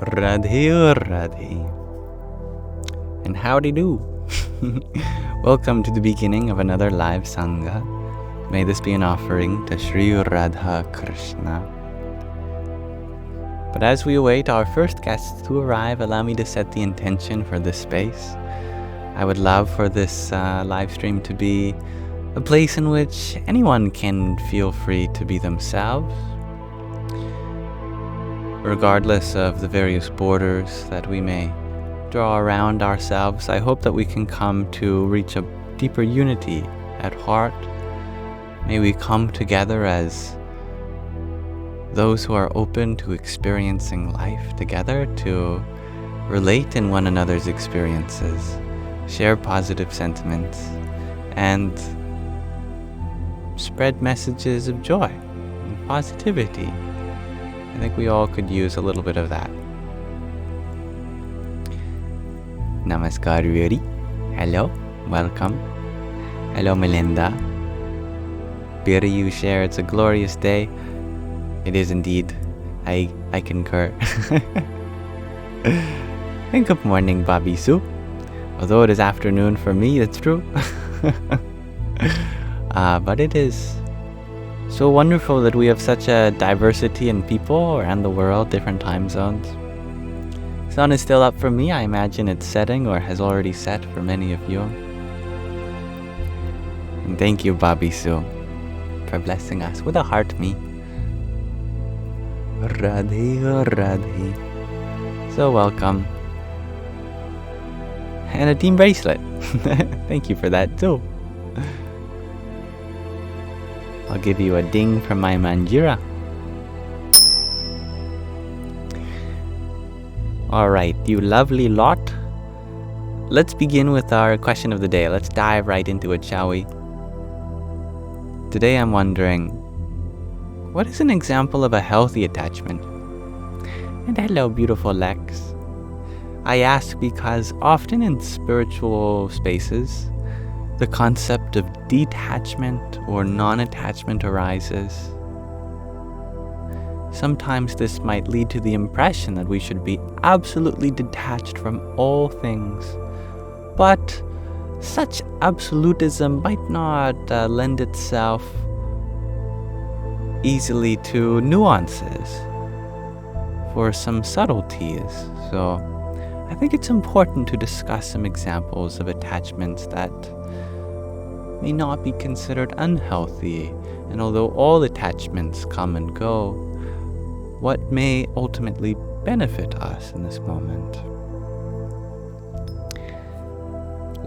Radhe Radhe. And howdy do. Welcome to the beginning of another live Sangha. May this be an offering to Sri Radha Krishna. But as we await our first guests to arrive, allow me to set the intention for this space. I would love for this live stream to be a place in which anyone can feel free to be themselves, regardless of the various borders that we may draw around ourselves. I hope that we can come to reach a deeper unity at heart. May we come together as those who are open to experiencing life together, to relate in one another's experiences, share positive sentiments, and spread messages of joy and positivity. I think we all could use a little bit of that. Namaskar, Yuri. Hello, welcome. Hello, Melinda. Biri, you share, it's a glorious day. It is indeed. I concur. And good morning, Bobby Sue. Although it is afternoon for me, it's true. But it is so wonderful that we have such a diversity in people around the world, different time zones. Sun is still up for me. I imagine it's setting or has already set for many of you. And thank you, Bobby Sue, for blessing us with a heart me. Radhe Radhe. So welcome. And a team bracelet. Thank you for that too. I'll give you a ding from my Manjira. Alright, you lovely lot. Let's begin with our question of the day. Let's dive right into it, shall we? Today I'm wondering, what is an example of a healthy attachment? And hello, beautiful Lex. I ask because often in spiritual spaces, the concept of detachment or non-attachment arises. Sometimes this might lead to the impression that we should be absolutely detached from all things. But such absolutism might not lend itself easily to nuances for some subtleties. So I think it's important to discuss some examples of attachments that may not be considered unhealthy. And although all attachments come and go, what may ultimately benefit us in this moment?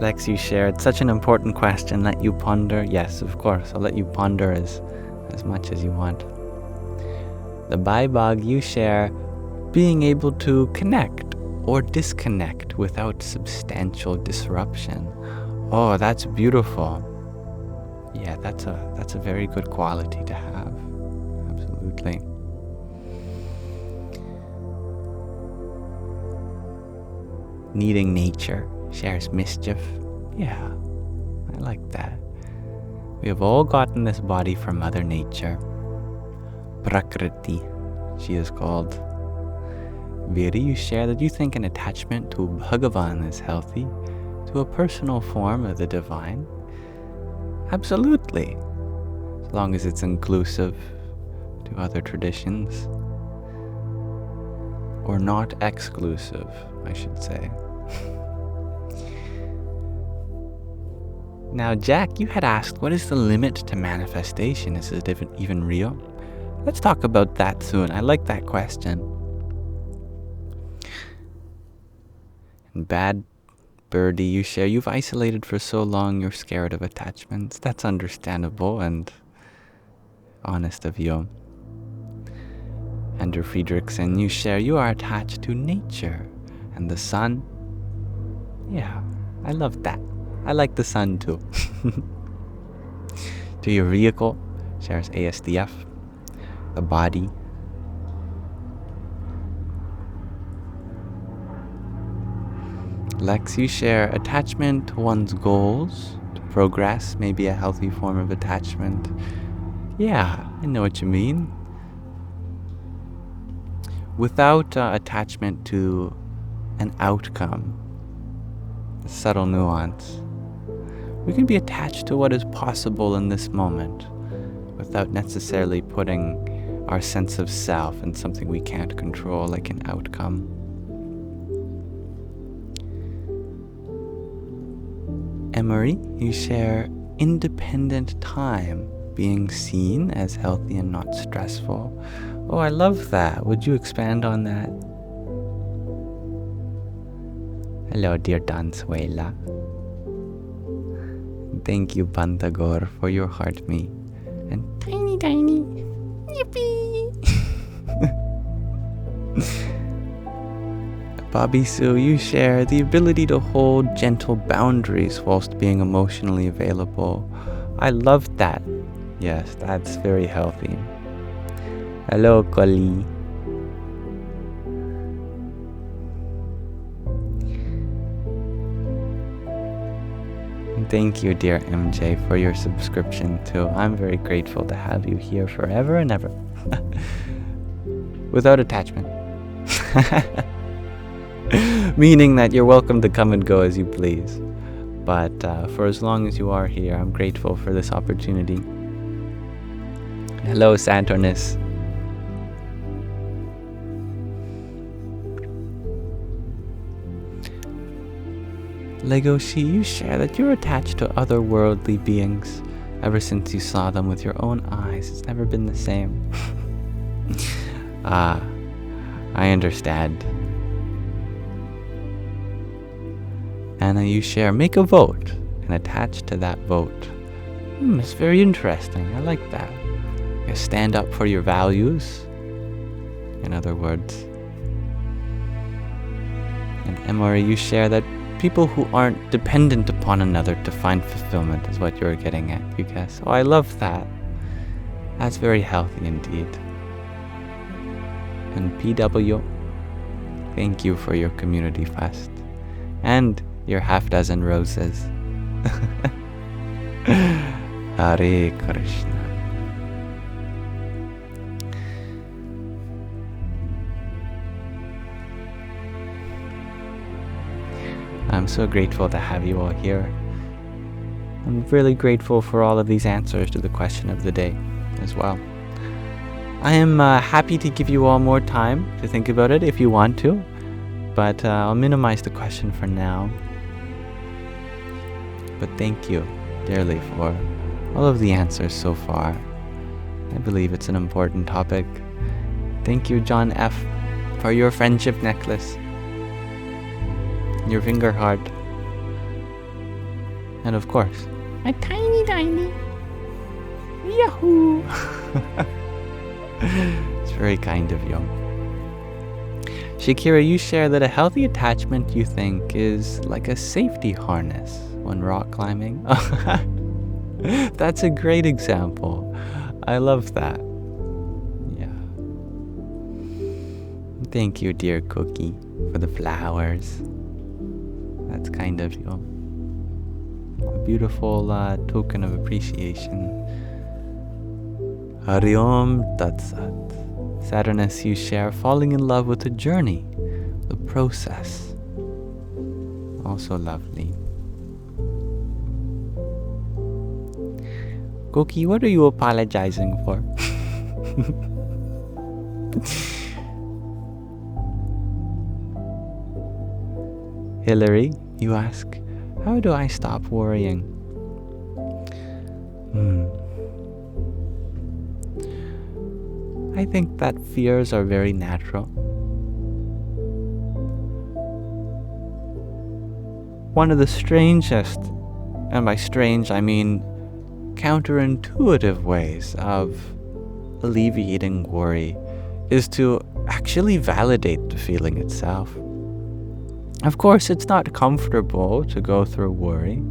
Lex, you shared such an important question. Let you ponder. Yes, of course, I'll let you ponder as much as you want. The Baibag, you share being able to connect or disconnect without substantial disruption. Oh, that's beautiful. Yeah, that's a very good quality to have. Absolutely. Needing nature shares mischief. Yeah, I like that. We have all gotten this body from Mother Nature. Prakriti, she is called. Viri, you share that you think an attachment to Bhagavan is healthy, to a personal form of the divine. Absolutely, as long as it's inclusive to other traditions. Or not exclusive, I should say. Now, Jack, you had asked, what is the limit to manifestation? Is it even real? Let's talk about that soon. I like that question. And Bad Birdie, you share, you've isolated for so long, you're scared of attachments. That's understandable and honest of you. Andrew Friedrichsen, you share, you are attached to nature and the sun. Yeah, I love that. I like the sun too. To your vehicle, shares ASDF, the body. Lex, you share attachment to one's goals, to progress, may be a healthy form of attachment. Yeah, I know what you mean. without attachment to an outcome, a subtle nuance. We can be attached to what is possible in this moment without necessarily putting our sense of self in something we can't control, like an outcome. Emery, you share independent time being seen as healthy and not stressful. Oh, I love that. Would you expand on that? Hello, dear Dansuela. Thank you, Pantagor, for your heart me. And tiny, yippee! Bobby Sue, you share the ability to hold gentle boundaries whilst being emotionally available. I love that. Yes, that's very healthy. Hello, Kali. Thank you, dear MJ, for your subscription too. I'm very grateful to have you here forever and ever. Without attachment. Meaning that you're welcome to come and go as you please. But for as long as you are here, I'm grateful for this opportunity. Hello, Saturnus. Legoshi, you share that you're attached to otherworldly beings ever since you saw them with your own eyes. It's never been the same. I understand. Anna, you share, make a vote and attach to that vote. It's very interesting. I like that. You stand up for your values, in other words. And Emory, you share that people who aren't dependent upon another to find fulfillment is what you're getting at, you guess. Oh, I love that. That's very healthy indeed. And PW, thank you for your community fest. And your half-dozen roses. Hare Krishna. I'm so grateful to have you all here. I'm really grateful for all of these answers to the question of the day as well. I am happy to give you all more time to think about it if you want to, but I'll minimize the question for now. But thank you dearly for all of the answers so far. I believe it's an important topic. Thank you, John F., for your friendship necklace, your finger heart, and of course, a tiny Yahoo! It's very kind of you. Shakira, you share that a healthy attachment, you think, is like a safety harness when rock climbing. That's a great example. I love that. Yeah. Thank you, dear Cookie, for the flowers. That's kind of you. A beautiful token of appreciation. Hariom Tat Sat. Saturnus, you share falling in love with the journey, the process. Also lovely. Cookie, what are you apologizing for? Hillary, you ask, how do I stop worrying? I think that fears are very natural. One of the strangest, and by strange I mean counterintuitive ways of alleviating worry is to actually validate the feeling itself. Of course, it's not comfortable to go through worry,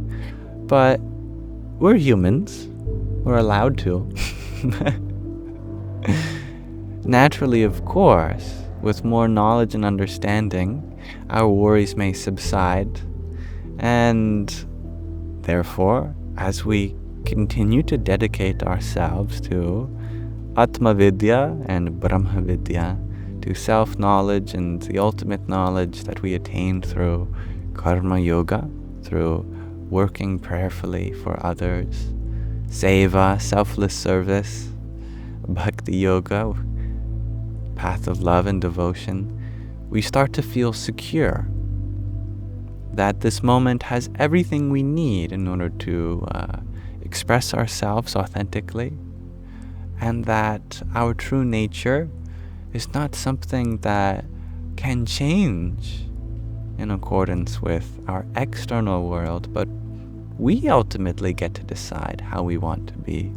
but we're humans. We're allowed to. Naturally, of course, with more knowledge and understanding, our worries may subside, and therefore, as we continue to dedicate ourselves to Atma Vidya and Brahma Vidya, to self-knowledge and the ultimate knowledge that we attain through karma yoga, through working prayerfully for others, seva, selfless service, bhakti yoga, path of love and devotion, we start to feel secure that this moment has everything we need in order to express ourselves authentically, and that our true nature is not something that can change in accordance with our external world, but we ultimately get to decide how we want to be.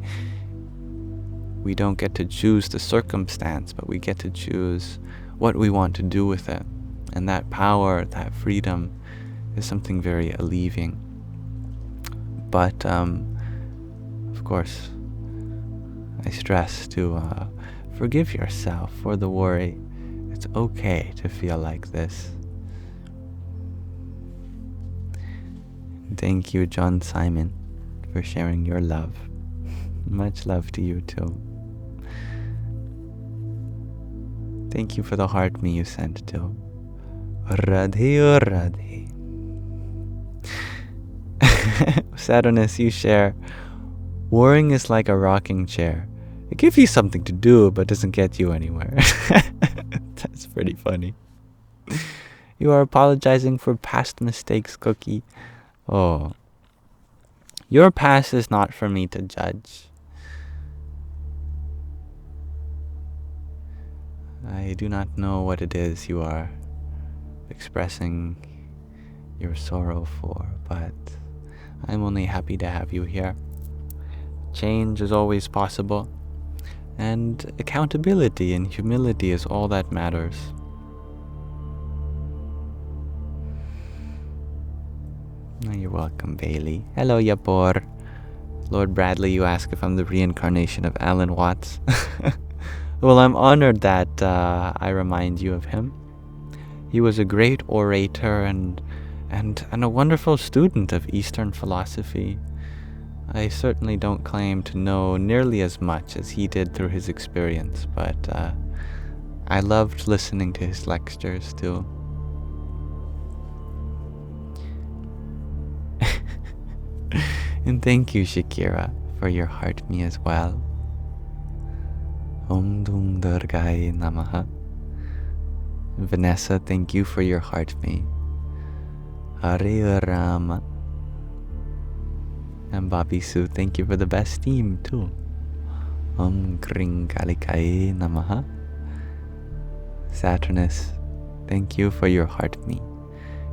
We don't get to choose the circumstance, but we get to choose what we want to do with it. And that power, that freedom, is something very relieving. But, of course, I stress to forgive yourself for the worry. It's okay to feel like this. Thank you, John Simon, for sharing your love. Much love to you too. Thank you for the heart me you sent too. Radhe Radhe. Sadness you share. Worrying is like a rocking chair. It gives you something to do, but doesn't get you anywhere. That's pretty funny. You are apologizing for past mistakes, Cookie. Oh. Your past is not for me to judge. I do not know what it is you are expressing your sorrow for, but I'm only happy to have you here. Change is always possible, and accountability and humility is all that matters. Oh, you're welcome, Bailey. Hello, Yapor. Lord Bradley, you ask if I'm the reincarnation of Alan Watts. Well, I'm honored that I remind you of him. He was a great orator and a wonderful student of Eastern philosophy. I certainly don't claim to know nearly as much as he did through his experience, but I loved listening to his lectures too. And thank you, Shakira, for your heart me as well. Om Dum Durgai Namaha. Vanessa, thank you for your heart me. Hare Rama. And Bobby Sue, thank you for the best team too. Om Kring Kalikai Namaha. Saturnus, thank you for your heart me.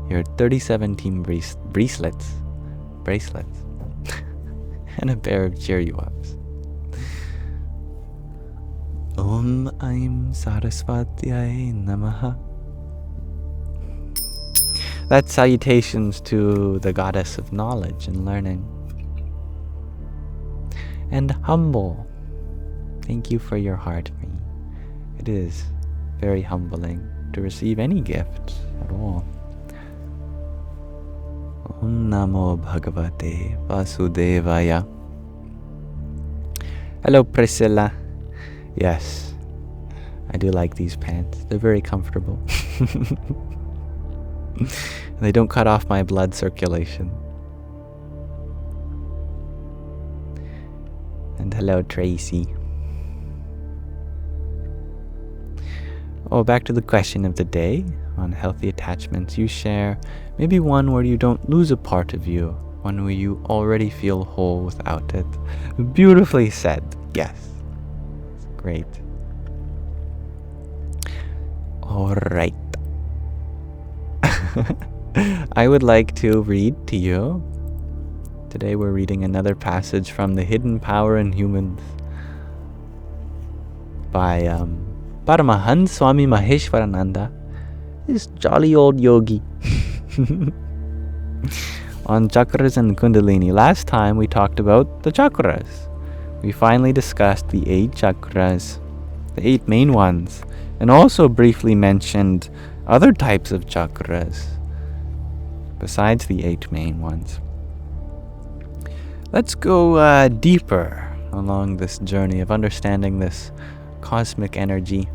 Your 37 team bracelets. And a pair of cheer-you-ups. Om Aim Saraswatyai Namaha. That's salutations to the goddess of knowledge and learning. And humble. Thank you for your heart me. It is very humbling to receive any gift at all. Om Namo Bhagavate Vasudevaya. Hello, Priscilla. Yes, I do like these pants. They're very comfortable. They don't cut off my blood circulation. And hello, Tracy. Oh, back to the question of the day on healthy attachments. You share maybe one where you don't lose a part of you, one where you already feel whole without it. Beautifully said. Yes. Great. All right. I would like to read to you. Today we're reading another passage from The Hidden Power in Humans by Paramahansa Swami Maheshwarananda, this jolly old yogi. On chakras and kundalini. Last time we talked about the chakras. We finally discussed the 8 chakras, the 8 main ones, and also briefly mentioned other types of chakras besides the 8 main ones. Let's go deeper along this journey of understanding this cosmic energy.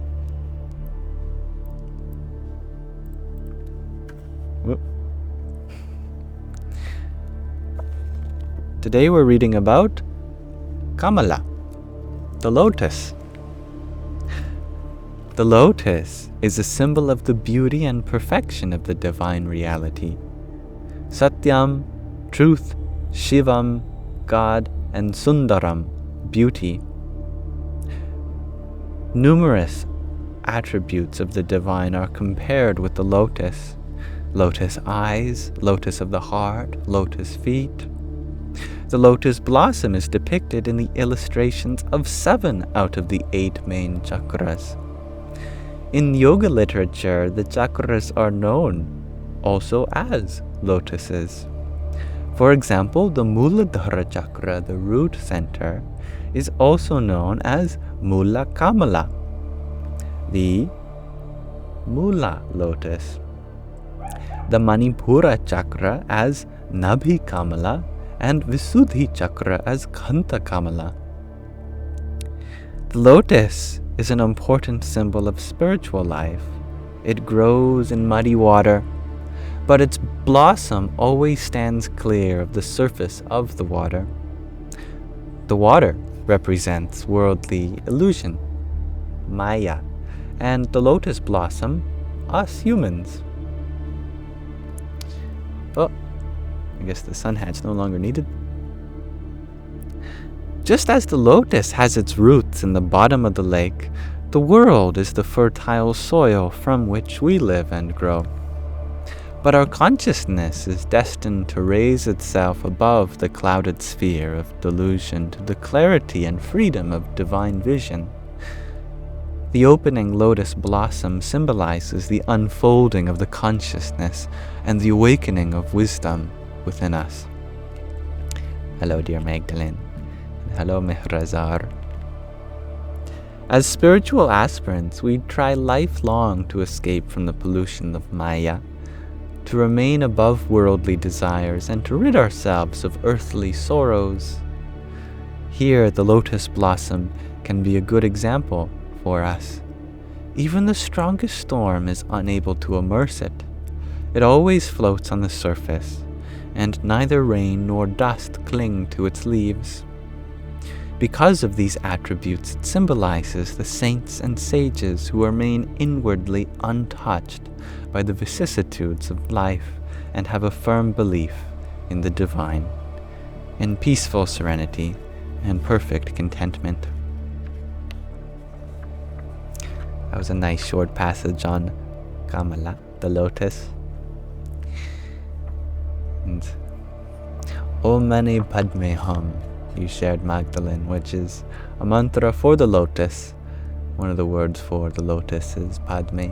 Today we're reading about Kamala, the lotus. The lotus is a symbol of the beauty and perfection of the divine reality. Satyam, truth, Shivam, God, and Sundaram, beauty. Numerous attributes of the divine are compared with the lotus. Lotus eyes, lotus of the heart, lotus feet. The lotus blossom is depicted in the illustrations of 7 out of the 8 main chakras. In yoga literature, the chakras are known also as lotuses. For example, the Muladhara chakra, the root center, is also known as Mula Kamala, the Mula lotus. The Manipura chakra as Nabhi Kamala and Visuddhi chakra as Khanta Kamala. The lotus is an important symbol of spiritual life. It grows in muddy water, but its blossom always stands clear of the surface of the water. The water represents worldly illusion, Maya, and the lotus blossom, us humans. Oh, I guess the sun hat's no longer needed. Just as the lotus has its roots in the bottom of the lake, the world is the fertile soil from which we live and grow. But our consciousness is destined to raise itself above the clouded sphere of delusion to the clarity and freedom of divine vision. The opening lotus blossom symbolizes the unfolding of the consciousness and the awakening of wisdom within us. Hello, dear Magdalene. And hello, Mihrazar. As spiritual aspirants, we try lifelong to escape from the pollution of Maya, to remain above worldly desires, and to rid ourselves of earthly sorrows. Here, the lotus blossom can be a good example for us. Even the strongest storm is unable to immerse it. It always floats on the surface, and neither rain nor dust cling to its leaves. Because of these attributes, it symbolizes the saints and sages who remain inwardly untouched by the vicissitudes of life and have a firm belief in the divine, in peaceful serenity and perfect contentment. That was a nice short passage on Kamala, the lotus. And Om Mani Padme Hum, you shared, Magdalene, which is a mantra for the lotus. One of the words for the lotus is Padme.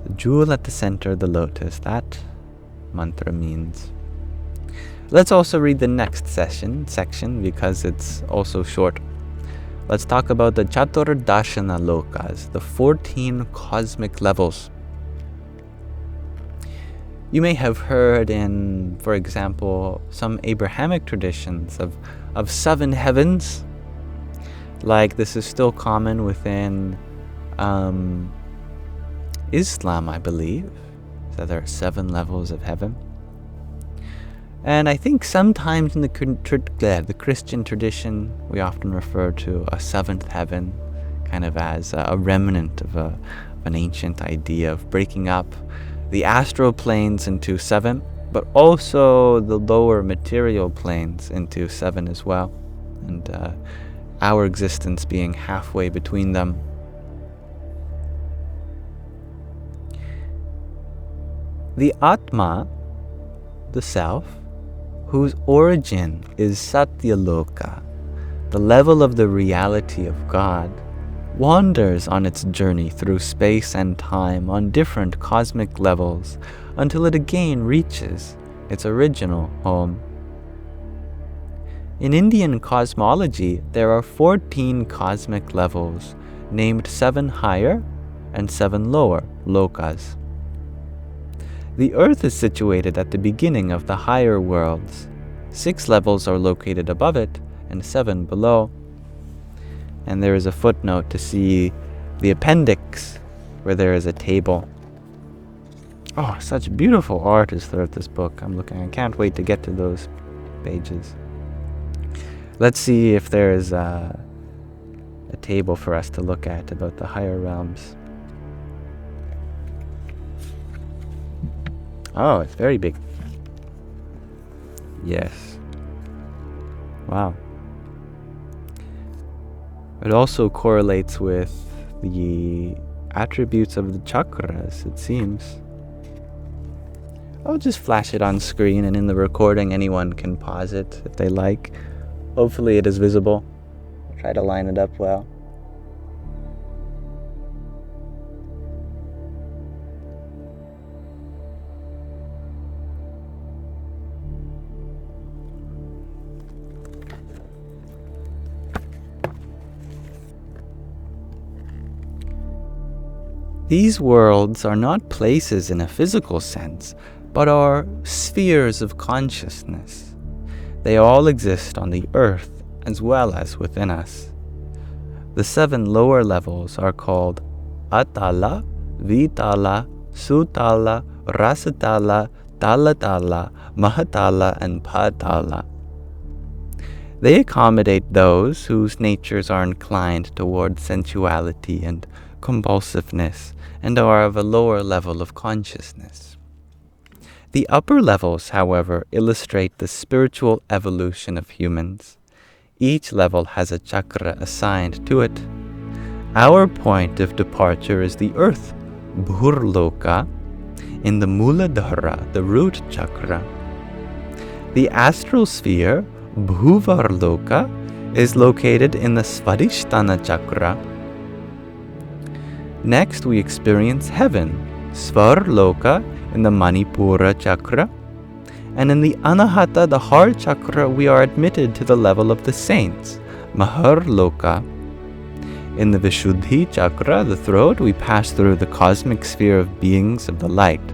The jewel at the center of the lotus, that mantra means. Let's also read the next section because it's also short. Let's talk about the Chaturdarshana Lokas, the 14 cosmic levels. You may have heard in, for example, some Abrahamic traditions of 7 heavens. Like this is still common within Islam, I believe. So there are 7 levels of heaven. And I think sometimes in the Christian tradition, we often refer to a 7th heaven, kind of as a remnant of an ancient idea of breaking up the astral planes into 7, but also the lower material planes into 7 as well, and our existence being halfway between them. The Atma, the self, whose origin is Satyaloka, the level of the reality of God, wanders on its journey through space and time on different cosmic levels until it again reaches its original home. In Indian cosmology, there are 14 cosmic levels, named 7 higher and 7 lower lokas. The Earth is situated at the beginning of the higher worlds. 6 levels are located above it and 7 below. And there is a footnote to see the appendix where there is a table. Oh, such beautiful art is throughout this book. I can't wait to get to those pages. Let's see if there's a table for us to look at about the higher realms. Oh, it's very big. Yes. Wow. It also correlates with the attributes of the chakras, it seems. I'll just flash it on screen, and in the recording anyone can pause it if they like. Hopefully it is visible. I'll try to line it up well. These worlds are not places in a physical sense, but are spheres of consciousness. They all exist on the earth as well as within us. The 7 lower levels are called Atala, Vitala, Sutala, Rasatala, Talatala, Mahatala, and Patala. They accommodate those whose natures are inclined toward sensuality and compulsiveness and are of a lower level of consciousness. The upper levels, however, illustrate the spiritual evolution of humans. Each level has a chakra assigned to it. Our point of departure is the earth, Bhurloka, in the Muladhara, the root chakra. The astral sphere, Bhuvarloka, is located in the Svadhisthana chakra. Next, we experience heaven, Svarloka, in the Manipura chakra. And in the Anahata, the heart chakra, we are admitted to the level of the saints, Maharloka. In the Vishuddhi chakra, the throat, we pass through the cosmic sphere of beings of the light,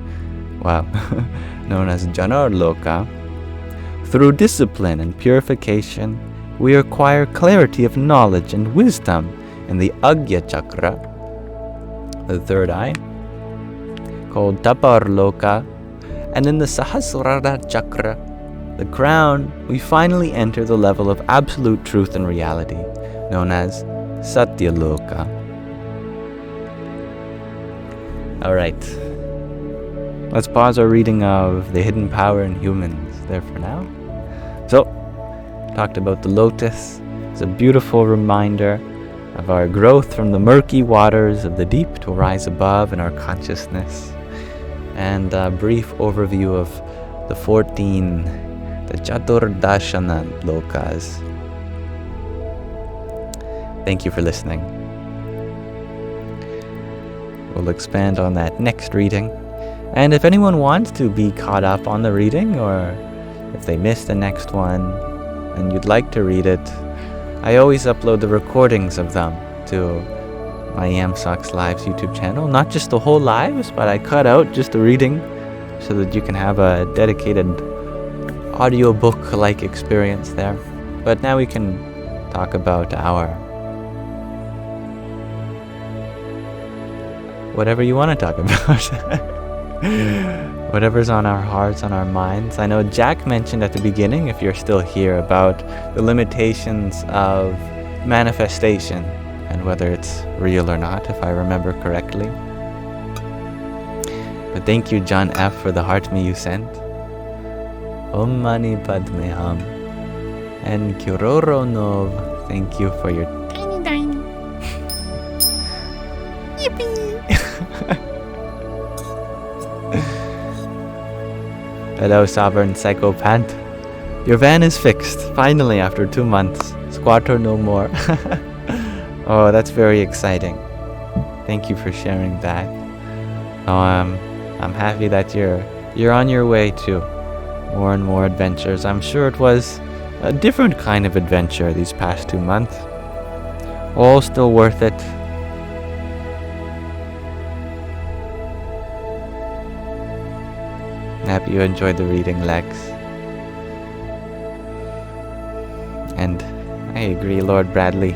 known as Janarloka. Through discipline and purification, we acquire clarity of knowledge and wisdom in the Agya chakra, the third eye, called Taparloka. And in the Sahasrara chakra, the crown, we finally enter the level of absolute truth and reality, known as Satyaloka. Alright, let's pause our reading of The Hidden Power in Humans there for now. So, talked about the lotus. It's a beautiful reminder of our growth from the murky waters of the deep to rise above in our consciousness. And a brief overview of the 14, the Chaturdashana Lokas. Thank you for listening. We'll expand on that next reading. And if anyone wants to be caught up on the reading, or if they missed the next one and you'd like to read it, I always upload the recordings of them to my Yamsox Lives YouTube channel. Not just the whole lives, but I cut out just the reading so that you can have a dedicated audiobook-like experience there. But now we can talk about our whatever you want to talk about. Whatever's on our hearts, on our minds. I know Jack mentioned at the beginning, if you're still here, about the limitations of manifestation and whether it's real or not, if I remember correctly. But thank you, John F., for the heart me you sent. Om Mani Padme Hum. And Kiroro Nov, thank you for your tiny. Yippee! Hello, Sovereign Psychopath. Your van is fixed, finally, after 2 months. Squatter no more. Oh, that's very exciting. Thank you for sharing that. Oh, I'm happy that you're on your way to more and more adventures. I'm sure it was a different kind of adventure these past 2 months. All still worth it. Happy you enjoyed the reading, Lex. And I agree, Lord Bradley.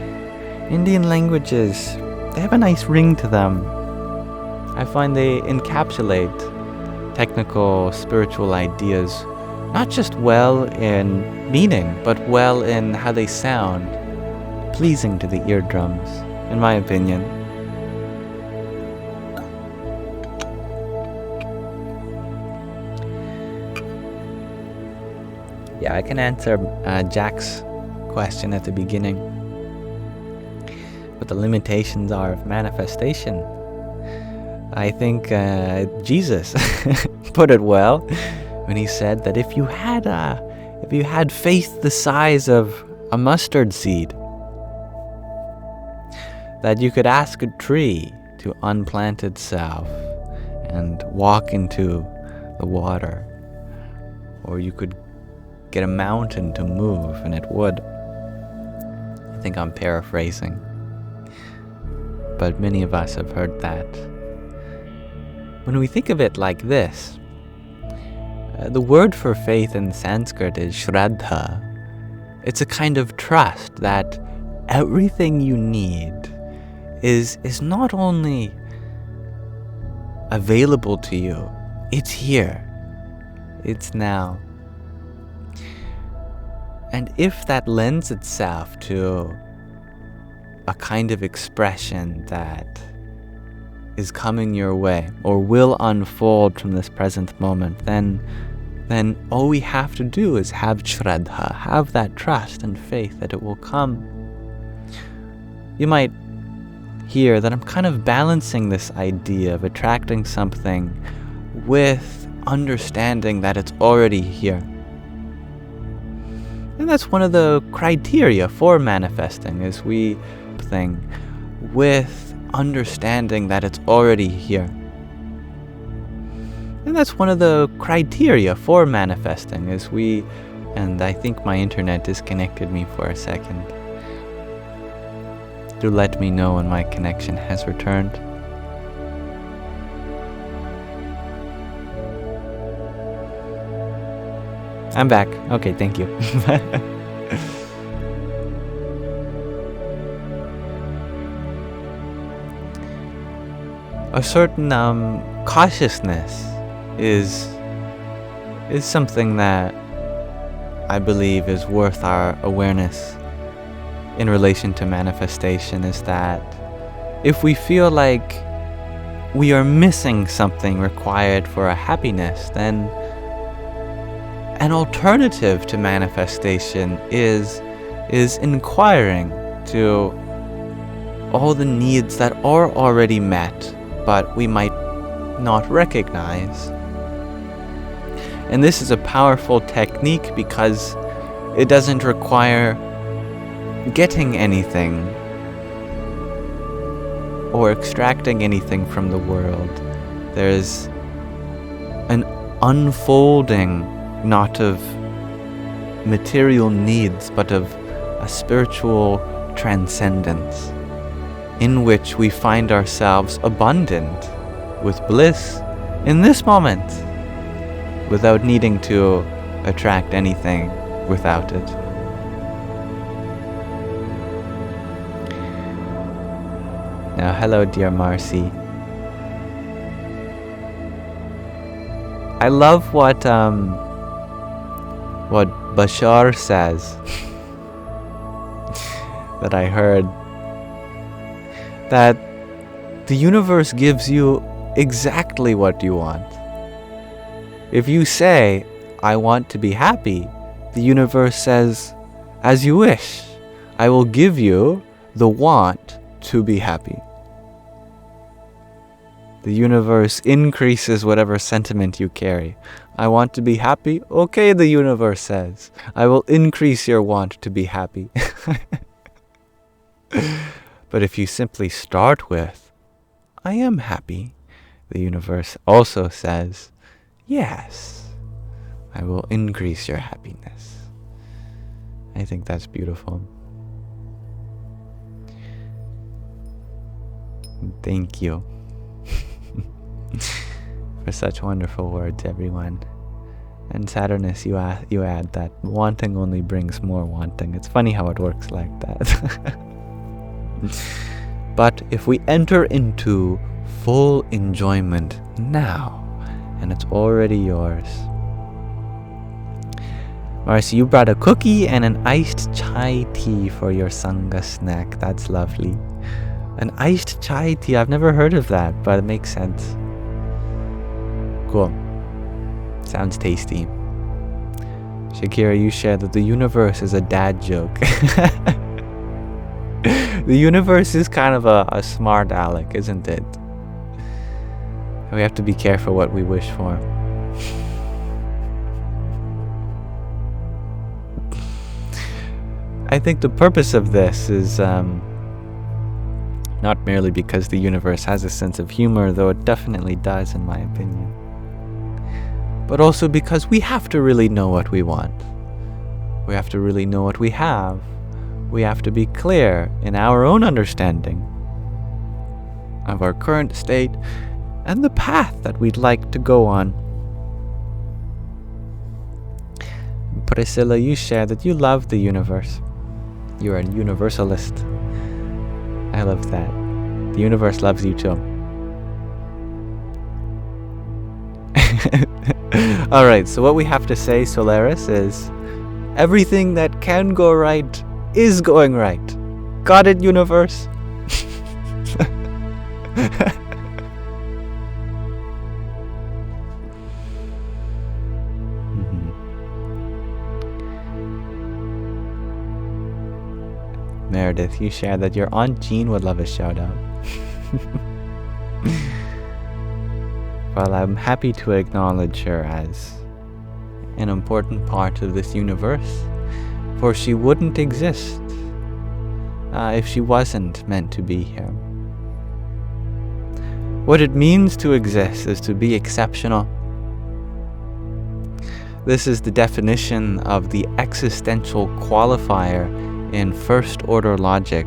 Indian languages, they have a nice ring to them. I find they encapsulate technical, spiritual ideas not just well in meaning, but well in how they sound, pleasing to the eardrums, in my opinion. Yeah, I can answer Jack's question at the beginning. What the limitations are of manifestation. I think Jesus put it well when he said that if you had faith the size of a mustard seed, that you could ask a tree to unplant itself and walk into the water, or you could get a mountain to move and it would. I think I'm paraphrasing, but many of us have heard that. When we think of it like this, the word for faith in Sanskrit is shraddha. It's a kind of trust that everything you need is not only available to you, it's here, it's now. And if that lends itself to a kind of expression that is coming your way or will unfold from this present moment, then all we have to do is have shraddha, have that trust and faith that it will come. You might hear that I'm kind of balancing this idea of attracting something with understanding that it's already here. And that's one of the criteria for manifesting, is we thing with understanding that it's already here. And that's one of the criteria for manifesting, is and I think my internet disconnected me for a second. Do let me know when my connection has returned. I'm back. Okay, thank you. A certain cautiousness is something that I believe is worth our awareness in relation to manifestation, is that if we feel like we are missing something required for our happiness, then an alternative to manifestation is inquiring to all the needs that are already met, but we might not recognize. And this is a powerful technique because it doesn't require getting anything or extracting anything from the world. There's an unfolding, not of material needs, but of a spiritual transcendence, in which we find ourselves abundant with bliss in this moment, without needing to attract anything without it. Now, hello, dear Marcy. I love what Bashar says that I heard, that the universe gives you exactly what you want. If you say, I want to be happy, the universe says, as you wish, I will give you the want to be happy. The universe increases whatever sentiment you carry. I want to be happy? Okay, the universe says, I will increase your want to be happy. But if you simply start with, I am happy, the universe also says, yes, I will increase your happiness. I think that's beautiful. Thank you for such wonderful words, everyone. And Saturnus, you add that wanting only brings more wanting. It's funny how it works like that. But if we enter into full enjoyment now, and it's already yours, Marcy, you brought a cookie and an iced chai tea for your Sangha snack. That's lovely. An iced chai tea. I've never heard of that, but it makes sense. Cool. Sounds tasty. Shakira, you shared that the universe is a dad joke. The universe is kind of a smart aleck, isn't it? We have to be careful what we wish for. I think the purpose of this is not merely because the universe has a sense of humor, though it definitely does in my opinion, but also because we have to really know what we want. We have to really know what we have. We have to be clear in our own understanding of our current state and the path that we'd like to go on. Priscilla, you share that you love the universe. You're a universalist. I love that. The universe loves you too. Alright, so what we have to say, Solaris, is everything that can go right is going right. Got it, universe? Meredith, you share that your Aunt Jean would love a shout out. Well, I'm happy to acknowledge her as an important part of this universe, for she wouldn't exist if she wasn't meant to be here. What it means to exist is to be exceptional. This is the definition of the existential qualifier in first order logic.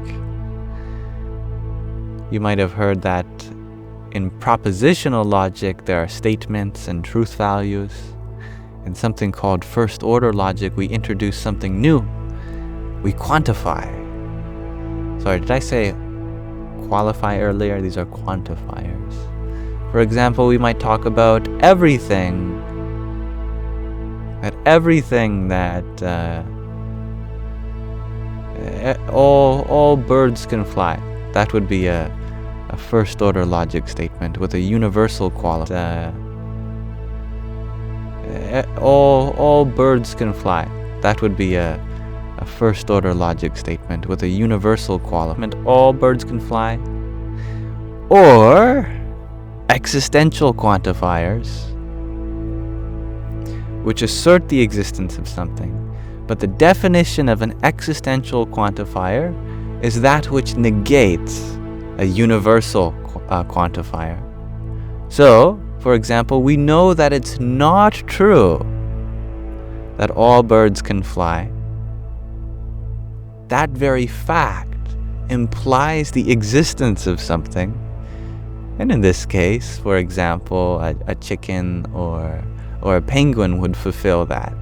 You might have heard that in propositional logic there are statements and truth values. In something called first order logic, we introduce something new. We quantify. Sorry, did I say qualify earlier? These are quantifiers. For example, we might talk about everything that all birds can fly. That would be a first order logic statement with a universal qualifier. All birds can fly. That would be a first order logic statement with a universal qualifier. All birds can fly. Or existential quantifiers, which assert the existence of something. But the definition of an existential quantifier is that which negates a universal quantifier. So, for example, we know that it's not true that all birds can fly. That very fact implies the existence of something. And in this case, for example, a chicken or a penguin would fulfill that.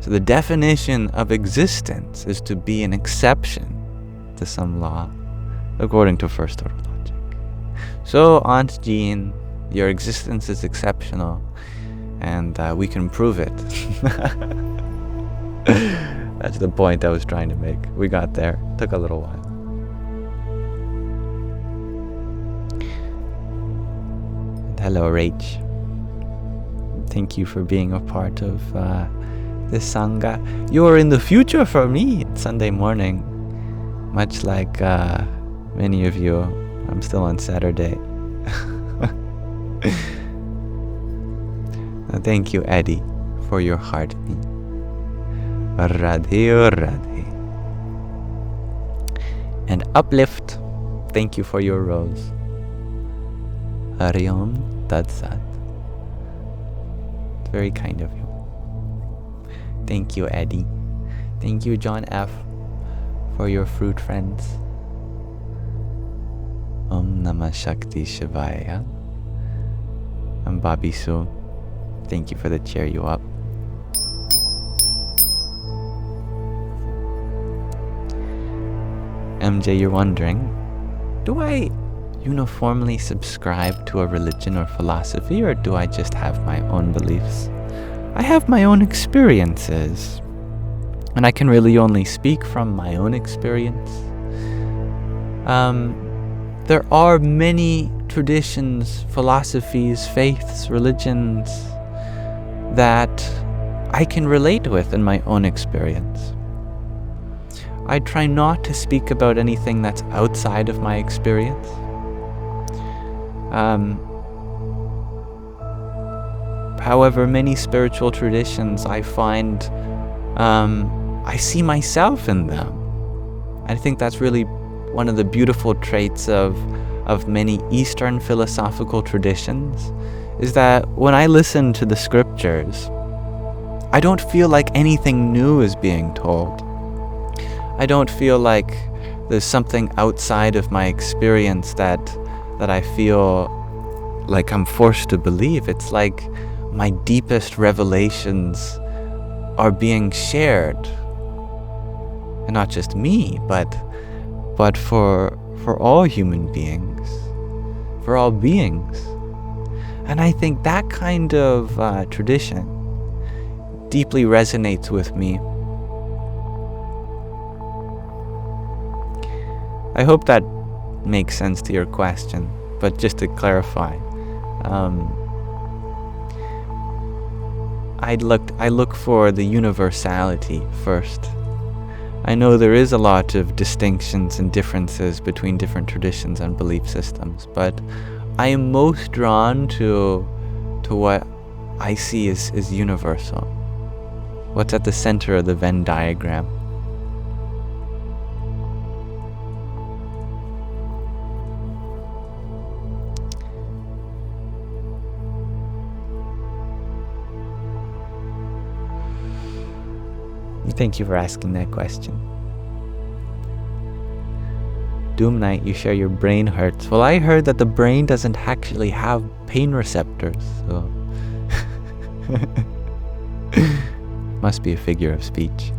So the definition of existence is to be an exception to some law, according to first order logic. So, Aunt Jean, your existence is exceptional, and we can prove it. That's the point I was trying to make. We got there. Took a little while. And hello, Rach. Thank you for being a part of this Sangha. You are in the future for me. It's Sunday morning. Much like many of you, I'm still on Saturday. Thank you, Eddie, for your heartbeat. Radhe Radhe. And Uplift, thank you for your rose. Hari Om Tat Sat. It's very kind of you. Thank you, Eddie. Thank you, John F., for your fruit friends. Om Namah Shakti Shivaya. I'm Bobby Su. Thank you for the cheer you up. MJ, you're wondering, do I uniformly subscribe to a religion or philosophy, or do I just have my own beliefs? I have my own experiences, and I can really only speak from my own experience. There are many traditions, philosophies, faiths, religions that I can relate with in my own experience. I try not to speak about anything that's outside of my experience. However, many spiritual traditions, I find I see myself in them. I think that's really one of the beautiful traits of many Eastern philosophical traditions, is that when I listen to the scriptures, I don't feel like anything new is being told. I don't feel like there's something outside of my experience that I feel like I'm forced to believe. It's like my deepest revelations are being shared. And not just me, but for all human beings, for all beings. And I think that kind of tradition deeply resonates with me. I hope that makes sense to your question, but just to clarify, I look for the universality first. I know there is a lot of distinctions and differences between different traditions and belief systems, but I am most drawn to what I see as universal, what's at the center of the Venn diagram. Thank you for asking that question. Doom Knight, you share your brain hurts. Well, I heard that the brain doesn't actually have pain receptors, so must be a figure of speech.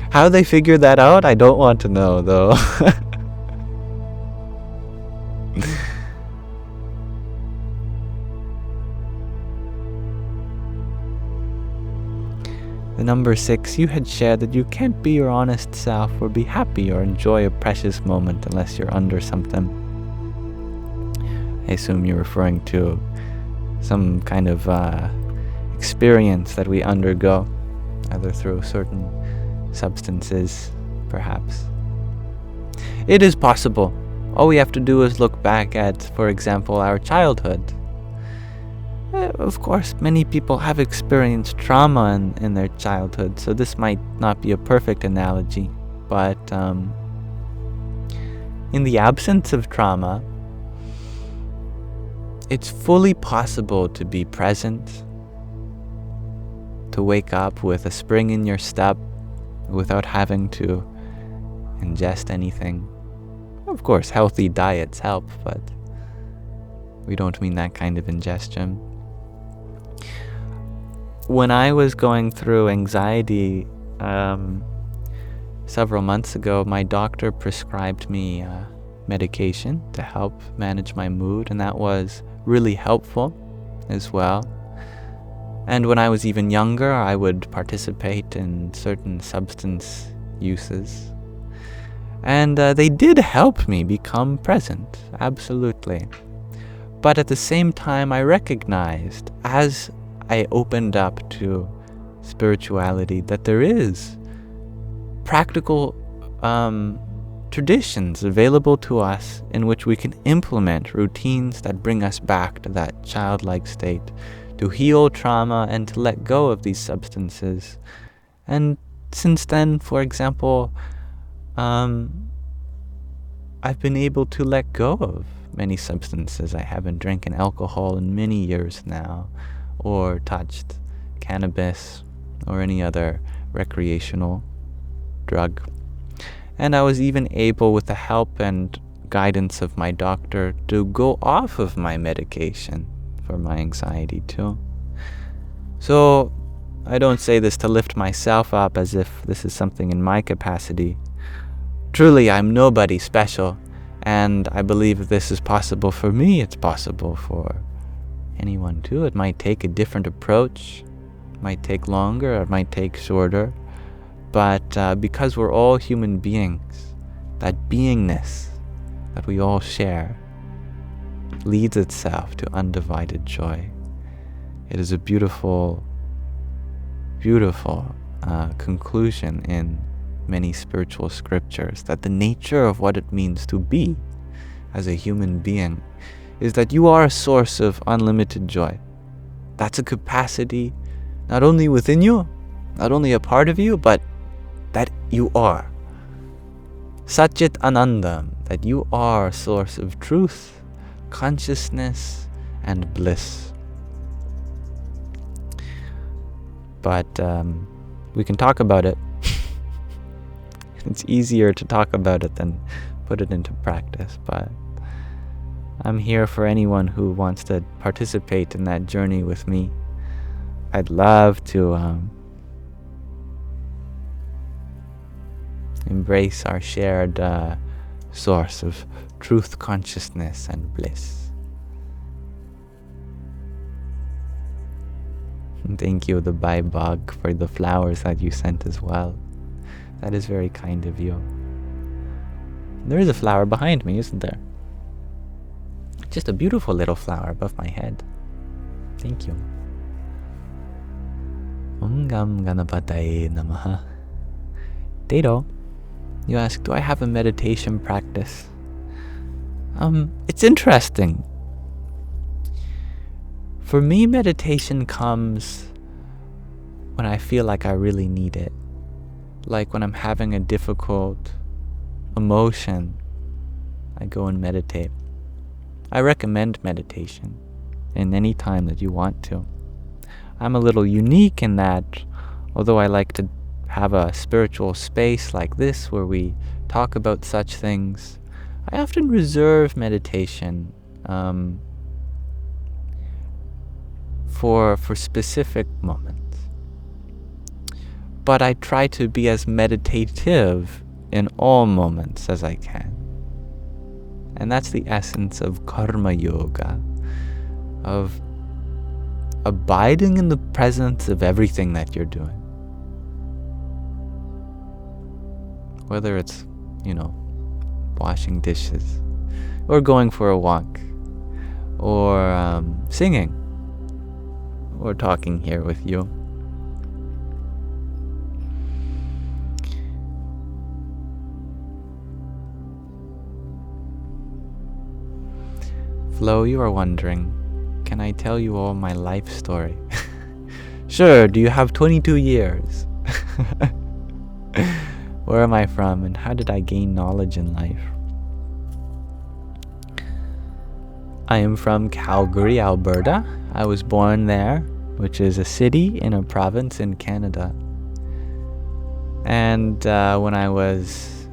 How they figured that out, I don't want to know, though. The number 6, you had shared that you can't be your honest self or be happy or enjoy a precious moment unless you're under something. I assume you're referring to some kind of experience that we undergo, either through certain substances, perhaps. It is possible. All we have to do is look back at, for example, our childhood. Of course, many people have experienced trauma in their childhood, so this might not be a perfect analogy, but in the absence of trauma, it's fully possible to be present, to wake up with a spring in your step without having to ingest anything. Of course, healthy diets help, but we don't mean that kind of ingestion. When I was going through anxiety several months ago, my doctor prescribed me medication to help manage my mood, and that was really helpful as well. And when I was even younger, I would participate in certain substance uses. And they did help me become present, absolutely. But at the same time, I recognized, as I opened up to spirituality, that there is practical traditions available to us in which we can implement routines that bring us back to that childlike state, to heal trauma and to let go of these substances. And since then, for example, I've been able to let go of many substances. I haven't drinking alcohol in many years now, or touched cannabis or any other recreational drug. And I was even able, with the help and guidance of my doctor, to go off of my medication for my anxiety too. So I don't say this to lift myself up as if this is something in my capacity. Truly, I'm nobody special, and I believe if this is possible for me, it's possible for anyone too. It might take a different approach. It might take longer, or it might take shorter. But because we're all human beings, that beingness that we all share leads itself to undivided joy. It is a beautiful, beautiful conclusion in many spiritual scriptures that the nature of what it means to be as a human being is that you are a source of unlimited joy. That's a capacity not only within you, not only a part of you, but that you are. Satchit Anandam, that you are a source of truth, consciousness, and bliss. But we can talk about it. It's easier to talk about it than put it into practice, but I'm here for anyone who wants to participate in that journey with me. I'd love to embrace our shared source of truth, consciousness, and bliss. And thank you, the Baibag, for the flowers that you sent as well. That is very kind of you. There is a flower behind me, isn't there? Just a beautiful little flower above my head. Thank you. Om Gam Ganapataye Namaha. Dado, you ask, do I have a meditation practice? It's interesting. For me, meditation comes when I feel like I really need it. Like when I'm having a difficult emotion, I go and meditate. I recommend meditation in any time that you want to. I'm a little unique in that, although I like to have a spiritual space like this where we talk about such things, I often reserve meditation for specific moments. But I try to be as meditative in all moments as I can. And that's the essence of karma yoga, of abiding in the presence of everything that you're doing. Whether it's, washing dishes, or going for a walk, or singing, or talking here with you. Flo, you are wondering, can I tell you all my life story? Sure, do you have 22 years? Where am I from and how did I gain knowledge in life? I am from Calgary, Alberta. I was born there, which is a city in a province in Canada. And when I was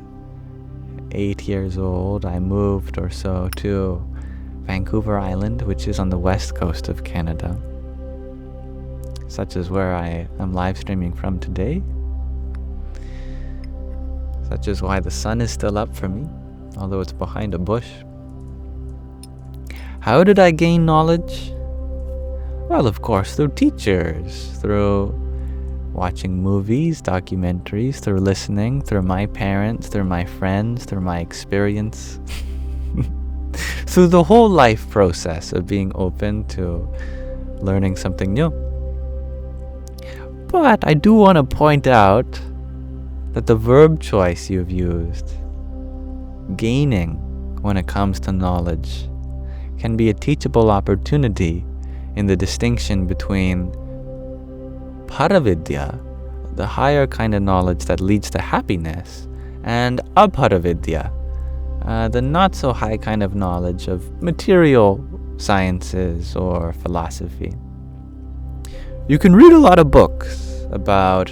8 years old, I moved or so to Vancouver Island, which is on the west coast of Canada. Such is where I am live streaming from today. Such is why the sun is still up for me, although it's behind a bush. How did I gain knowledge? Well, of course, through teachers, through watching movies, documentaries, through listening, through my parents, through my friends, through my experience. Through the whole life process of being open to learning something new. But I do want to point out that the verb choice you've used, gaining when it comes to knowledge, can be a teachable opportunity in the distinction between paravidya, the higher kind of knowledge that leads to happiness, and aparavidya, the not so high kind of knowledge of material sciences or philosophy. You can read a lot of books about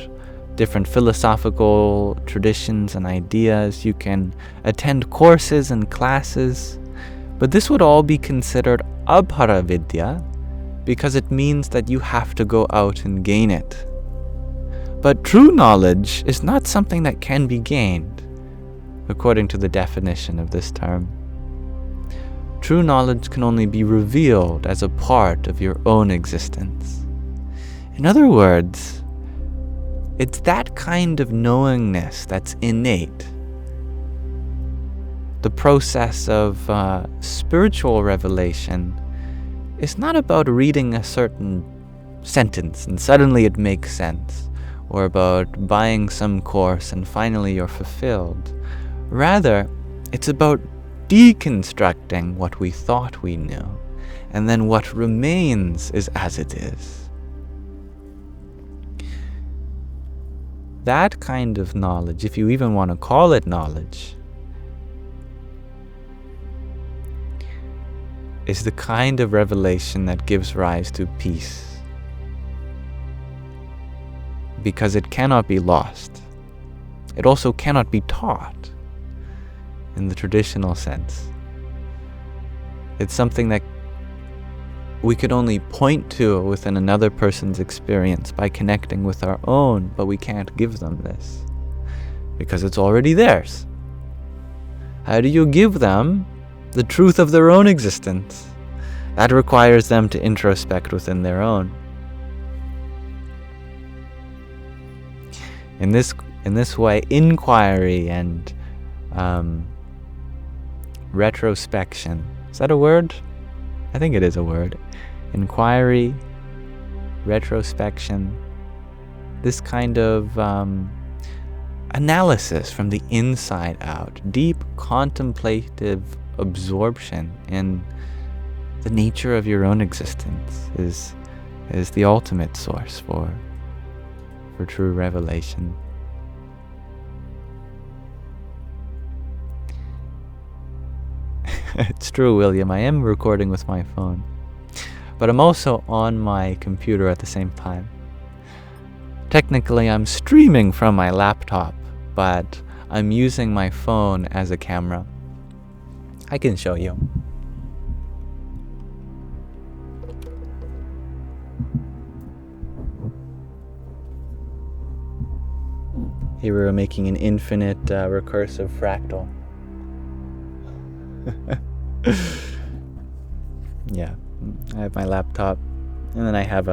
different philosophical traditions and ideas. You can attend courses and classes, but this would all be considered aparavidya because it means that you have to go out and gain it. But true knowledge is not something that can be gained, according to the definition of this term. True knowledge can only be revealed as a part of your own existence. In other words, it's that kind of knowingness that's innate. The process of spiritual revelation is not about reading a certain sentence and suddenly it makes sense, or about buying some course and finally you're fulfilled. Rather, it's about deconstructing what we thought we knew, and then what remains is as it is. That kind of knowledge, if you even want to call it knowledge, is the kind of revelation that gives rise to peace. Because it cannot be lost. It also cannot be taught in the traditional sense. It's something that we could only point to within another person's experience by connecting with our own, but we can't give them this because it's already theirs. How do you give them the truth of their own existence? That requires them to introspect within their own. In this way, inquiry and retrospection, is that a word? I think it is a word. Inquiry, retrospection, this kind of analysis from the inside out, deep contemplative absorption in the nature of your own existence is the ultimate source for true revelation. It's true, William, I am recording with my phone, but I'm also on my computer at the same time. Technically, I'm streaming from my laptop, but I'm using my phone as a camera. I can show you. Here we're making an infinite recursive fractal. Yeah, I have my laptop, and then I have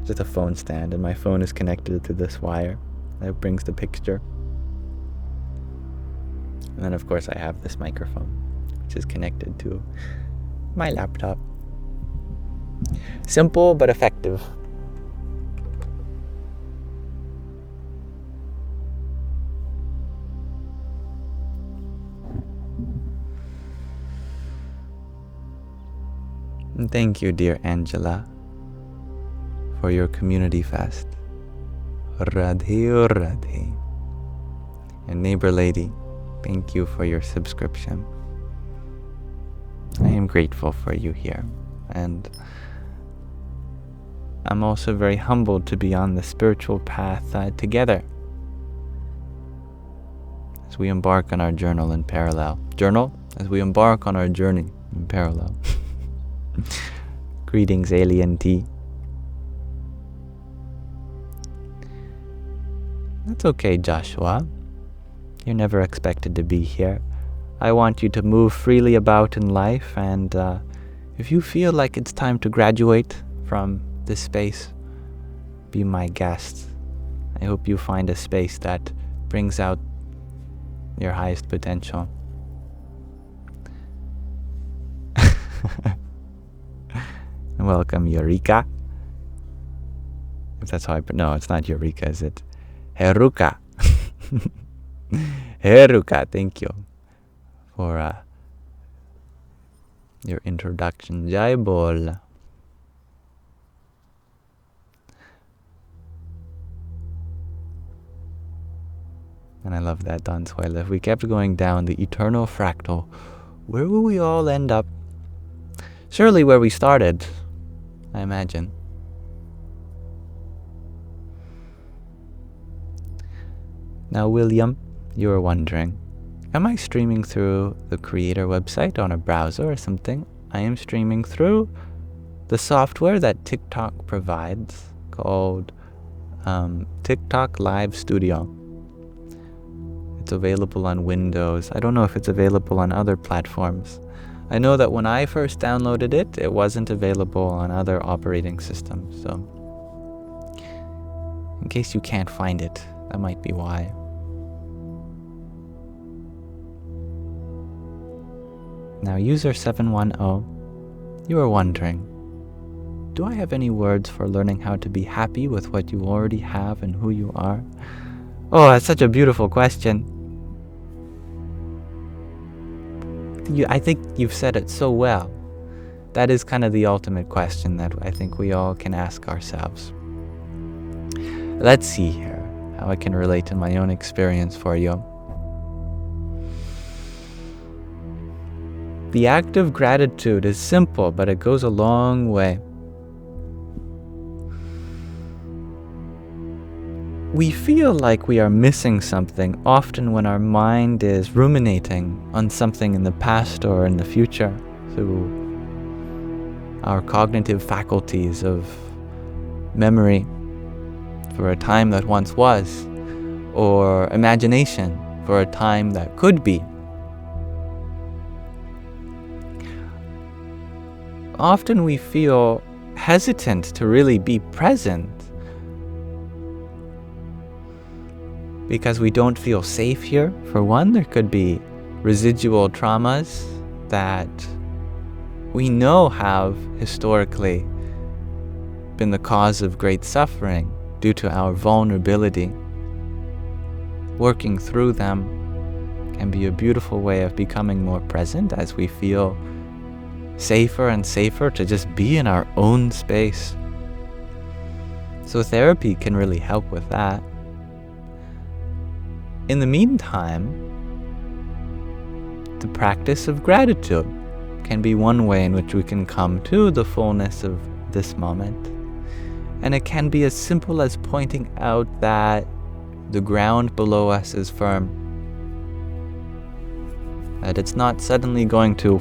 just a phone stand, and my phone is connected to this wire that brings the picture. And then of course I have this microphone, which is connected to my laptop. Simple but effective. And thank you, dear Angela, for your community fest. Radhe Radhe. And neighbor lady, thank you for your subscription. I am grateful for you here, and I'm also very humbled to be on the spiritual path together as we embark on our journal in parallel. As we embark on our journey in parallel. Greetings, Alien T. That's okay, Joshua. You're never expected to be here. I want you to move freely about in life, and if you feel like it's time to graduate from this space, be my guest. I hope you find a space that brings out your highest potential. Welcome, Eureka. If that's how no, it's not Eureka, is it? Heruka. Heruka, thank you for your introduction. Jai Bol. And I love that, Don Suela. If we kept going down the eternal fractal, where will we all end up? Surely where we started, I imagine. Now, William, you are wondering, am I streaming through the creator website on a browser or something? I am streaming through the software that TikTok provides called TikTok Live Studio. It's available on Windows. I don't know if it's available on other platforms. I know that when I first downloaded it, it wasn't available on other operating systems, so in case you can't find it, that might be why. Now, user 710, you are wondering, do I have any words for learning how to be happy with what you already have and who you are? Oh, that's such a beautiful question. I think you've said it so well. That is kind of the ultimate question that I think we all can ask ourselves. Let's see here how I can relate to my own experience for you. The act of gratitude is simple, but it goes a long way. We feel like we are missing something often when our mind is ruminating on something in the past or in the future through our cognitive faculties of memory for a time that once was, or imagination for a time that could be. Often we feel hesitant to really be present because we don't feel safe here. For one, there could be residual traumas that we know have historically been the cause of great suffering due to our vulnerability. Working through them can be a beautiful way of becoming more present as we feel safer and safer to just be in our own space. So therapy can really help with that. In the meantime, the practice of gratitude can be one way in which we can come to the fullness of this moment. And it can be as simple as pointing out that the ground below us is firm. That it's not suddenly going to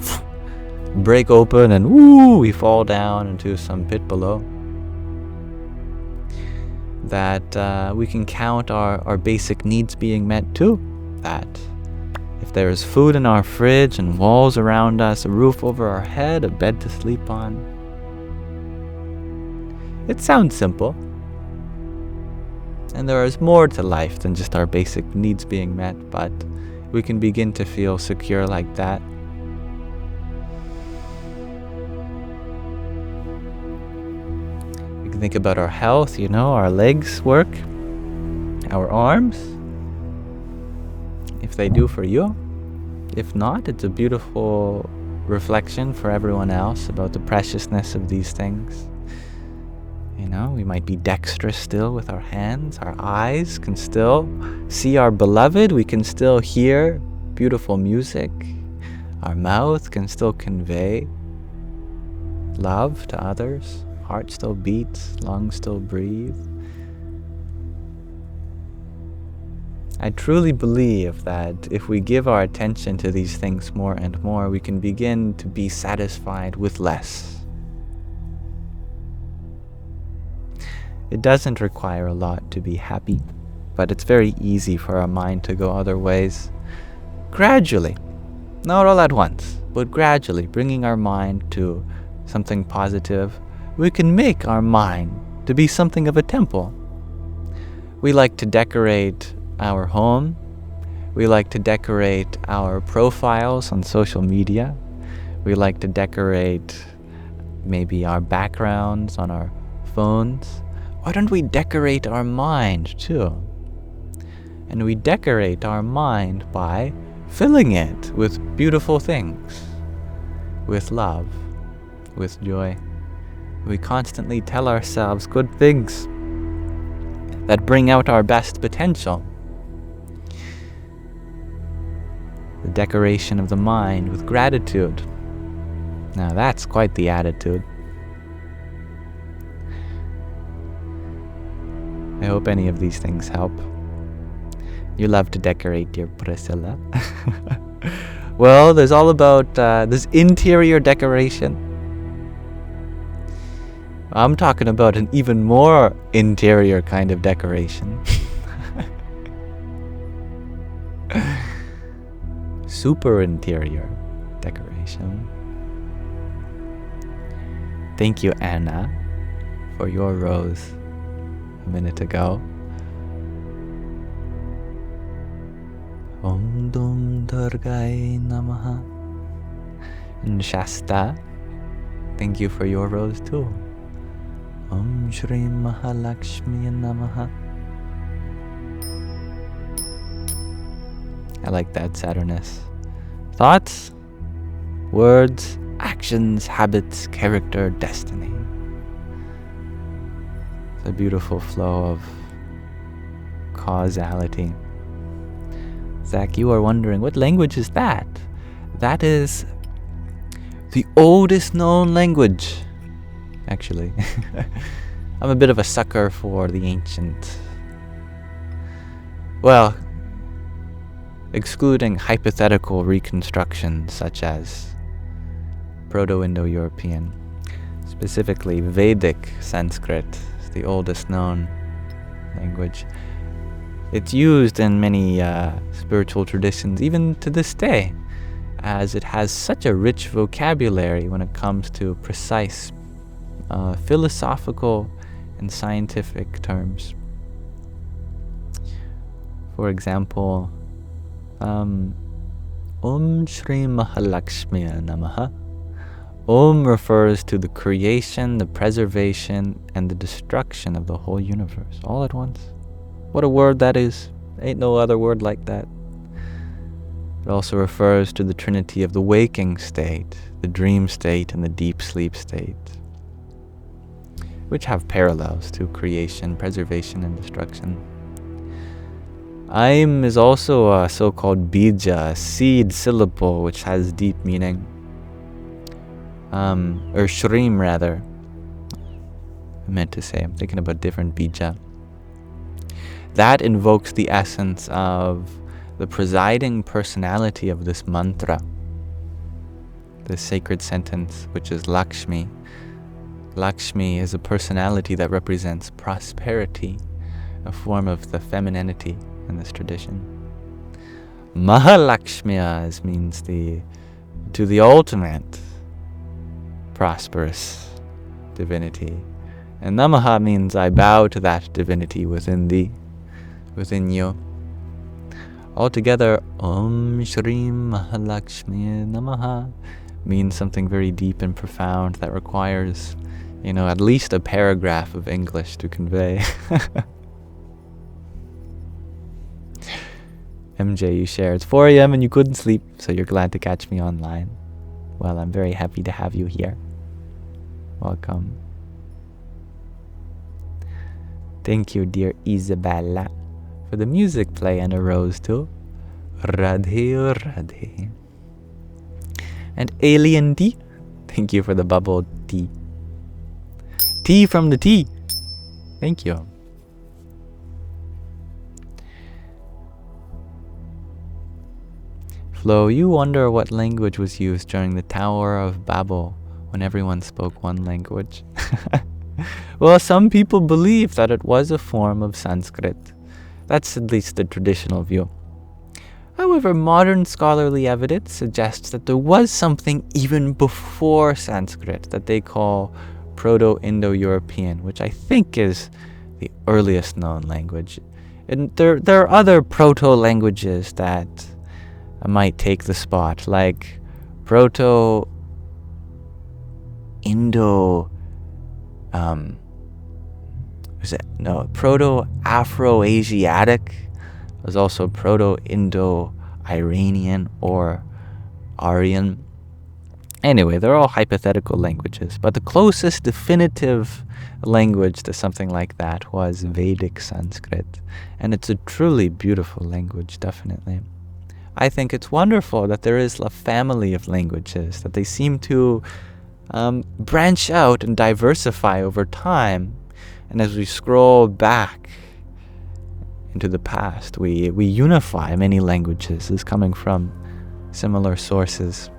break open and we fall down into some pit below. That we can count our basic needs being met too. That if there is food in our fridge and walls around us, a roof over our head, a bed to sleep on. It sounds simple. And there is more to life than just our basic needs being met, but we can begin to feel secure like that. Think about our health, our legs work, our arms, if they do for you. If not, it's a beautiful reflection for everyone else about the preciousness of these things. We might be dexterous still with our hands. Our eyes can still see our beloved. We can still hear beautiful music. Our mouth can still convey love to others. Heart still beats, lungs still breathe. I truly believe that if we give our attention to these things more and more, we can begin to be satisfied with less. It doesn't require a lot to be happy, but it's very easy for our mind to go other ways. Gradually, not all at once, but gradually bringing our mind to something positive, we can make our mind to be something of a temple. We like to decorate our home. We like to decorate our profiles on social media. We like to decorate maybe our backgrounds on our phones. Why don't we decorate our mind too? And we decorate our mind by filling it with beautiful things, with love, with joy. We constantly tell ourselves good things that bring out our best potential. The decoration of the mind with gratitude. Now that's quite the attitude. I hope any of these things help. You love to decorate, dear Priscilla. Well, there's all about this interior decoration. I'm talking about an even more interior kind of decoration. Super interior decoration. Thank you, Anna, for your rose a minute ago. Om Dum Durgai Namaha. And Shasta, thank you for your rose too. Om Shri Mahalakshmi Namaha. I like that, Saturnus. Thoughts, words, actions, habits, character, destiny. It's a beautiful flow of causality. Zach, you are wondering, what language is that? That is the oldest known language, actually. I'm a bit of a sucker for the ancient. Well, excluding hypothetical reconstructions such as Proto-Indo-European, specifically Vedic Sanskrit is the oldest known language. It's used in many spiritual traditions, even to this day, as it has such a rich vocabulary when it comes to precise philosophical and scientific terms. For example, Om Shri Mahalakshmi Namaha. Om refers to the creation, the preservation, and the destruction of the whole universe, all at once. What a word that is. Ain't no other word like that. It also refers to the trinity of the waking state, the dream state, and the deep sleep state, which have parallels to creation, preservation, and destruction. Aim is also a so-called Bija, a seed syllable, which has deep meaning. Or Shreem, rather. I meant to say, I'm thinking about different Bija. That invokes the essence of the presiding personality of this mantra, this sacred sentence, which is Lakshmi. Lakshmi is a personality that represents prosperity, a form of the femininity in this tradition. Mahalakshmiya means to the ultimate prosperous divinity. And Namaha means I bow to that divinity within thee, within you. Altogether, Om Shri Mahalakshmi Namaha means something very deep and profound that requires, at least a paragraph of English to convey. MJ, you share. It's 4 a.m. and you couldn't sleep, so you're glad to catch me online. Well, I'm very happy to have you here. Welcome. Thank you, dear Isabella, for the music play and a rose too. Radhe Radhe. And Alien D, thank you for the bubble tea. Tea from the tea. Thank you. Flo, you wonder what language was used during the Tower of Babel when everyone spoke one language. Well, some people believe that it was a form of Sanskrit. That's at least the traditional view. However, modern scholarly evidence suggests that there was something even before Sanskrit that they call Proto-Indo-European, which I think is the earliest known language. And there are other proto-languages that might take the spot, like Proto-Afro-Asiatic. There's also Proto-Indo-Iranian or Aryan. Anyway, they're all hypothetical languages, but the closest definitive language to something like that was Vedic Sanskrit, and it's a truly beautiful language, definitely. I think it's wonderful that there is a family of languages, that they seem to branch out and diversify over time. And as we scroll back into the past, we unify many languages as coming from similar sources.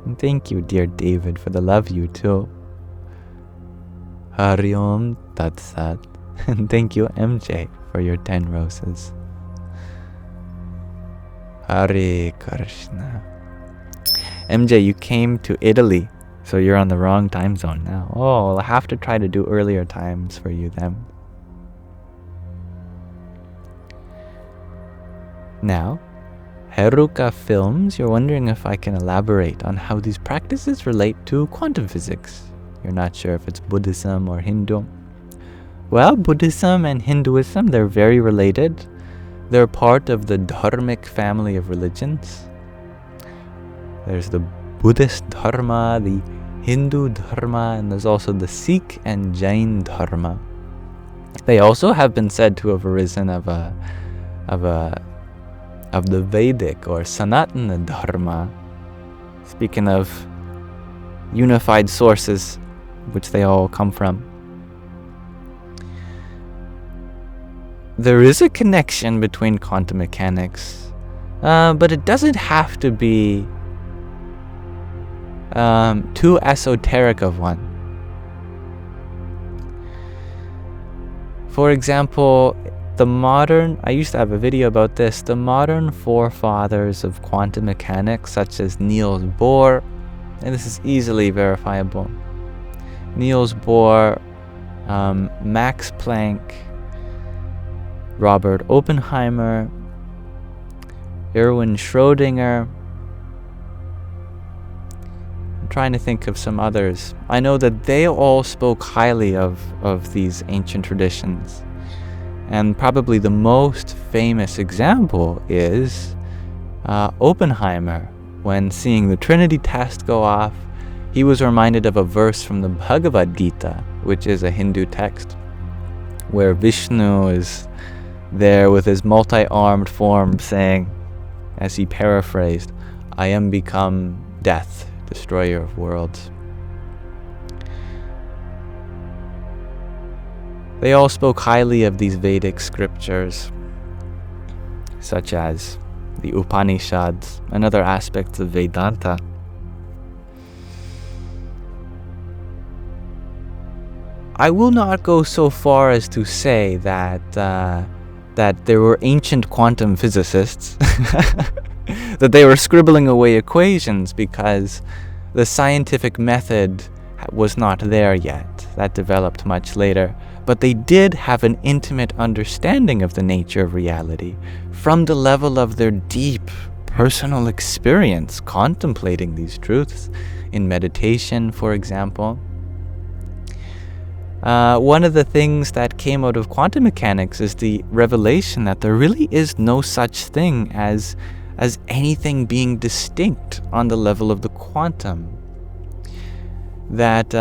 And thank you, dear David, for the love you too. Hari Om Tat Sat. And thank you, MJ, for your 10 roses. Hare Krishna. MJ, you came to Italy, so you're on the wrong time zone now. Oh, I'll have to try to do earlier times for you then. Now, Heruka Films, you're wondering if I can elaborate on how these practices relate to quantum physics. You're not sure if it's Buddhism or Hindu. Well, Buddhism and Hinduism, they're very related. They're part of the Dharmic family of religions. There's the Buddhist Dharma, the Hindu Dharma, and there's also the Sikh and Jain Dharma. They also have been said to have arisen of the Vedic or Sanatana Dharma. Speaking of unified sources, which they all come from. There is a connection between quantum mechanics, but it doesn't have to be too esoteric of one. For example, I used to have a video about this, the modern forefathers of quantum mechanics, such as Niels Bohr, and this is easily verifiable. Niels Bohr, Max Planck, Robert Oppenheimer, Erwin Schrödinger. I'm trying to think of some others. I know that they all spoke highly of these ancient traditions. And probably the most famous example is Oppenheimer. When seeing the Trinity test go off, he was reminded of a verse from the Bhagavad Gita, which is a Hindu text, where Vishnu is there with his multi-armed form saying, as he paraphrased, "I am become death, destroyer of worlds." They all spoke highly of these Vedic scriptures, such as the Upanishads and other aspects of Vedanta. I will not go so far as to say that there were ancient quantum physicists, that they were scribbling away equations, because the scientific method was not there yet. That developed much later. But they did have an intimate understanding of the nature of reality from the level of their deep personal experience contemplating these truths in meditation, for example. One of the things that came out of quantum mechanics is the revelation that there really is no such thing as anything being distinct on the level of the quantum. That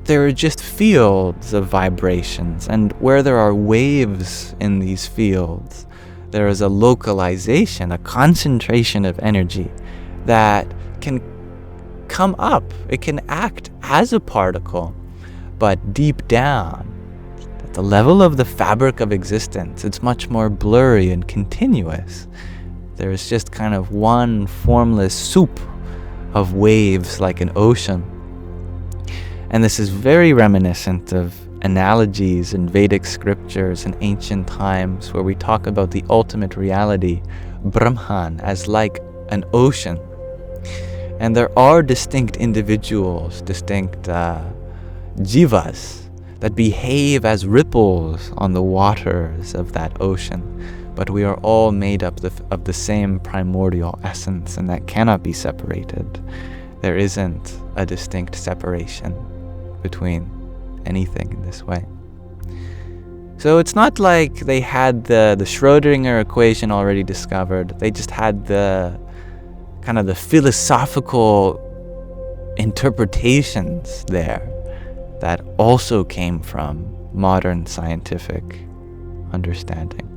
there are just fields of vibrations, and where there are waves in these fields, there is a localization, a concentration of energy that can come up. It can act as a particle, but deep down, at the level of the fabric of existence, it's much more blurry and continuous. There's just kind of one formless soup of waves like an ocean. And this is very reminiscent of analogies in Vedic scriptures in ancient times, where we talk about the ultimate reality, Brahman, as like an ocean. And there are distinct individuals, distinct jivas, that behave as ripples on the waters of that ocean. But we are all made up of the same primordial essence, and that cannot be separated. There isn't a distinct separation between anything in this way. So it's not like they had the Schrödinger equation already discovered. They just had the kind of the philosophical interpretations there that also came from modern scientific understanding.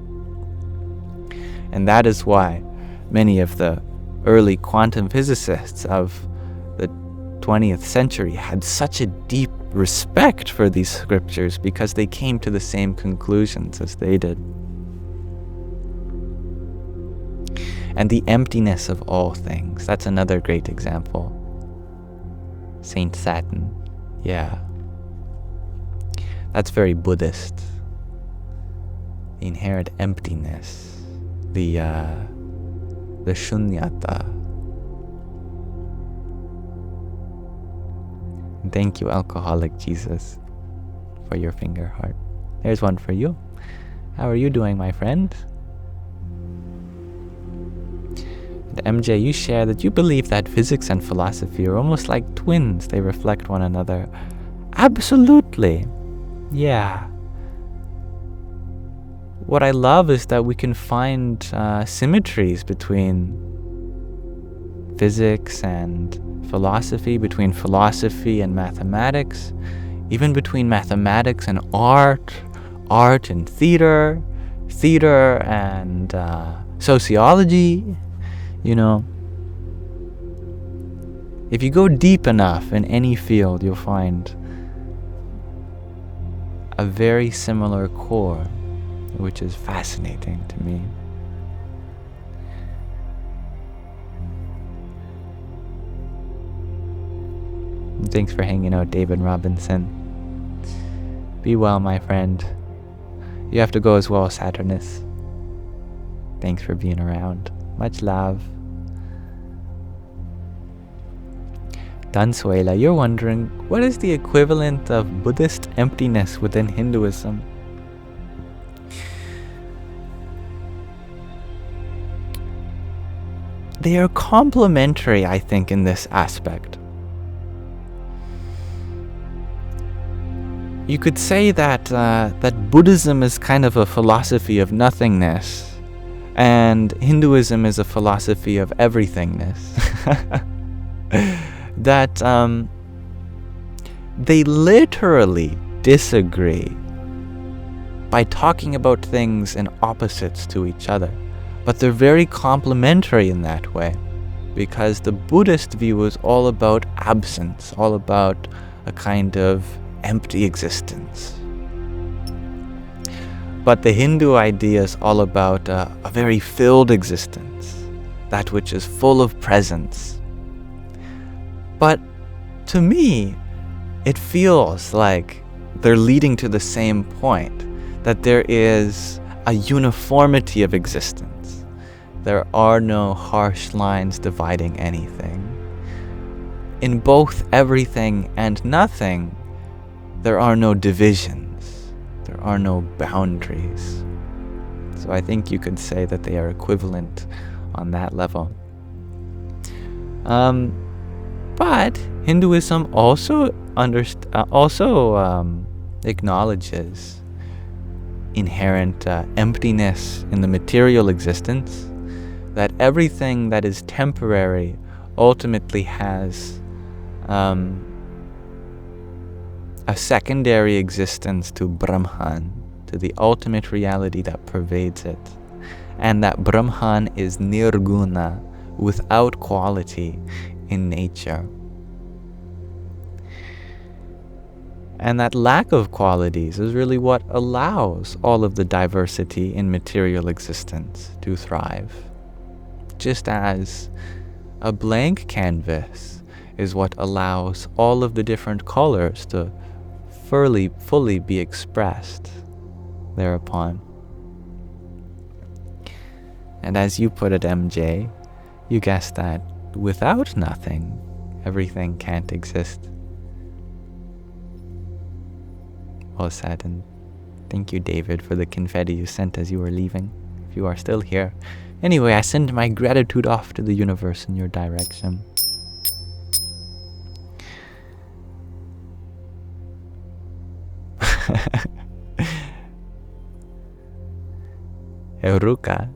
And that is why many of the early quantum physicists of the 20th century had such a deep respect for these scriptures, because they came to the same conclusions as they did. And the emptiness of all things, that's another great example. Saint Saturn, yeah. That's very Buddhist. The inherent emptiness, the shunyata, Thank you, Alcoholic Jesus, for your finger heart. There's one for you. How are you doing, my friend? And MJ, you share that you believe that physics and philosophy are almost like twins. They reflect one another. Absolutely. Yeah. What I love is that we can find symmetries between physics and philosophy, between philosophy and mathematics, even between mathematics and art and theater and sociology. You know, if you go deep enough in any field, you'll find a very similar core, which is fascinating to me. Thanks for hanging out, David Robinson. Be well, my friend. You have to go as well, Saturnus. Thanks for being around. Much love. Dansuela, you're wondering, what is the equivalent of Buddhist emptiness within Hinduism? They are complementary, I think, in this aspect. You could say that that Buddhism is kind of a philosophy of nothingness, and Hinduism is a philosophy of everythingness. That they literally disagree by talking about things in opposites to each other, but they're very complementary in that way, because the Buddhist view is all about absence, all about a kind of empty existence. But the Hindu idea is all about a very filled existence, that which is full of presence. But to me, it feels like they're leading to the same point, that there is a uniformity of existence. There are no harsh lines dividing anything. In both everything and nothing, there are no divisions. There are no boundaries. So I think you could say that they are equivalent on that level. But Hinduism also acknowledges inherent emptiness in the material existence, that everything that is temporary ultimately has a secondary existence to Brahman, to the ultimate reality that pervades it. And that Brahman is nirguna, without quality in nature. And that lack of qualities is really what allows all of the diversity in material existence to thrive. Just as a blank canvas is what allows all of the different colors to fully be expressed thereupon. And as you put it, MJ, you guessed that without nothing, everything can't exist. Well said, and thank you, David, for the confetti you sent as you were leaving, if you are still here. Anyway, I send my gratitude off to the universe in your direction. Euruka,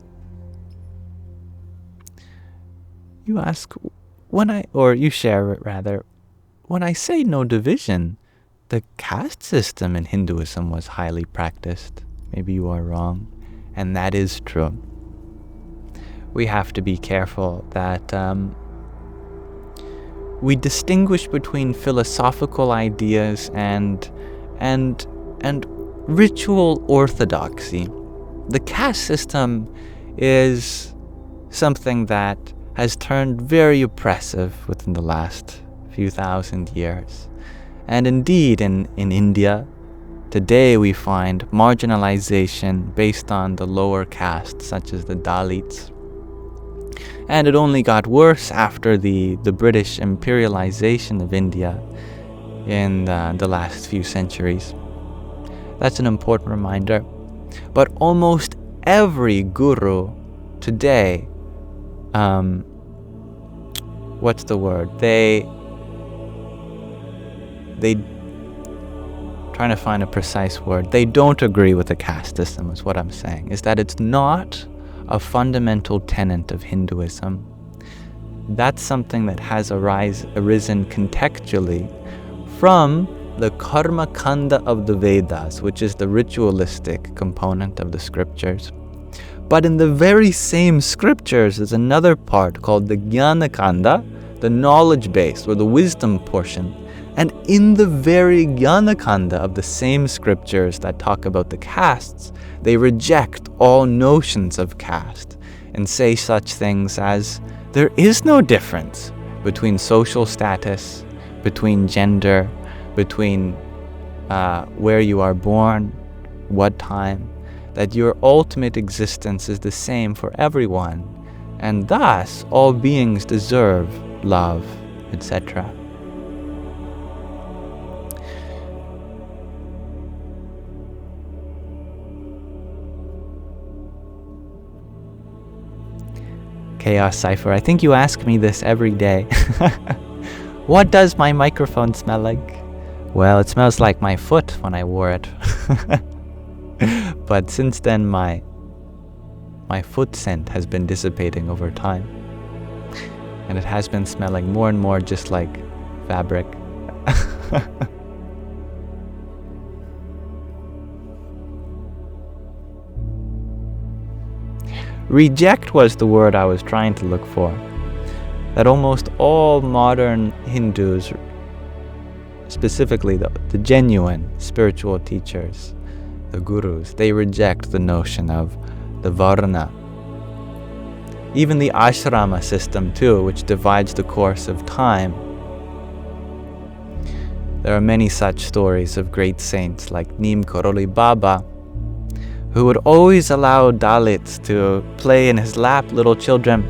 you ask, you share it rather, when I say no division, the caste system in Hinduism was highly practiced. Maybe you are wrong, and that is true. We have to be careful that we distinguish between philosophical ideas and ritual orthodoxy. The caste system is something that has turned very oppressive within the last few thousand years. And indeed, in India, today we find marginalization based on the lower castes, such as the Dalits. And it only got worse after the British imperialization of India in the last few centuries. That's an important reminder. But almost every guru today, what's the word? They trying to find a precise word. They don't agree with the caste system, is what I'm saying. Is that it's not a fundamental tenet of Hinduism. That's something that has arisen contextually from the karma kanda of the Vedas, which is the ritualistic component of the scriptures. But in the very same scriptures is another part called the jnana kanda, the knowledge base or the wisdom portion. And in the very jnana kanda of the same scriptures that talk about the castes, they reject all notions of caste and say such things as, there is no difference between social status, between gender, between where you are born, what time, that your ultimate existence is the same for everyone, and thus all beings deserve love, etc. Chaos Cipher, I think you ask me this every day. What does my microphone smell like? Well, it smells like my foot when I wore it. But since then, my foot scent has been dissipating over time. And it has been smelling more and more just like fabric. Reject was the word I was trying to look for. That almost all modern Hindus, specifically the genuine spiritual teachers, the gurus, they reject the notion of the varna. Even the ashrama system too, which divides the course of time. There are many such stories of great saints like Neem Karoli Baba, who would always allow Dalits to play in his lap, little children.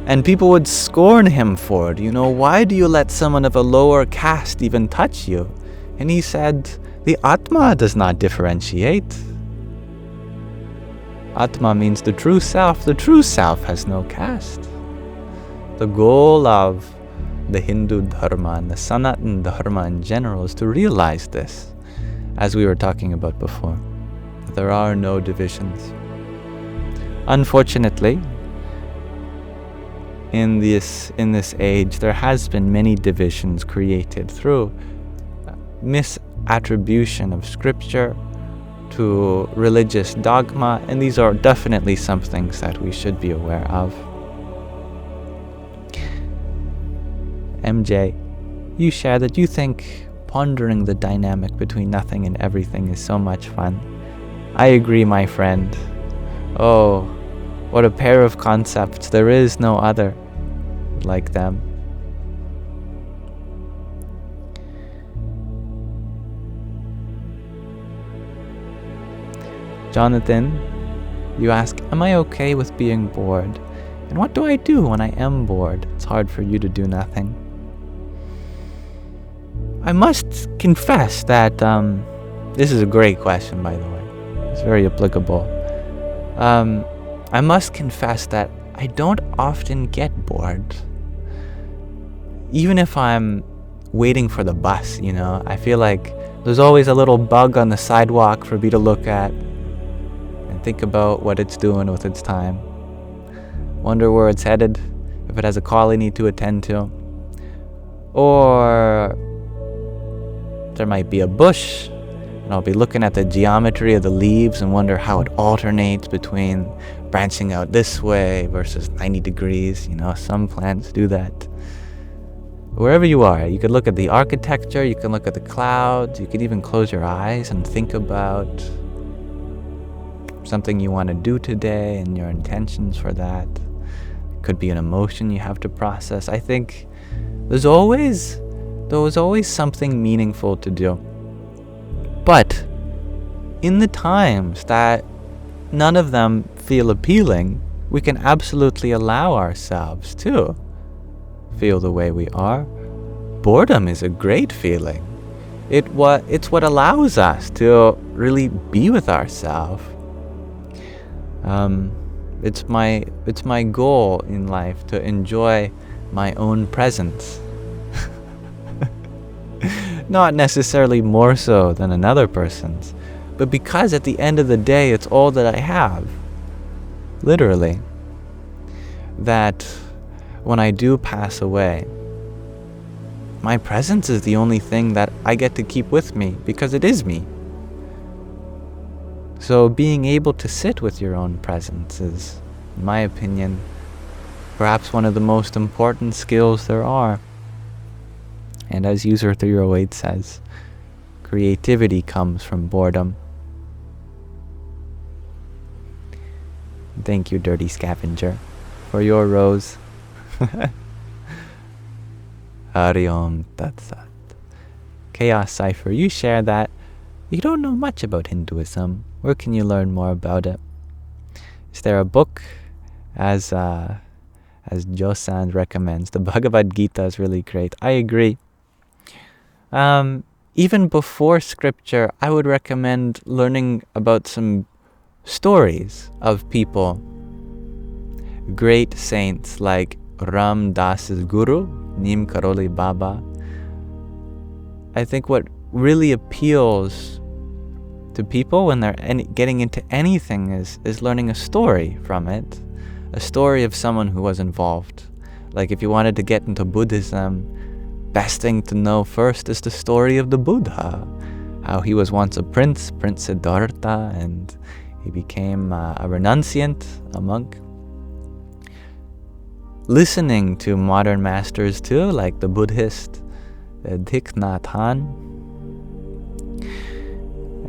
And people would scorn him for it. You know, why do you let someone of a lower caste even touch you? And he said, the Atma does not differentiate. Atma means the true self. The true self has no caste. The goal of the Hindu Dharma and the Sanatana Dharma in general is to realize this, as we were talking about before. There are no divisions. Unfortunately, in this age, there has been many divisions created through misattribution of scripture to religious dogma, and these are definitely some things that we should be aware of. MJ, you share that you think pondering the dynamic between nothing and everything is so much fun. I agree, my friend. Oh, what a pair of concepts. There is no other like them. Jonathan, you ask, am I okay with being bored? And what do I do when I am bored? It's hard for you to do nothing. I must confess that, this is a great question, by the way. It's very applicable. I must confess that I don't often get bored. Even if I'm waiting for the bus, you know, I feel like there's always a little bug on the sidewalk for me to look at and think about what it's doing with its time. Wonder where it's headed, if it has a call I need to attend to. Or there might be a bush, and I'll be looking at the geometry of the leaves and wonder how it alternates between branching out this way versus 90 degrees. You know, some plants do that. Wherever you are, you could look at the architecture, you can look at the clouds, you can even close your eyes and think about something you want to do today and your intentions for that. It could be an emotion you have to process. I think there was always something meaningful to do. But in the times that none of them feel appealing, we can absolutely allow ourselves to feel the way we are. boredom is a great feeling. It's what allows us to really be with ourselves. It's my goal in life to enjoy my own presence. Not necessarily more so than another person's, but because at the end of the day it's all that I have. Literally. That when I do pass away, my presence is the only thing that I get to keep with me, because it is me. So being able to sit with your own presence is, in my opinion, perhaps one of the most important skills there are. And as User 308 says, creativity comes from boredom. Thank you, Dirty Scavenger, for your rose. Hari Om Tat Sat. Chaos Cipher, you share that you don't know much about Hinduism. Where can you learn more about it? Is there a book? As Josand recommends, the Bhagavad Gita is really great. I agree. Even before scripture, I would recommend learning about some stories of people, great saints like Ram Das's Guru, Neem Karoli Baba. I think what really appeals to people when they're getting into anything is learning a story from it, a story of someone who was involved. Like if you wanted to get into Buddhism, best thing to know first is the story of the Buddha, how he was once a prince, Prince Siddhartha, and he became a renunciant, a monk. Listening to modern masters too, like the Buddhist, Thich Nhat Hanh.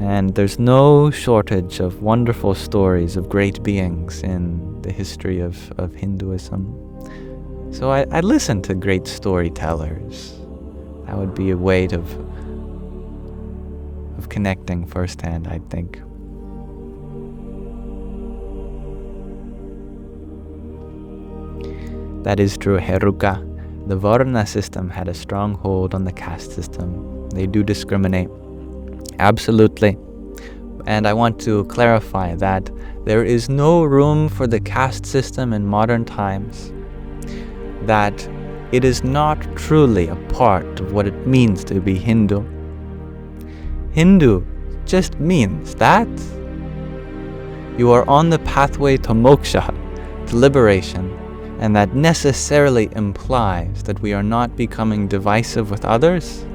And there's no shortage of wonderful stories of great beings in the history of Hinduism. So I listen to great storytellers. That would be a way of connecting firsthand, I think. That is true, Heruka. The Varna system had a strong hold on the caste system. They do discriminate. Absolutely. And I want to clarify that there is no room for the caste system in modern times. That it is not truly a part of what it means to be Hindu. Hindu just means that you are on the pathway to moksha, to liberation, and that necessarily implies that we are not becoming divisive with others,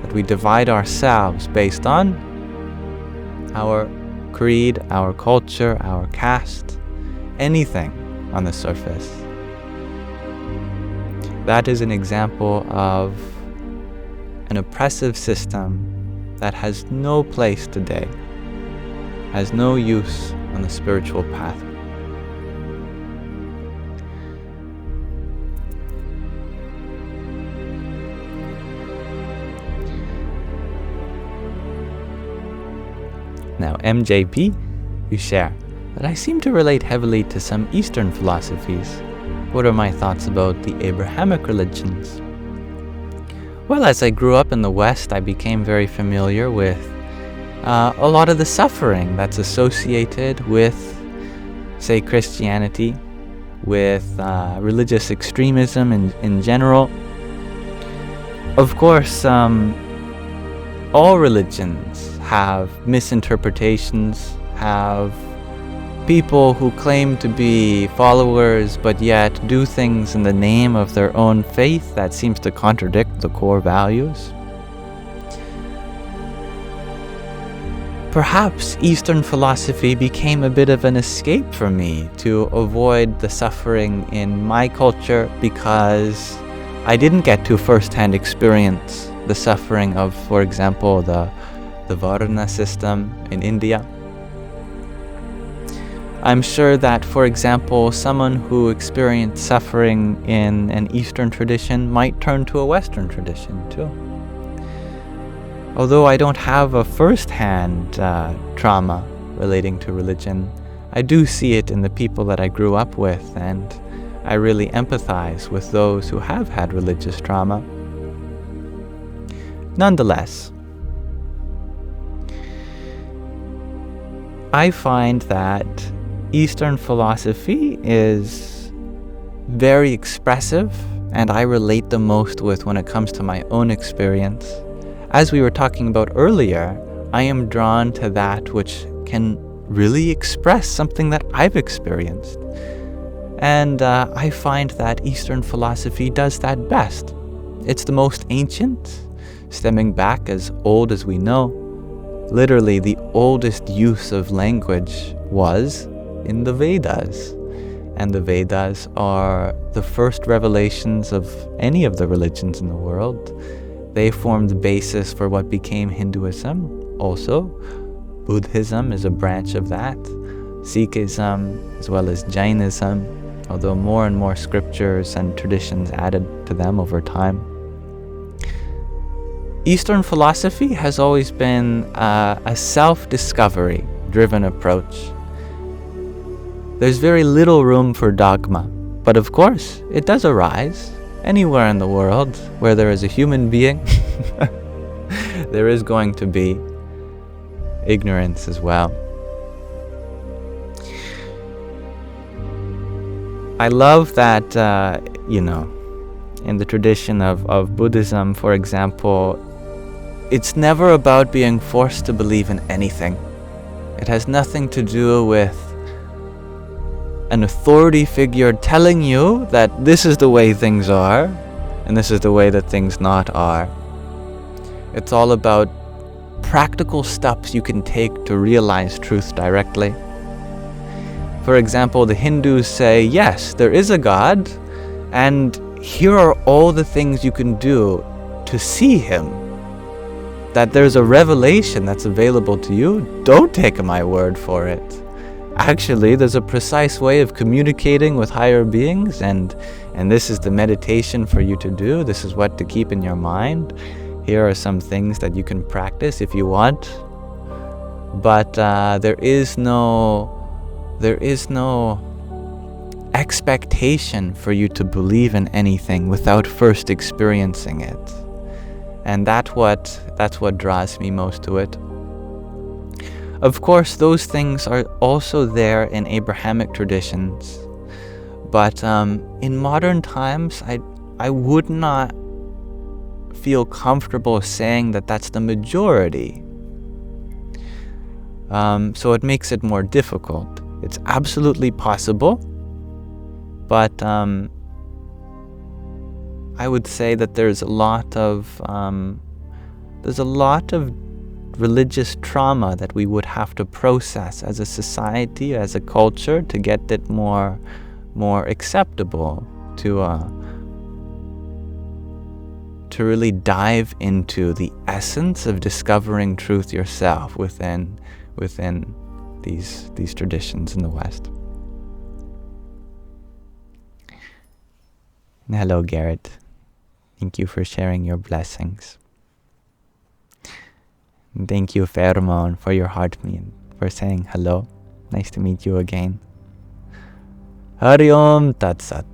that we divide ourselves based on our creed, our culture, our caste, anything on the surface. That is an example of an oppressive system that has no place today, has no use on the spiritual path. Now, MJP, you share that I seem to relate heavily to some Eastern philosophies. What are my thoughts about the Abrahamic religions? Well, as I grew up in the West, I became very familiar with a lot of the suffering that's associated with, say, Christianity, with religious extremism in general. Of course, all religions have misinterpretations, have people who claim to be followers but yet do things in the name of their own faith that seems to contradict the core values. Perhaps Eastern philosophy became a bit of an escape for me to avoid the suffering in my culture because I didn't get to first-hand experience the suffering of, for example, the Varna system in India. I'm sure that, for example, someone who experienced suffering in an Eastern tradition might turn to a Western tradition too. Although I don't have a first-hand trauma relating to religion, I do see it in the people that I grew up with, and I really empathize with those who have had religious trauma. Nonetheless, I find that Eastern philosophy is very expressive, and I relate the most with when it comes to my own experience. As we were talking about earlier, I am drawn to that which can really express something that I've experienced. And I find that Eastern philosophy does that best. It's the most ancient, stemming back as old as we know. Literally, the oldest use of language was in the Vedas. And the Vedas are the first revelations of any of the religions in the world. They form the basis for what became Hinduism. Also, Buddhism is a branch of that. Sikhism, as well as Jainism, although more and more scriptures and traditions added to them over time. Eastern philosophy has always been a self-discovery driven approach. There's very little room for dogma, but of course, it does arise. Anywhere in the world where there is a human being, there is going to be ignorance as well. I love that, in the tradition of Buddhism, for example, it's never about being forced to believe in anything. It has nothing to do with an authority figure telling you that this is the way things are and this is the way that things not are. It's all about practical steps you can take to realize truth directly. For example, the Hindus say, yes, there is a God, and here are all the things you can do to see him. That there's a revelation that's available to you. Don't take my word for it. Actually, there's a precise way of communicating with higher beings, and this is the meditation for you to do. This is what to keep in your mind. Here are some things that you can practice if you want. But there is no expectation for you to believe in anything without first experiencing it. And that's what draws me most to it. Of course, those things are also there in Abrahamic traditions, but in modern times, I would not feel comfortable saying that that's the majority. So it makes it more difficult. It's absolutely possible, but I would say that there's a lot of religious trauma that we would have to process as a society, as a culture, to get it more acceptable, to really dive into the essence of discovering truth yourself within these traditions in the West. Hello, Garrett. Thank you for sharing your blessings. And thank you, Pheromone, for your heart for saying hello. Nice to meet you again. Hari Om Tat Sat.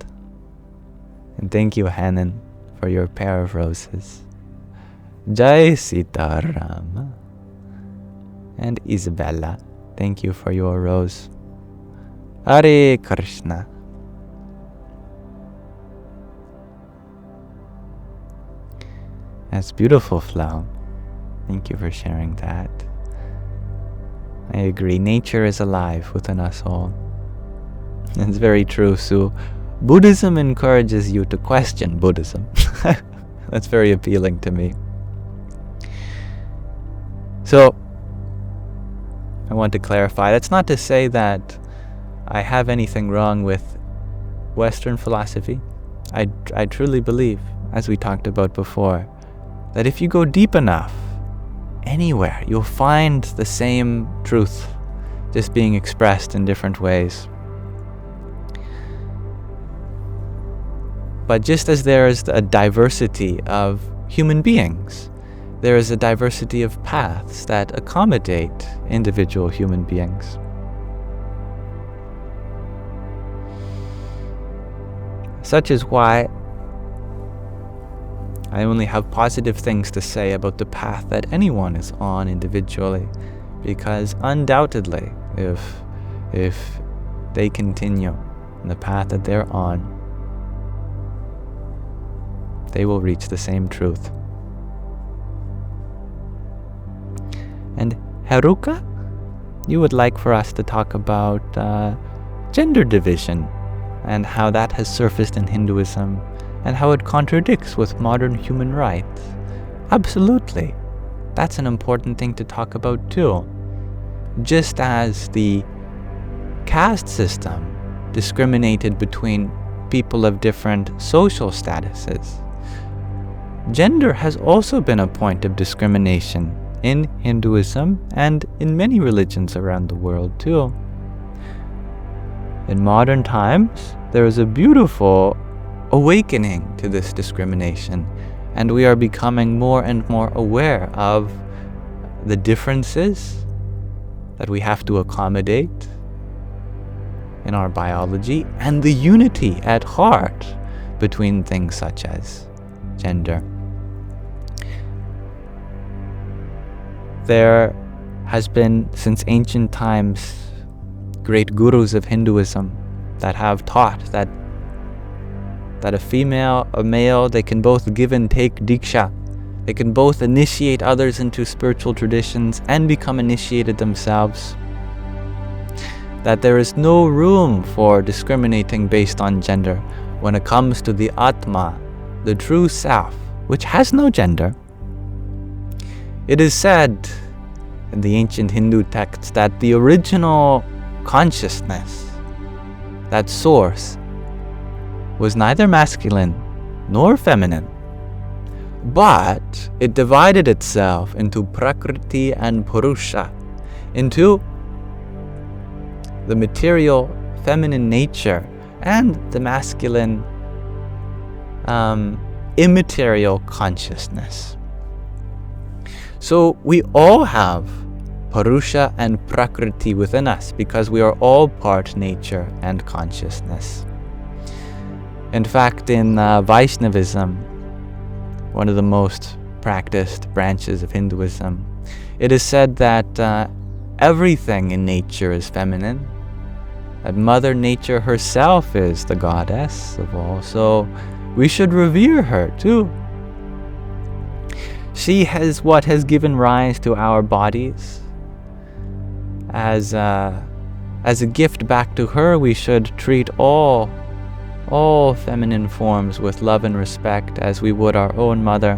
And thank you, Hanan, for your pair of roses. Jai Sita Rama. And Isabella, thank you for your rose. Hare Krishna. That's beautiful, Flo. Thank you for sharing that. I agree. Nature is alive within us all. It's very true, Sue. Buddhism encourages you to question Buddhism. That's very appealing to me. So, I want to clarify. That's not to say that I have anything wrong with Western philosophy. I truly believe, as we talked about before, that if you go deep enough, anywhere, you'll find the same truth, just being expressed in different ways. But just as there is a diversity of human beings, there is a diversity of paths that accommodate individual human beings. Such is why I only have positive things to say about the path that anyone is on individually, because undoubtedly, if they continue on the path that they're on, they will reach the same truth. And Haruka, you would like for us to talk about gender division and how that has surfaced in Hinduism and how it contradicts with modern human rights. Absolutely. That's an important thing to talk about too. Just as the caste system discriminated between people of different social statuses, gender has also been a point of discrimination in Hinduism and in many religions around the world too. In modern times, there is a beautiful awakening to this discrimination, and we are becoming more and more aware of the differences that we have to accommodate in our biology and the unity at heart between things such as gender. There has been, since ancient times, great gurus of Hinduism that have taught that a female, a male, they can both give and take diksha. They can both initiate others into spiritual traditions and become initiated themselves. That there is no room for discriminating based on gender when it comes to the Atma, the true self, which has no gender. It is said in the ancient Hindu texts that the original consciousness, that source, was neither masculine nor feminine, but it divided itself into Prakriti and Purusha, into the material feminine nature and the masculine immaterial consciousness. So we all have Purusha and Prakriti within us because we are all part nature and consciousness. In fact, in Vaishnavism, one of the most practiced branches of Hinduism, it is said that everything in nature is feminine, that Mother Nature herself is the goddess of all, so we should revere her too. She has what has given rise to our bodies. As a gift back to her, we should treat all feminine forms with love and respect as we would our own mother.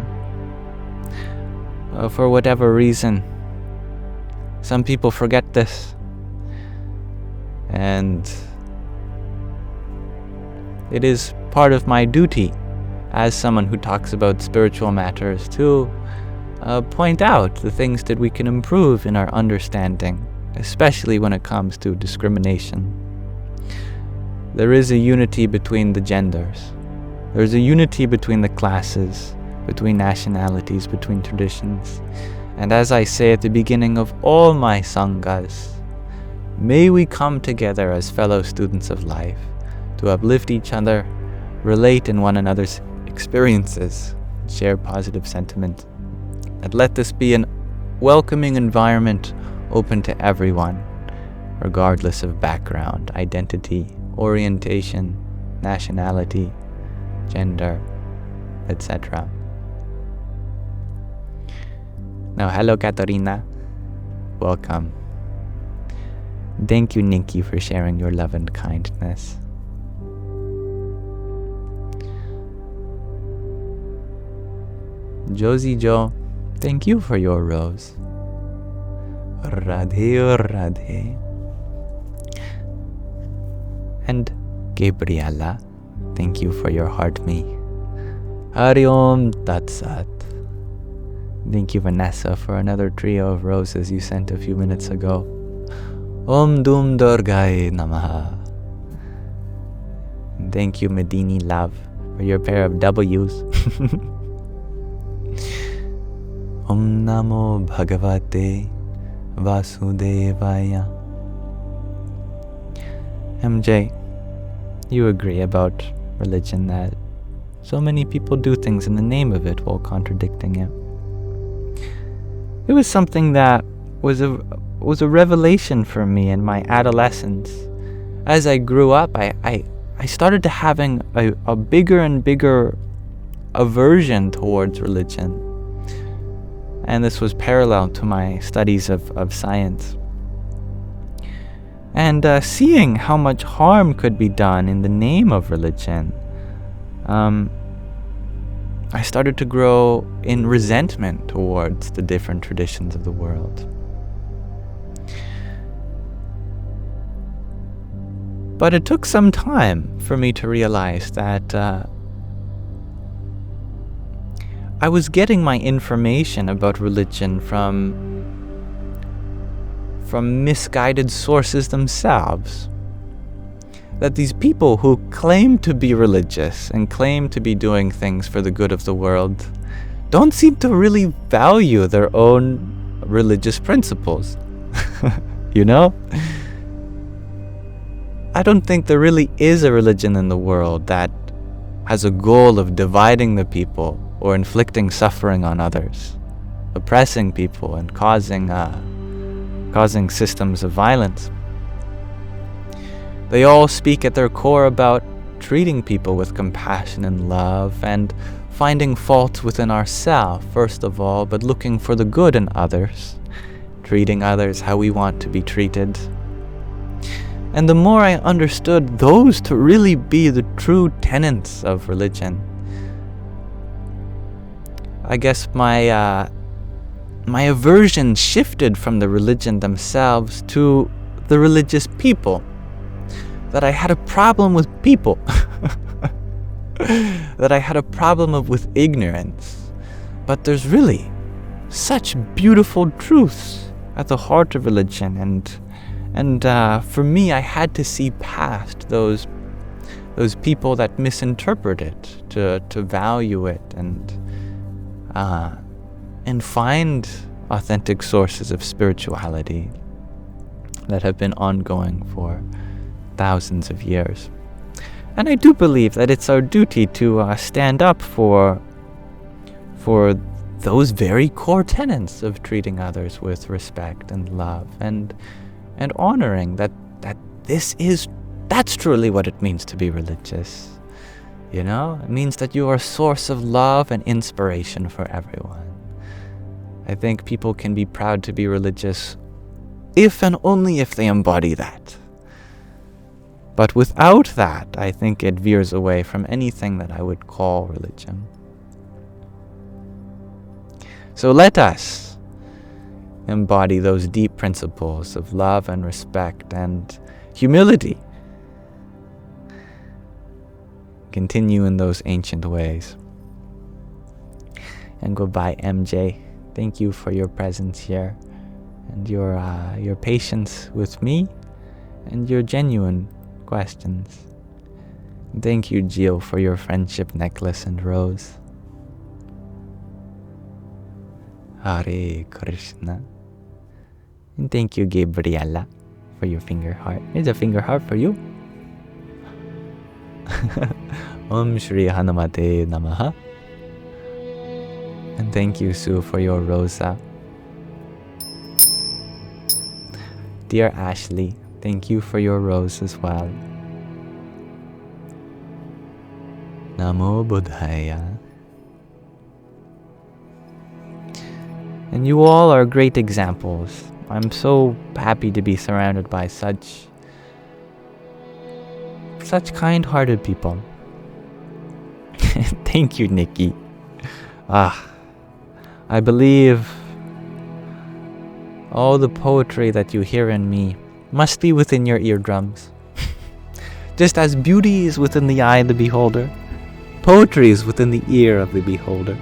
For whatever reason, some people forget this. And it is part of my duty as someone who talks about spiritual matters to point out the things that we can improve in our understanding, especially when it comes to discrimination. There is a unity between the genders. There is a unity between the classes, between nationalities, between traditions. And as I say at the beginning of all my sanghas, may we come together as fellow students of life to uplift each other, relate in one another's experiences, share positive sentiment, and let this be an welcoming environment open to everyone, regardless of background, identity, orientation, nationality, gender, etc. Now, hello Katarina, welcome. Thank you, Nikki, for sharing your love and kindness. Josie Joe, thank you for your rose. Radhe Radhe. And Gabriella, thank you for your heart me. Hari Om Tat Sat. Thank you, Vanessa, for another trio of roses you sent a few minutes ago. Om Dum Durgai Namah. Thank you, Medini Love, for your pair of W's. Om Namo Bhagavate Vasudevaya. MJ, you agree about religion that So many people do things in the name of it while contradicting it. It was something that was a revelation for me in my adolescence. As I grew up, I started to having a bigger and bigger aversion towards religion. And this was parallel to my studies of science. And seeing how much harm could be done in the name of religion, I started to grow in resentment towards the different traditions of the world. But it took some time for me to realize that I was getting my information about religion from misguided sources themselves. That these people who claim to be religious and claim to be doing things for the good of the world don't seem to really value their own religious principles. You know? I don't think there really is a religion in the world that has a goal of dividing the people or inflicting suffering on others, oppressing people and causing systems of violence. They all speak at their core about treating people with compassion and love and finding faults within ourselves, first of all, but looking for the good in others, treating others how we want to be treated. And the more I understood those to really be the true tenets of religion, I guess my aversion shifted from the religion themselves to the religious people. That I had a problem with people. That I had a problem with ignorance. But there's really such beautiful truths at the heart of religion, and for me, I had to see past those people that misinterpret it to value it and find authentic sources of spirituality that have been ongoing for thousands of years. And I do believe that it's our duty to stand up for those very core tenets of treating others with respect and love and honoring that that's truly what it means to be religious. You know, it means that you are a source of love and inspiration for everyone. I think people can be proud to be religious if and only if they embody that. But without that, I think it veers away from anything that I would call religion. So let us embody those deep principles of love and respect and humility. Continue in those ancient ways. And goodbye, MJ. Thank you for your presence here and your patience with me and your genuine questions. Thank you, Jill, for your friendship necklace and rose. Hare Krishna. And thank you, Gabriella, for your finger heart. Here's a finger heart for you. Om Shri Hanumate Namaha. And thank you, Sue, for your rosa. Dear Ashley, thank you for your rose as well. Namo Buddhaya. And you all are great examples. I'm so happy to be surrounded by such kind-hearted people. Thank you, Nikki. I believe all the poetry that you hear in me must be within your eardrums. Just as beauty is within the eye of the beholder, poetry is within the ear of the beholder.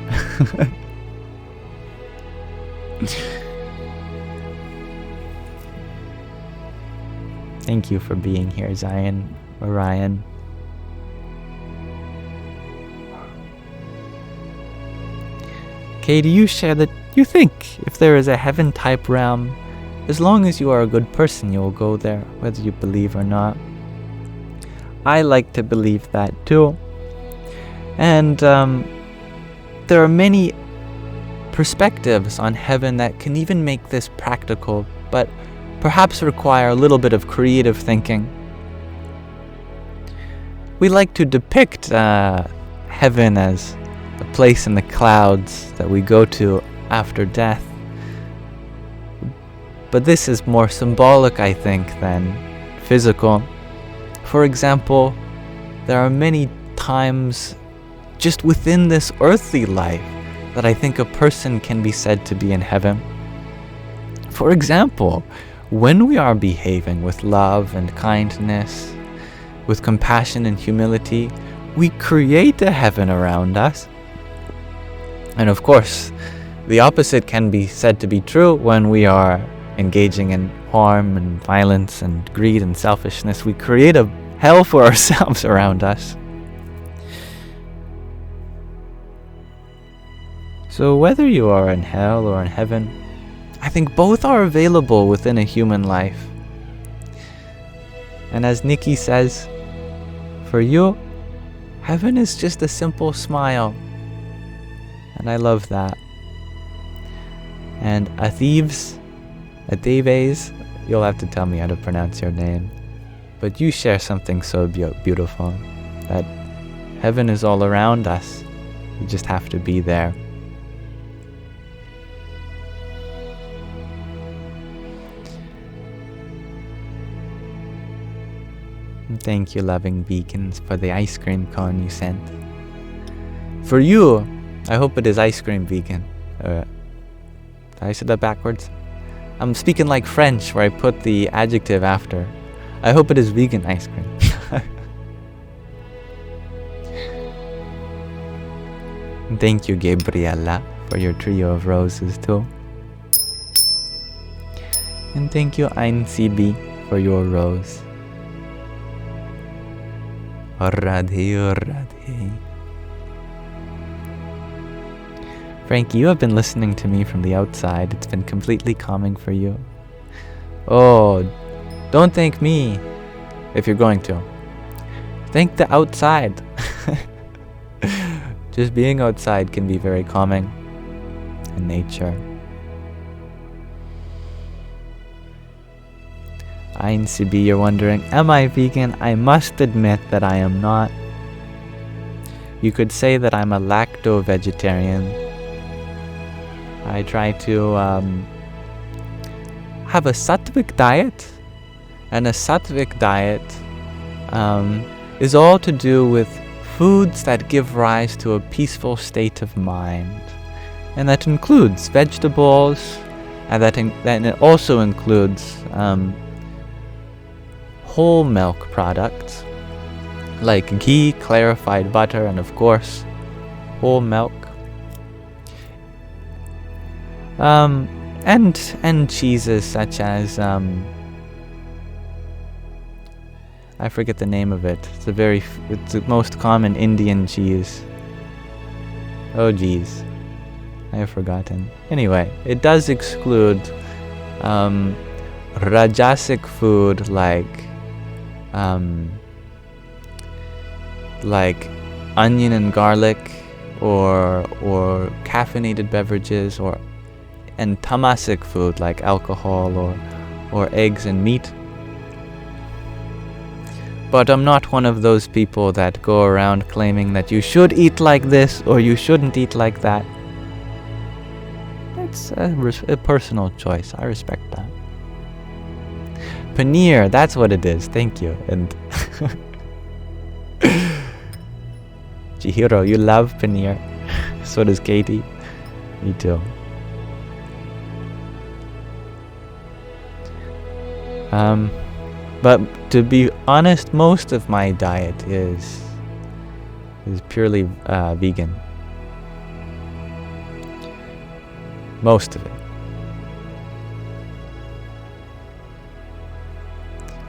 Thank you for being here, Zion, Orion. Kay, do you share that you think if there is a heaven-type realm, as long as you are a good person, you will go there, whether you believe or not? I like to believe that too. And there are many perspectives on heaven that can even make this practical, but perhaps require a little bit of creative thinking. We like to depict heaven as a place in the clouds that we go to after death. But this is more symbolic, I think, than physical. For example, there are many times just within this earthly life that I think a person can be said to be in heaven. For example, when we are behaving with love and kindness, with compassion and humility, we create a heaven around us. And of course, the opposite can be said to be true when we are engaging in harm and violence and greed and selfishness. We create a hell for ourselves around us. So whether you are in hell or in heaven, I think both are available within a human life. And as Nikki says, for you, heaven is just a simple smile. And I love that. And Athives, you'll have to tell me how to pronounce your name. But you share something so beautiful, that heaven is all around us. You just have to be there. And thank you, loving beacons, for the ice cream cone you sent. For you, I hope it is ice cream vegan. Did I say that backwards? I'm speaking like French, where I put the adjective after. I hope it is vegan ice cream. Thank you, Gabriella, for your trio of roses too. And thank you, Ein CB, for your rose. Radhe, Radhe. Frankie, you have been listening to me from the outside. It's been completely calming for you. Oh, don't thank me if you're going to. Thank the outside. Just being outside can be very calming in nature. Ein Sibi, you're wondering, am I vegan? I must admit that I am not. You could say that I'm a lacto-vegetarian. I try to have a sattvic diet, and a sattvic diet is all to do with foods that give rise to a peaceful state of mind, and that includes vegetables, and it also includes whole milk products like ghee, clarified butter, and of course whole milk. And cheeses such as I forget the name of it. It's the most common Indian cheese. Oh geez, I have forgotten. Anyway, it does exclude rajasic food like onion and garlic, or caffeinated beverages, and tamasic food like alcohol or eggs and meat. But I'm not one of those people that go around claiming that you should eat like this or you shouldn't eat like that. It's a personal choice. I respect that. Paneer, that's what it is. Thank you. And Chihiro, you love paneer. So does Katie. Me too. But to be honest, most of my diet is purely vegan. Most of it.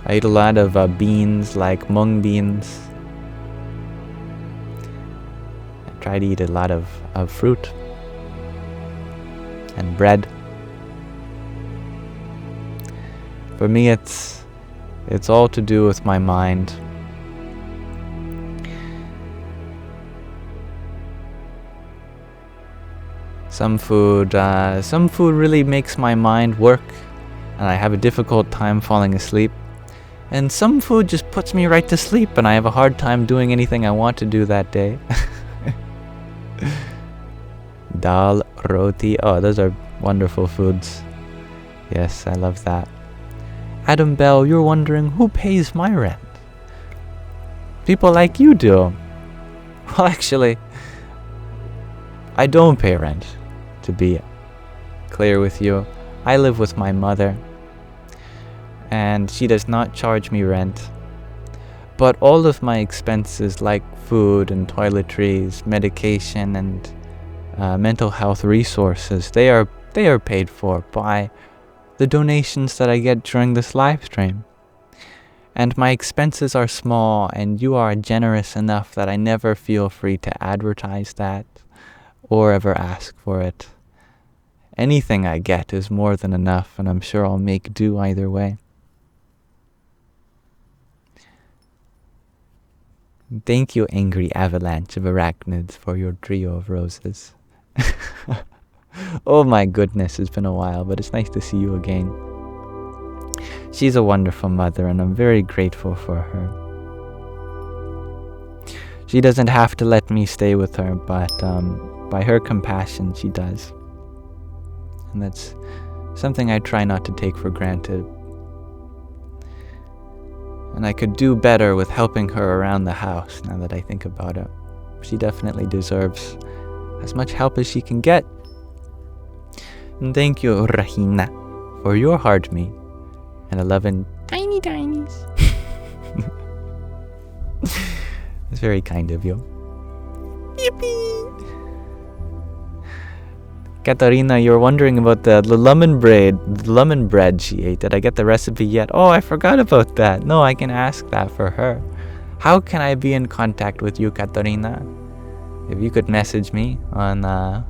I eat a lot of beans, like mung beans. I try to eat a lot of fruit and bread. For me, it's all to do with my mind. Some food really makes my mind work, and I have a difficult time falling asleep. And some food just puts me right to sleep, and I have a hard time doing anything I want to do that day. Dal, roti, oh, those are wonderful foods. Yes, I love that. Adam Bell, you're wondering who pays my rent? People like you do. Well, actually, I don't pay rent, to be clear with you. I live with my mother, and she does not charge me rent. But all of my expenses, like food and toiletries, medication, and mental health resources, they are paid for by the donations that I get during this live stream. And my expenses are small, and you are generous enough that I never feel free to advertise that or ever ask for it. Anything I get is more than enough, and I'm sure I'll make do either way. Thank you, angry avalanche of arachnids, for your trio of roses. Oh my goodness, it's been a while, but it's nice to see you again. She's a wonderful mother, and I'm very grateful for her. She doesn't have to let me stay with her, but by her compassion, she does. And that's something I try not to take for granted. And I could do better with helping her around the house, now that I think about it. She definitely deserves as much help as she can get. And thank you, Rahina, for your heart me and 11 tiny tinies. It's very kind of you. Yippee! Katarina, you're wondering about the lemon bread she ate. Did I get the recipe yet? Oh, I forgot about that. No, I can ask that for her. How can I be in contact with you, Katarina? If you could message me on a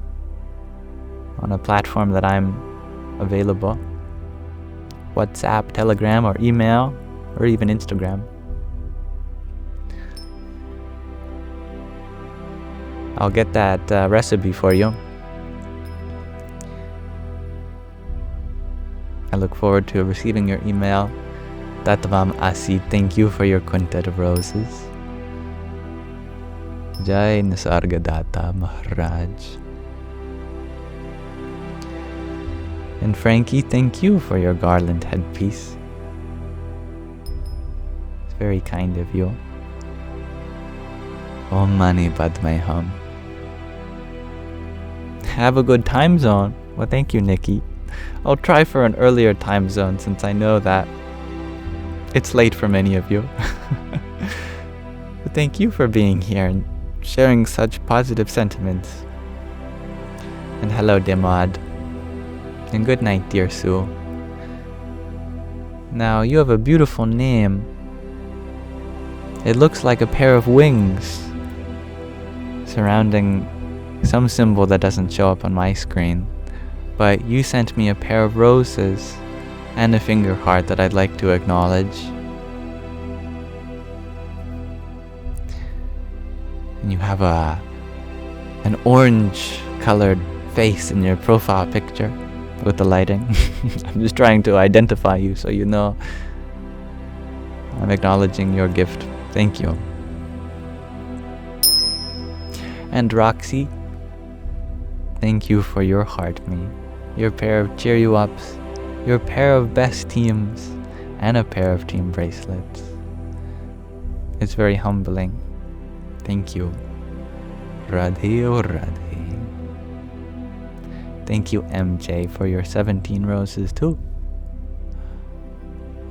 platform that I'm available. WhatsApp, Telegram, or email, or even Instagram. I'll get that recipe for you. I look forward to receiving your email. Tatvam Asi, thank you for your quintet of roses. Jai Nisargadatta Maharaj. And Frankie, thank you for your garland headpiece. It's very kind of you. Om Mani Padme Hum. Have a good time zone. Well, thank you, Nikki. I'll try for an earlier time zone since I know that it's late for many of you. But thank you for being here and sharing such positive sentiments. And hello, Demad. And good night, dear Sue. Now, you have a beautiful name. It looks like a pair of wings surrounding some symbol that doesn't show up on my screen. But you sent me a an of roses and a finger heart that I'd like to acknowledge. And you have an orange colored face in your profile picture with the lighting. I'm just trying to identify you so you know I'm acknowledging your gift. Thank you. And Roxy, thank you for your heart me, your pair of cheer you ups, your pair of best teams, and a pair of team bracelets. It's very humbling. Thank you. Radhe o Radhe. Thank you, MJ, for your 17 roses too.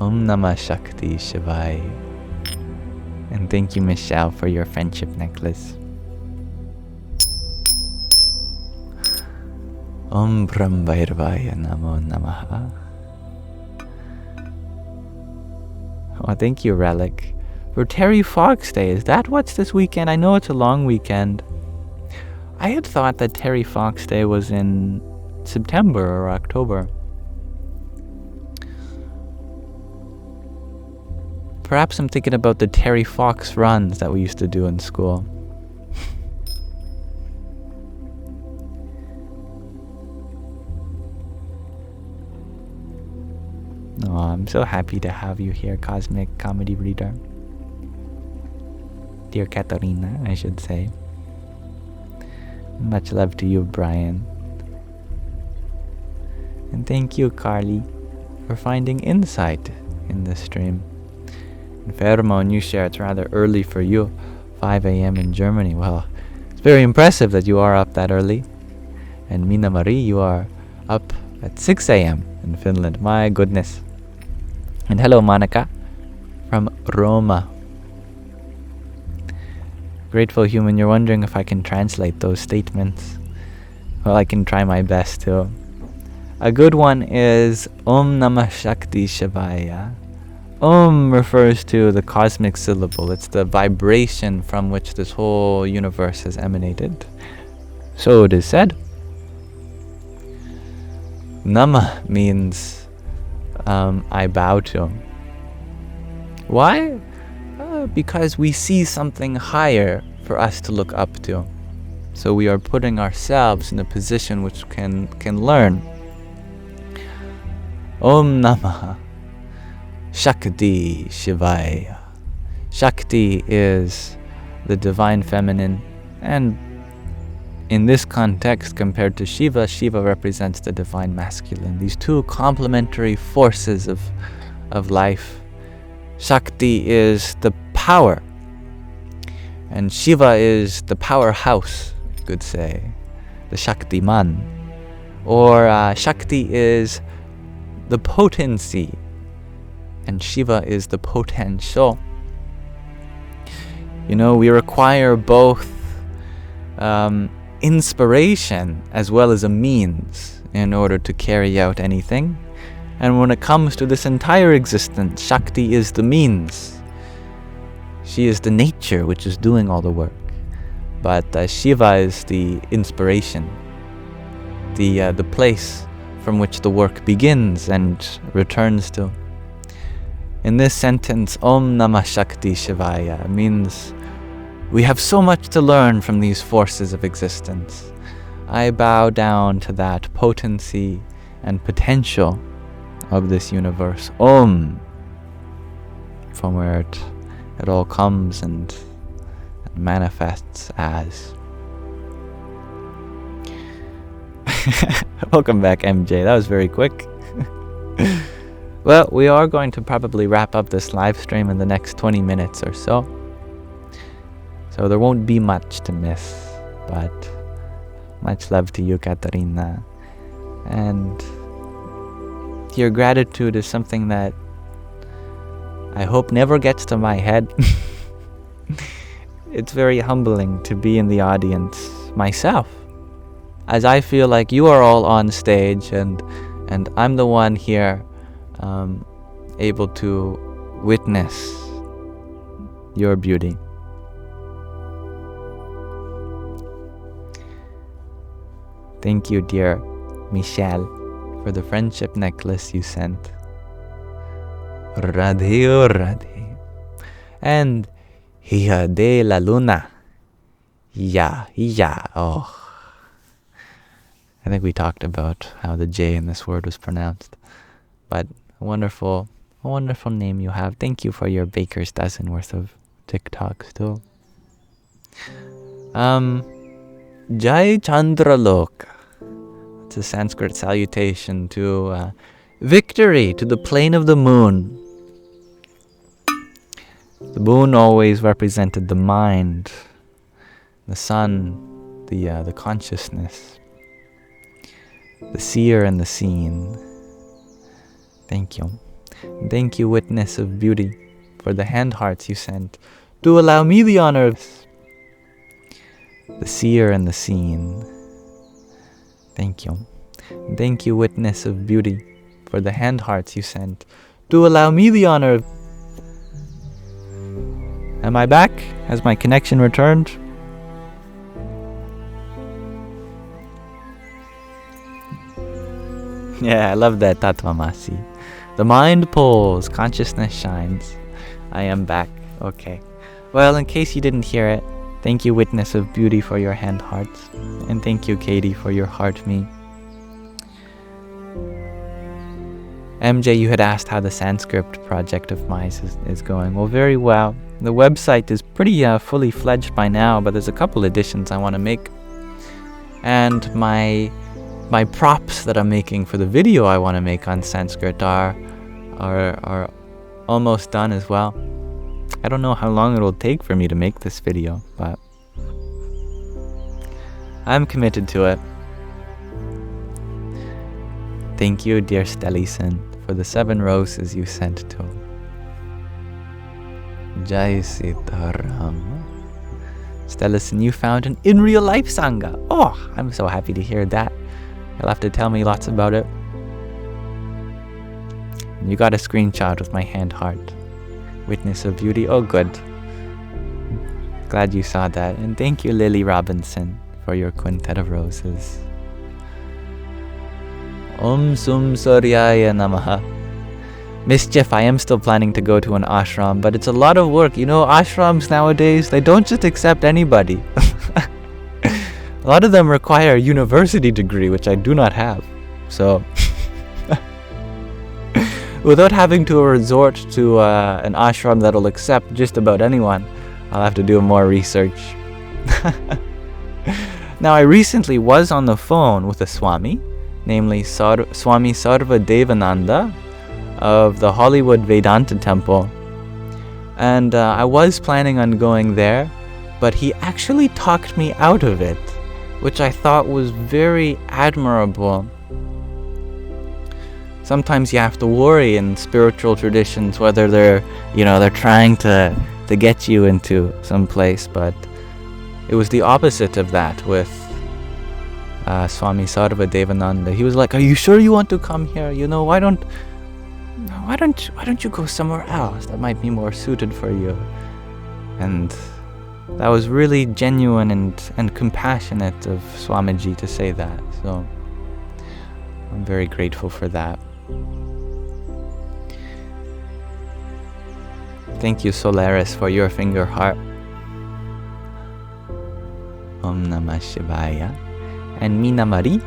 Om Namah Shakti Shivaya. And thank you, Michelle, for your friendship necklace. Om Brahm Bhairvaya Namo Namaha. Oh, thank you, Relic. For Terry Fox Day, is that what's this weekend? I know it's a long weekend. I had thought that Terry Fox Day was in September or October. Perhaps I'm thinking about the Terry Fox runs that we used to do in school. Oh, I'm so happy to have you here, Cosmic Comedy Reader. Dear Katarina, I should say. Much love to you, Brian. And thank you, Carly, for finding insight in this stream. And Pheromone, you share it's rather early for you, 5 a.m. in Germany. Well, it's very impressive that you are up that early. And Mina Marie, you are up at 6 a.m. in Finland. My goodness. And hello, Monica, from Roma. Grateful Human, you're wondering if I can translate those statements. Well, I can try my best to. A good one is Om Namah Shakti Shivaya. Om refers to the cosmic syllable. It's the vibration from which this whole universe has emanated. So it is said. Namah means I bow to. Why? Because we see something higher for us to look up to. So we are putting ourselves in a position which can learn. Om Namah Shakti Shivaya. Shakti is the divine feminine, and in this context, compared to Shiva, Shiva represents the divine masculine. These two complementary forces of life. Shakti is the power, and Shiva is the powerhouse, you could say, the Shaktiman. Or Shakti is the potency, and Shiva is the potential. You know, we require both inspiration as well as a means in order to carry out anything. And when it comes to this entire existence, Shakti is the means. She is the nature which is doing all the work. But Shiva is the inspiration, the place from which the work begins and returns to. In this sentence, Om Namah Shakti Shivaya means we have so much to learn from these forces of existence. I bow down to that potency and potential of this universe. Om, from where it all comes and manifests as. Welcome back, MJ. That was very quick. Well, we are going to probably wrap up this live stream in the next 20 minutes or so. So there won't be much to miss, but much love to you, Katarina. And your gratitude is something that I hope never gets to my head. It's very humbling to be in the audience myself, as I feel like you are all on stage and I'm the one here able to witness your beauty. Thank you, dear Michelle, for the friendship necklace you sent. Radhe o Radhe. And Hija de la Luna. Yeah. Oh. I think we talked about how the J in this word was pronounced. But a wonderful name you have. Thank you for your baker's dozen worth of TikToks too. Jai Chandraloka. It's a Sanskrit salutation to victory, to the plane of the moon. The moon always represented the mind, the sun, the consciousness, the seer and the seen. Thank you. Thank you, witness of beauty, for the hand hearts you sent to allow me the honor of the seer and the seen. Thank you. Thank you, witness of beauty, for the hand hearts you sent to allow me the honor of... Am I back? Has my connection returned? Yeah, I love that, Tatvamasi. The mind pulls, consciousness shines. I am back. Okay. Well, in case you didn't hear it, thank you, witness of beauty, for your hand hearts. And thank you, Katie, for your heart me. MJ, you had asked how the Sanskrit project of mine is going. Well, very well. The website is pretty fully fledged by now, but there's a couple additions I want to make. And my props that I'm making for the video I want to make on Sanskrit are almost done as well. I don't know how long it will take for me to make this video, but I'm committed to it. Thank you, dear Stellison, for the 7 roses you sent to him. Jai Sitaram. Stellison, you found an in real life Sangha. Oh, I'm so happy to hear that. You'll have to tell me lots about it. You got a screenshot with my hand heart. Witness of beauty. Oh, good. Glad you saw that. And thank you, Lily Robinson, for your quintet of roses. Om Sum Suryaya Namaha. Mischief, I am still planning to go to an ashram, but it's a lot of work. You know, ashrams nowadays, they don't just accept anybody. A lot of them require a university degree, which I do not have. So, without having to resort to an ashram that'll accept just about anyone, I'll have to do more research. Now, I recently was on the phone with a Swami, namely Swami Sarva Devananda of the Hollywood Vedanta Temple. And I was planning on going there, but he actually talked me out of it, which I thought was very admirable. Sometimes you have to worry in spiritual traditions whether they're trying to get you into some place, but it was the opposite of that with Swami Sarva Devananda. He was like, "Are you sure you want to come here? You know, why don't you go somewhere else that might be more suited for you?" And that was really genuine and compassionate of Swamiji to say that. So I'm very grateful for that. Thank you, Solaris, for your finger heart. Om Namah Shivaya. And Mina Marie,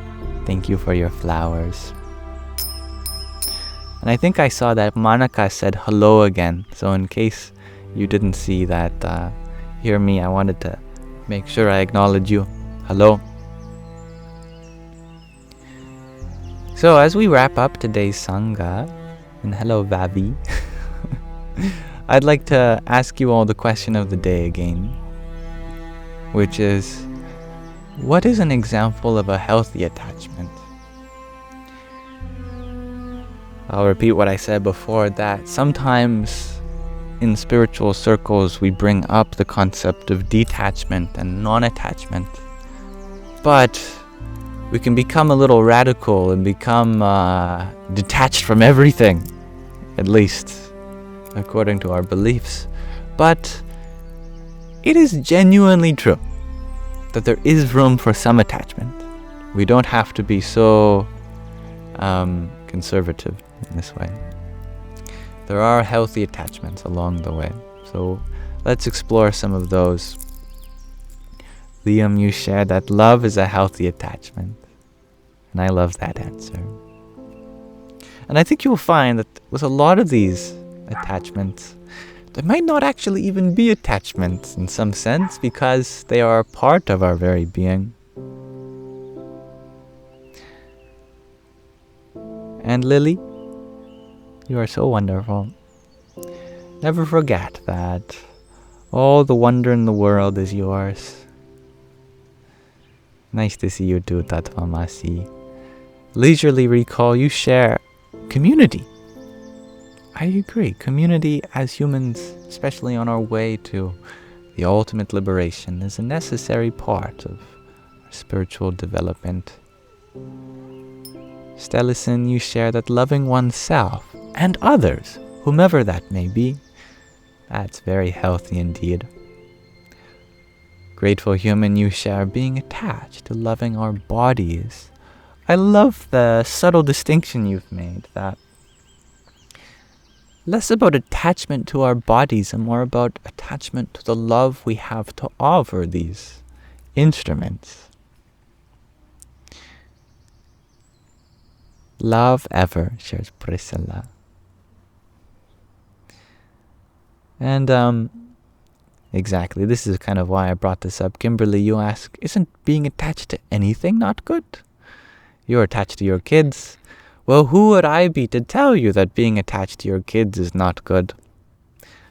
thank you for your flowers. And I think I saw that Monica said hello again. So in case you didn't see that, hear me, I wanted to make sure I acknowledge you. Hello. So as we wrap up today's Sangha, and hello Vavi, I'd like to ask you all the question of the day again, which is, what is an example of a healthy attachment? I'll repeat what I said before, that sometimes in spiritual circles we bring up the concept of detachment and non-attachment, but we can become a little radical and become detached from everything, at least according to our beliefs. But it is genuinely true that there is room for some attachment. We don't have to be so conservative in this way. There are healthy attachments along the way. So let's explore some of those. Liam, you shared that love is a healthy attachment. And I love that answer. And I think you'll find that with a lot of these attachments, there might not actually even be attachments in some sense, because they are a part of our very being. And Lily, you are so wonderful. Never forget that all the wonder in the world is yours. Nice to see you too, Tatvamasi. Leisurely recall you share community. I agree. Community as humans, especially on our way to the ultimate liberation, is a necessary part of our spiritual development. Stellison, you share that loving oneself and others, whomever that may be, that's very healthy indeed. Grateful human, you share being attached to loving our bodies. I love the subtle distinction you've made, that less about attachment to our bodies and more about attachment to the love we have to offer these instruments. love ever, shares Priscilla. And exactly, this is kind of why I brought this up. Kimberly, you ask, isn't being attached to anything not good? You're attached to your kids. Well, who would I be to tell you that being attached to your kids is not good?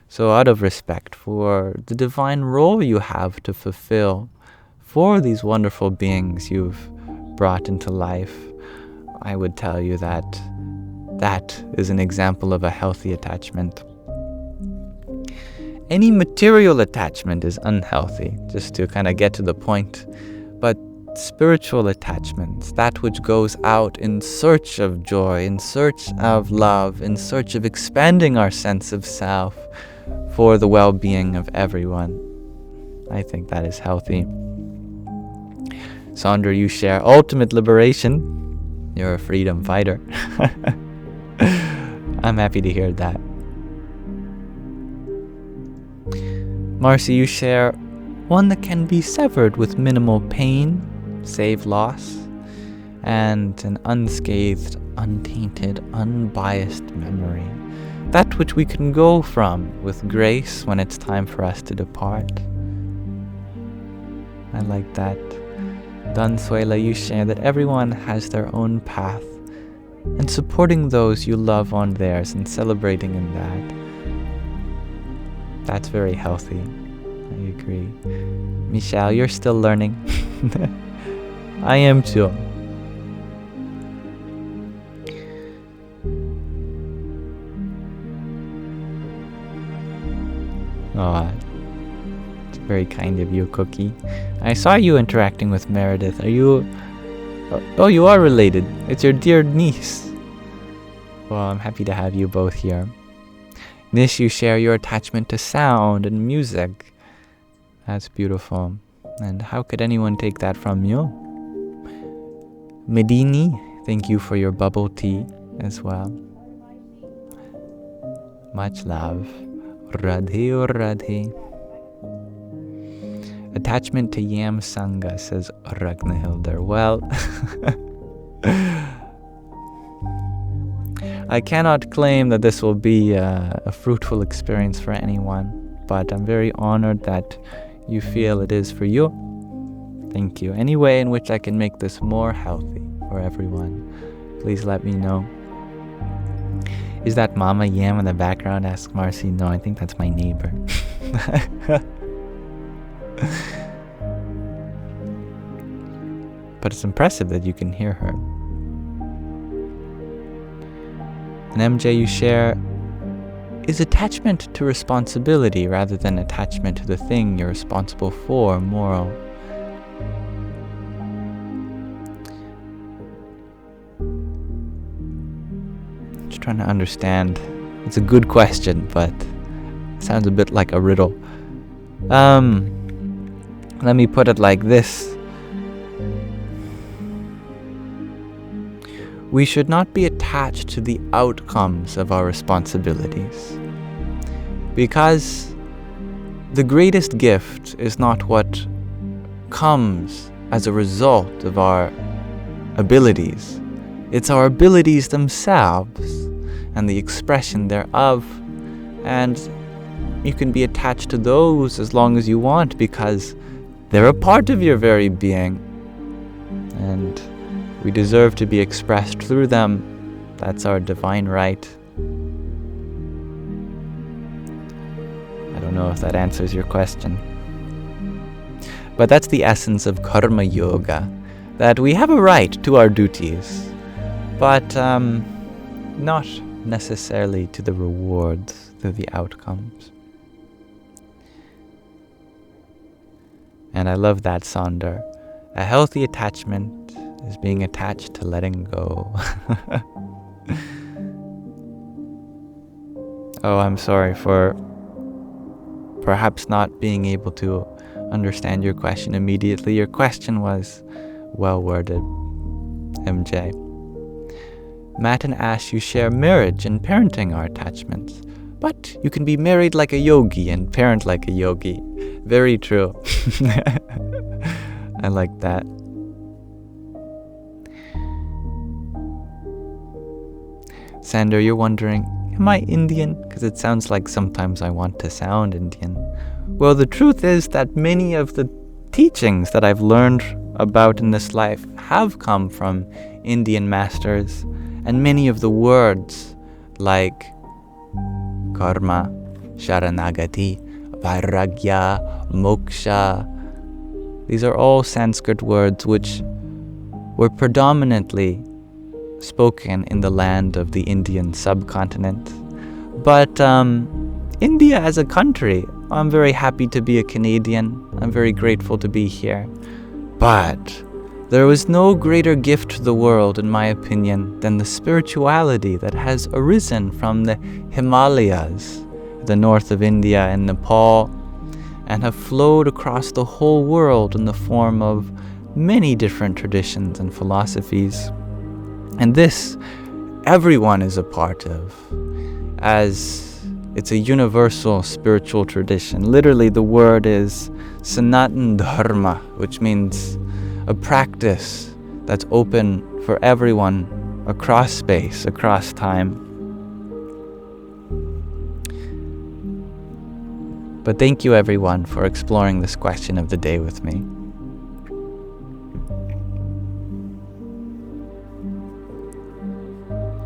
So out of respect for the divine role you have to fulfill for these wonderful beings you've brought into life, I would tell you that that is an example of a healthy attachment. Any material attachment is unhealthy, just to kind of get to the point. But spiritual attachments, that which goes out in search of joy, in search of love, in search of expanding our sense of self for the well-being of everyone, I think that is healthy. Sandra, you share ultimate liberation. You're a freedom fighter. I'm happy to hear that. Marcy, you share one that can be severed with minimal pain, save loss, and an unscathed, untainted, unbiased memory. That which we can go from with grace when it's time for us to depart. I like that. Dansuela, you share that everyone has their own path, and supporting those you love on theirs and celebrating in that. That's very healthy. I agree. Michelle, you're still learning. I am too. Oh, it's very kind of you, Cookie. I saw you interacting with Meredith. Are you... Oh, you are related. It's your dear niece. Well, I'm happy to have you both here. Nish, you share your attachment to sound and music. That's beautiful. And how could anyone take that from you? Medini, thank you for your bubble tea as well. Much love. Radhe or Radhe. Attachment to Yam Sangha, says Ragnhilder. Well, I cannot claim that this will be a fruitful experience for anyone, but I'm very honored that you feel it is for you. Thank you. Any way in which I can make this more healthy for everyone, please let me know. Is that Mama Yam in the background? Asks Marcy. No, I think that's my neighbor. But it's impressive that you can hear her. And MJ, you share, is attachment to responsibility rather than attachment to the thing you're responsible for moral? Just trying to understand. It's a good question, but it sounds a bit like a riddle. Let me put it like this. We should not be attached to the outcomes of our responsibilities, because the greatest gift is not what comes as a result of our abilities. It's our abilities themselves and the expression thereof. And you can be attached to those as long as you want, because they're a part of your very being. And we deserve to be expressed through them. That's our divine right. I don't know if that answers your question. But that's the essence of karma yoga, that we have a right to our duties, but not necessarily to the rewards through the outcomes. And I love that, Sonder. A healthy attachment is being attached to letting go. Oh, I'm sorry for perhaps not being able to understand your question immediately. Your question was well worded, MJ. Matt and Ash, you share marriage and parenting are attachments, but you can be married like a yogi and parent like a yogi. Very true. I like that. Sander, you're wondering, am I Indian? Because it sounds like sometimes I want to sound Indian. Well, the truth is that many of the teachings that I've learned about in this life have come from Indian masters, and many of the words like karma, sharanagati, vairagya, moksha, these are all Sanskrit words which were predominantly spoken in the land of the Indian subcontinent. But India as a country, I'm very happy to be a Canadian. I'm very grateful to be here. But there was no greater gift to the world, in my opinion, than the spirituality that has arisen from the Himalayas, the north of India and Nepal, and have flowed across the whole world in the form of many different traditions and philosophies. And this, everyone is a part of, as it's a universal spiritual tradition. Literally, the word is Sanatana Dharma, which means a practice that's open for everyone across space, across time. But thank you, everyone, for exploring this question of the day with me.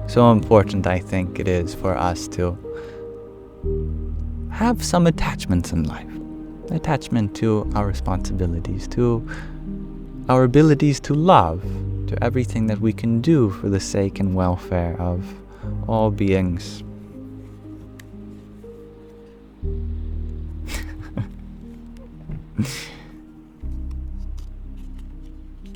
So important, I think, it is for us to have some attachments in life. Attachment to our responsibilities, to our abilities to love, to everything that we can do for the sake and welfare of all beings.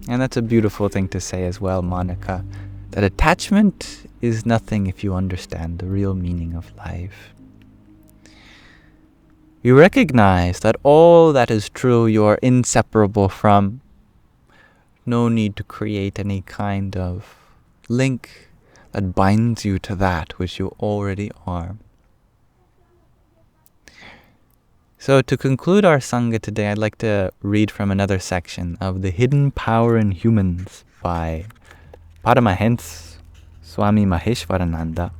And that's a beautiful thing to say as well, Monica, that attachment is nothing if you understand the real meaning of life. You recognize that all that is true you are inseparable from. No need to create any kind of link that binds you to that which you already are. So to conclude our Sangha today, I'd like to read from another section of The Hidden Power in Humans by Paramahansa Swami Maheshwarananda,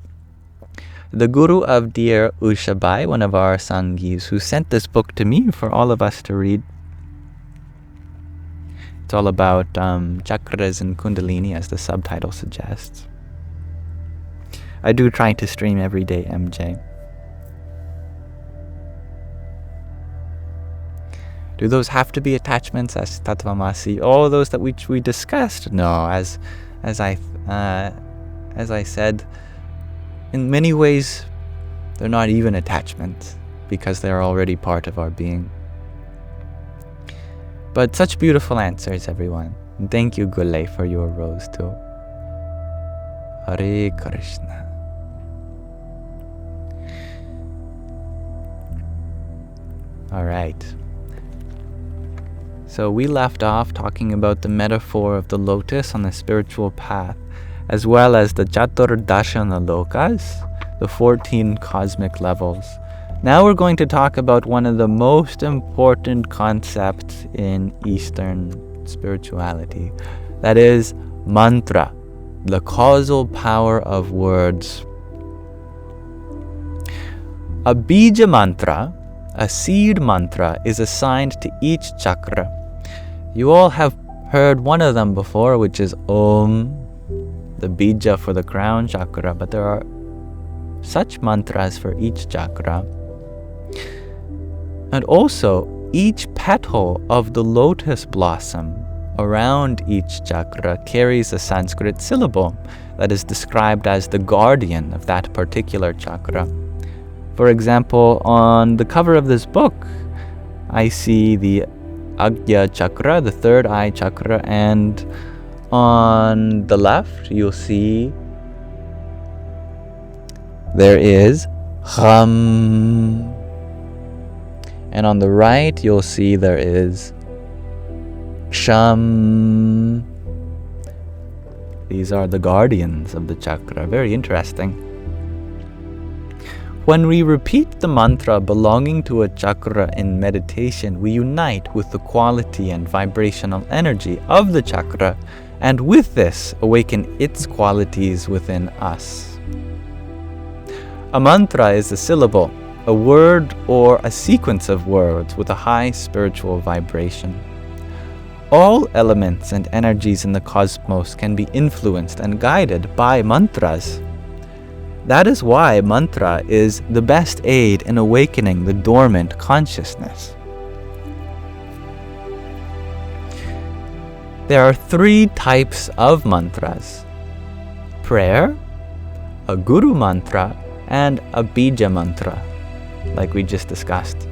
the guru of dear Ushabai, one of our Sanghis, who sent this book to me for all of us to read. It's all about chakras and kundalini, as the subtitle suggests. I do try to stream every day, MJ. Do those have to be attachments as Tattvamasi? All those that we discussed? No, as I said, in many ways, they're not even attachments because they're already part of our being. But such beautiful answers, everyone. And thank you, Gule, for your rose too. Hare Krishna. All right. So we left off talking about the metaphor of the lotus on the spiritual path, as well as the Chaturdashana Lokas, the 14 cosmic levels. Now we're going to talk about one of the most important concepts in Eastern spirituality. That is mantra, the causal power of words. A Bija mantra, a seed mantra, is assigned to each chakra. You all have heard one of them before, which is Om, the Bija for the crown chakra, but there are such mantras for each chakra. And also, each petal of the lotus blossom around each chakra carries a Sanskrit syllable that is described as the guardian of that particular chakra. For example, on the cover of this book, I see the Agya chakra, the third eye chakra, and on the left, you'll see there is Ham. And on the right, you'll see there is Sham. These are the guardians of the chakra. Very interesting. When we repeat the mantra belonging to a chakra in meditation, we unite with the quality and vibrational energy of the chakra, and with this, awaken its qualities within us. A mantra is a syllable, a word, or a sequence of words with a high spiritual vibration. All elements and energies in the cosmos can be influenced and guided by mantras. That is why mantra is the best aid in awakening the dormant consciousness. There are 3 types of mantras: prayer, a guru mantra, and a bija mantra, like we just discussed.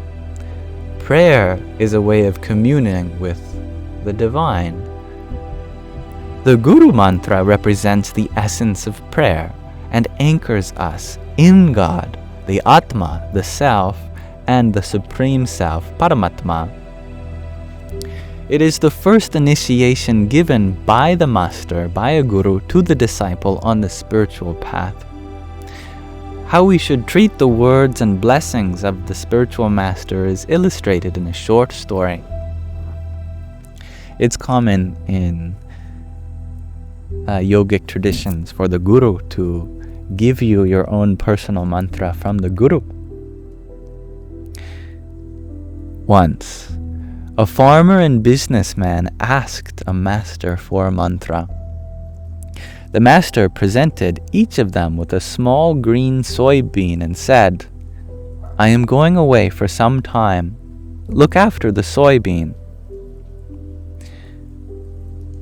Prayer is a way of communing with the divine. The guru mantra represents the essence of prayer and anchors us in God, the Atma, the Self, and the Supreme Self, Paramatma. It is the first initiation given by the master, by a guru, to the disciple on the spiritual path. How we should treat the words and blessings of the spiritual master is illustrated in a short story. It's common in yogic traditions for the guru to give you your own personal mantra from the guru. Once, a farmer and businessman asked a master for a mantra. The master presented each of them with a small green soybean and said, "I am going away for some time. Look after the soybean.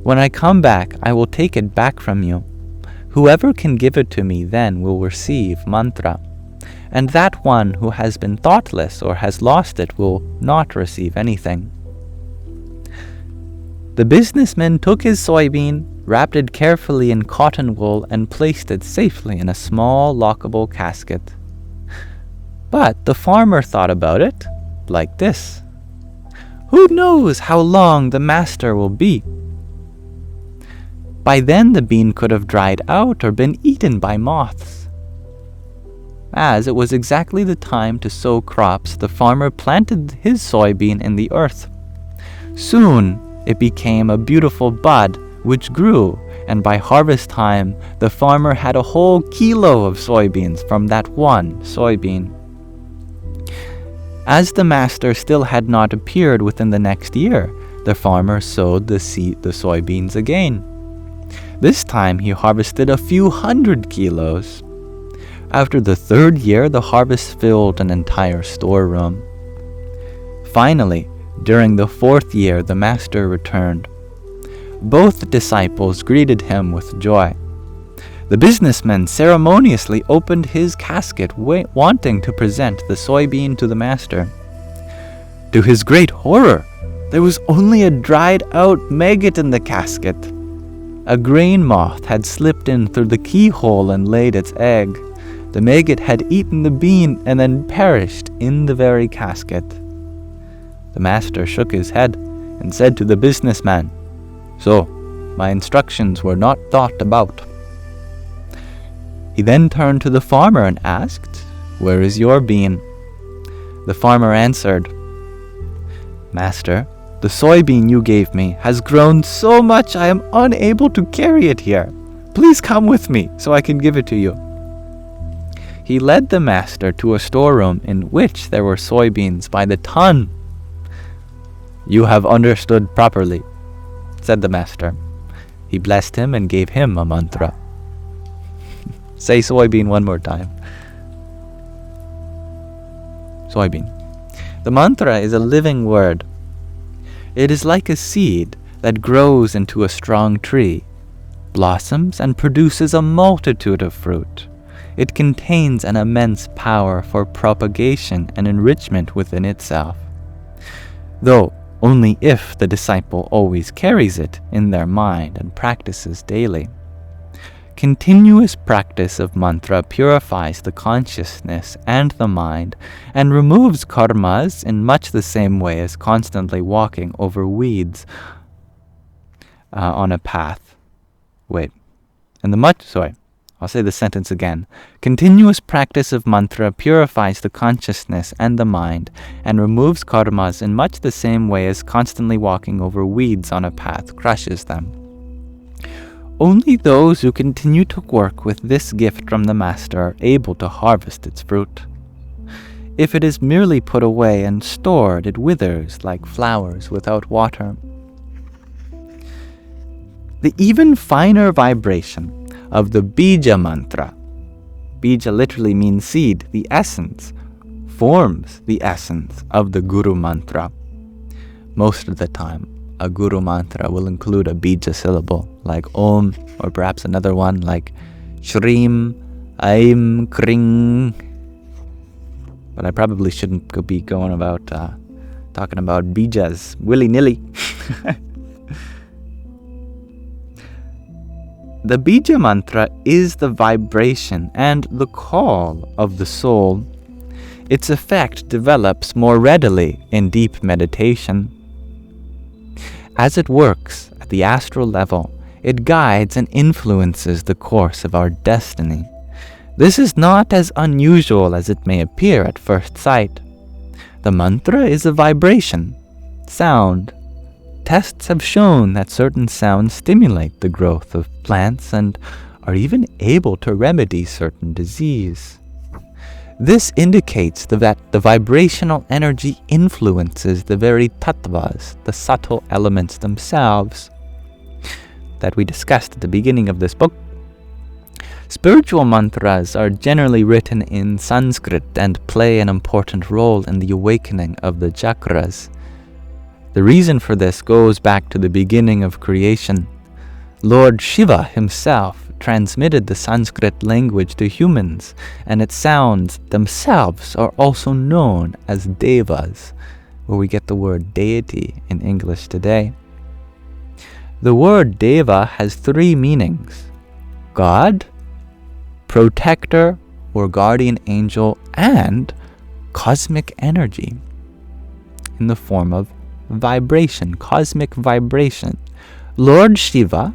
When I come back, I will take it back from you. Whoever can give it to me then will receive mantra, and that one who has been thoughtless or has lost it will not receive anything." The businessman took his soybean, wrapped it carefully in cotton wool, and placed it safely in a small lockable casket. But the farmer thought about it like this: "Who knows how long the master will be? By then the bean could have dried out or been eaten by moths." As it was exactly the time to sow crops, the farmer planted his soybean in the earth. Soon it became a beautiful bud which grew, and by harvest time the farmer had a whole kilo of soybeans from that one soybean. As the master still had not appeared within the next year, the farmer sowed the soybeans again. This time he harvested a few hundred kilos. After the 3rd year, the harvest filled an entire storeroom. Finally, during the 4th year, the master returned. Both disciples greeted him with joy. The businessman ceremoniously opened his casket, wanting to present the soybean to the master. To his great horror, there was only a dried-out maggot in the casket. A grain moth had slipped in through the keyhole and laid its egg. The maggot had eaten the bean and then perished in the very casket. The master shook his head and said to the businessman, "So, my instructions were not thought about." He then turned to the farmer and asked, "Where is your bean?" The farmer answered, "Master, the soybean you gave me has grown so much I am unable to carry it here. Please come with me so I can give it to you." He led the master to a storeroom in which there were soybeans by the ton. "You have understood properly," said the master. He blessed him and gave him a mantra. Say soybean one more time. Soybean. The mantra is a living word. It is like a seed that grows into a strong tree, blossoms, and produces a multitude of fruit. It contains an immense power for propagation and enrichment within itself, though only if the disciple always carries it in their mind and practices daily. Continuous practice of mantra purifies the consciousness and the mind and removes karmas in much the same way as constantly walking over weeds on a path. I'll say the sentence again. Continuous practice of mantra purifies the consciousness and the mind and removes karmas in much the same way as constantly walking over weeds on a path crushes them. Only those who continue to work with this gift from the Master are able to harvest its fruit. If it is merely put away and stored, it withers like flowers without water. The even finer vibration of the Bija mantra, Bija literally means seed, the essence, forms the essence of the Guru mantra. Most of the time, a Guru mantra will include a Bija syllable, like Om, or perhaps another one like Shrim, Aim, Kring. But I probably shouldn't be going about talking about Bijas willy-nilly. The Bija mantra is the vibration and the call of the soul. Its effect develops more readily in deep meditation. As it works at the astral level, it guides and influences the course of our destiny. This is not as unusual as it may appear at first sight. The mantra is a vibration, sound. Tests have shown that certain sounds stimulate the growth of plants and are even able to remedy certain disease. This indicates that the vibrational energy influences the very tattvas, the subtle elements themselves, that we discussed at the beginning of this book. Spiritual mantras are generally written in Sanskrit and play an important role in the awakening of the chakras. The reason for this goes back to the beginning of creation. Lord Shiva himself transmitted the Sanskrit language to humans, and its sounds themselves are also known as devas, where we get the word deity in English today. The word deva has three meanings: God, protector or guardian angel, and cosmic energy in the form of vibration, cosmic vibration. Lord Shiva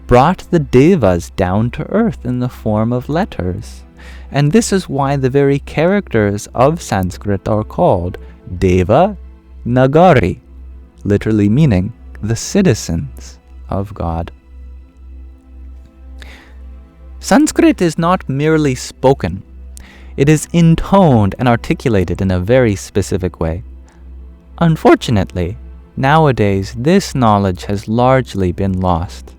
brought the devas down to earth in the form of letters, and this is why the very characters of Sanskrit are called Deva Nagari, literally meaning the citizens of God. Sanskrit is not merely spoken. It is intoned and articulated in a very specific way. Unfortunately, nowadays this knowledge has largely been lost.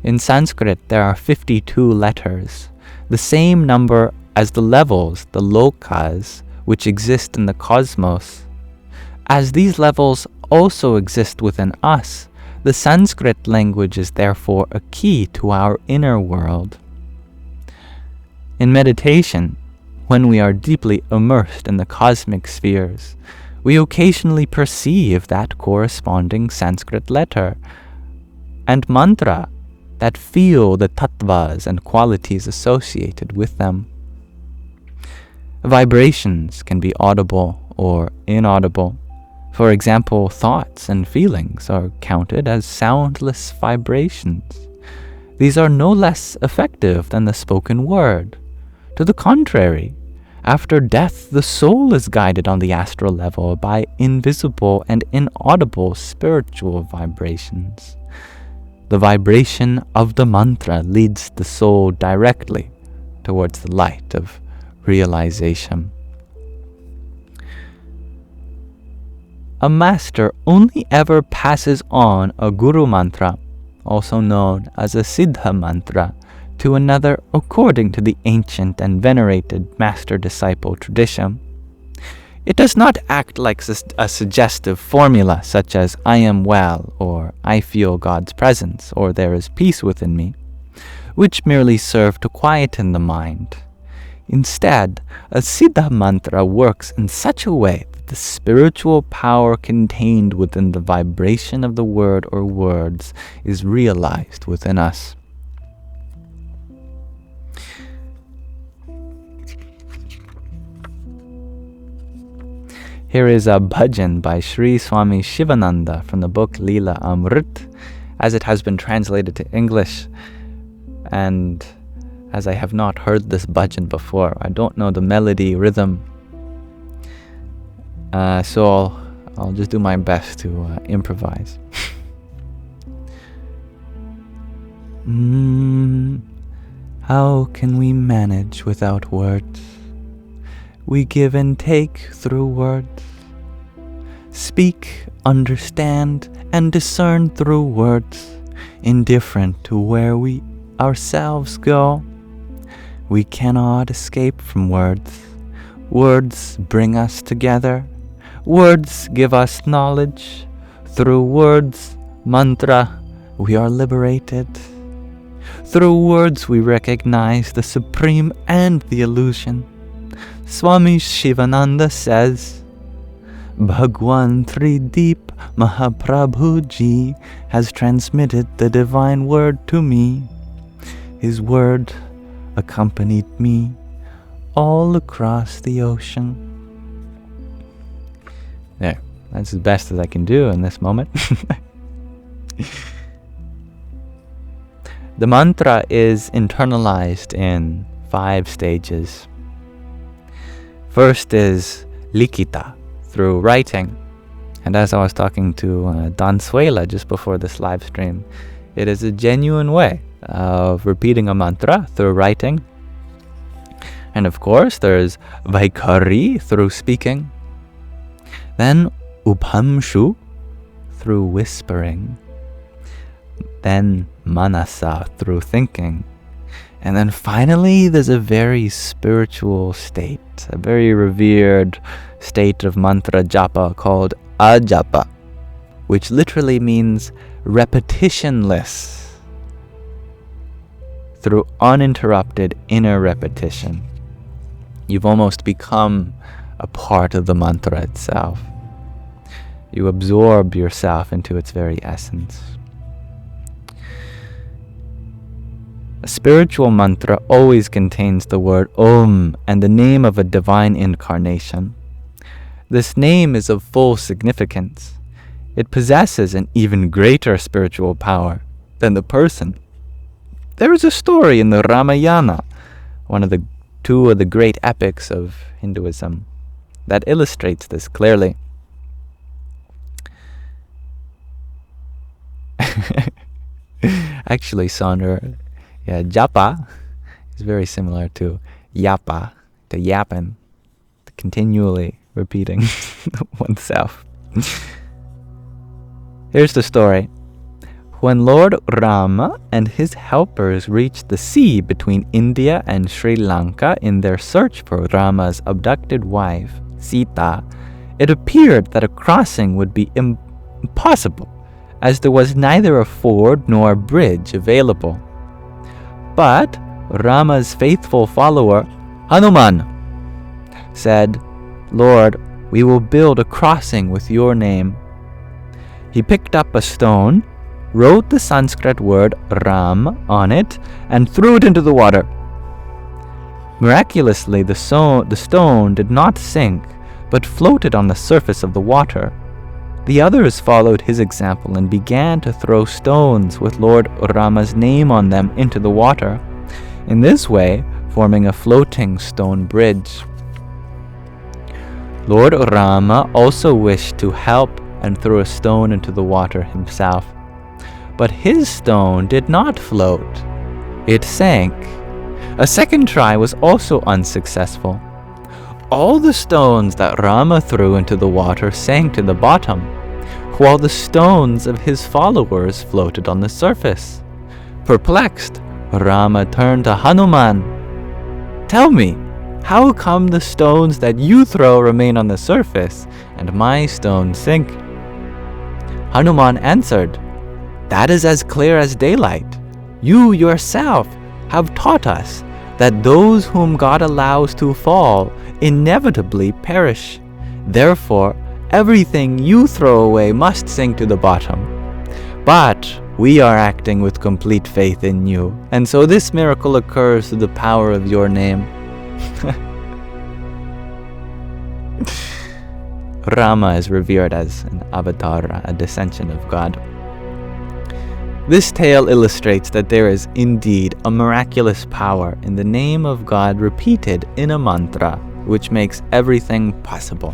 In Sanskrit there are 52 letters, the same number as the levels, the lokas, which exist in the cosmos. As these levels also exist within us, the Sanskrit language is therefore a key to our inner world. In meditation, when we are deeply immersed in the cosmic spheres, we occasionally perceive that corresponding Sanskrit letter and mantra that feel the tattvas and qualities associated with them. Vibrations can be audible or inaudible. For example, thoughts and feelings are counted as soundless vibrations. These are no less effective than the spoken word. To the contrary, after death, the soul is guided on the astral level by invisible and inaudible spiritual vibrations. The vibration of the mantra leads the soul directly towards the light of realization. A master only ever passes on a guru mantra, also known as a siddha mantra, to another according to the ancient and venerated master-disciple tradition. It does not act like a suggestive formula such as I am well, or I feel God's presence, or there is peace within me, which merely serve to quieten the mind. Instead, a siddha mantra works in such a way that the spiritual power contained within the vibration of the word or words is realized within us. Here is a bhajan by Sri Swami Shivananda from the book Leela Amrit, as it has been translated to English. And as I have not heard this bhajan before, I don't know the melody, rhythm. So I'll just do my best to improvise. How can we manage without words? We give and take through words. Speak, understand, and discern through words, indifferent to where we ourselves go. We cannot escape from words. Words bring us together. Words give us knowledge. Through words, mantra, we are liberated. Through words we recognize the supreme and the illusion. Swami Shivananda says, Bhagwan Trideep Mahaprabhu Ji has transmitted the divine word to me. His word accompanied me all across the ocean. There, that's as best as I can do in this moment. The mantra is internalized in 5 stages. First is likita, through writing. And as I was talking to Don Suela just before this live stream, it is a genuine way of repeating a mantra through writing. And of course, there's vaikari, through speaking. Then upamshu, through whispering. Then manasa, through thinking. And then finally, there's a very spiritual state, a very revered state of mantra japa called ajapa, which literally means repetitionless, through uninterrupted inner repetition. You've almost become a part of the mantra itself. You absorb yourself into its very essence. A spiritual mantra always contains the word Om and the name of a divine incarnation. This name is of full significance. It possesses an even greater spiritual power than the person. There is a story in the Ramayana, one of the 2 of the great epics of Hinduism, that illustrates this clearly. Actually, Sonder, japa is very similar to yapa, to yapping, to continually repeating oneself. Here's the story. When Lord Rama and his helpers reached the sea between India and Sri Lanka in their search for Rama's abducted wife, Sita, it appeared that a crossing would be impossible, as there was neither a ford nor a bridge available. But Rama's faithful follower, Hanuman, said, Lord, we will build a crossing with your name. He picked up a stone, wrote the Sanskrit word Ram on it, and threw it into the water. Miraculously, the stone did not sink, but floated on the surface of the water. The others followed his example and began to throw stones with Lord Rama's name on them into the water, in this way forming a floating stone bridge. Lord Rama also wished to help and threw a stone into the water himself. But his stone did not float. It sank. A second try was also unsuccessful. All the stones that Rama threw into the water sank to the bottom, while the stones of his followers floated on the surface. Perplexed, Rama turned to Hanuman. Tell me, how come the stones that you throw remain on the surface, and my stones sink? Hanuman answered, That is as clear as daylight. You yourself have taught us that those whom God allows to fall inevitably perish. Therefore, everything you throw away must sink to the bottom. But we are acting with complete faith in you, and so this miracle occurs through the power of your name. Rama is revered as an avatar, a descension of God. This tale illustrates that there is indeed a miraculous power in the name of God repeated in a mantra, which makes everything possible.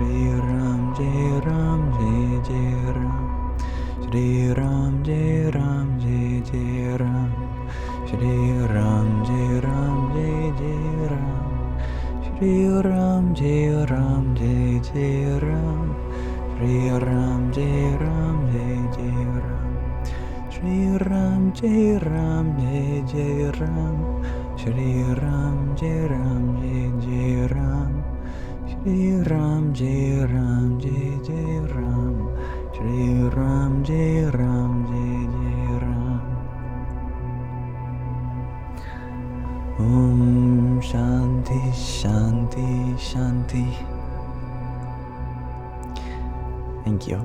Shri Ram Jai Ram Jai Jai Ram, Shri Ram Jai Ram Jai Jai Ram, Shri Ram Jai Ram Jai Jai Ram, Shri Ram Jai Ram Jai Jai Ram, Shri Ram Jai Ram Jai Jai Ram, Shri Ram Jai Ram Jai Jai Ram, Shri Ram Jai Ram Jai Jai Ram, Shri Ram Jai Ram Jai Jai Ram, Shri Ram Jai Ram Jai Jai Ram. Om Shanti Shanti Shanti. Thank you.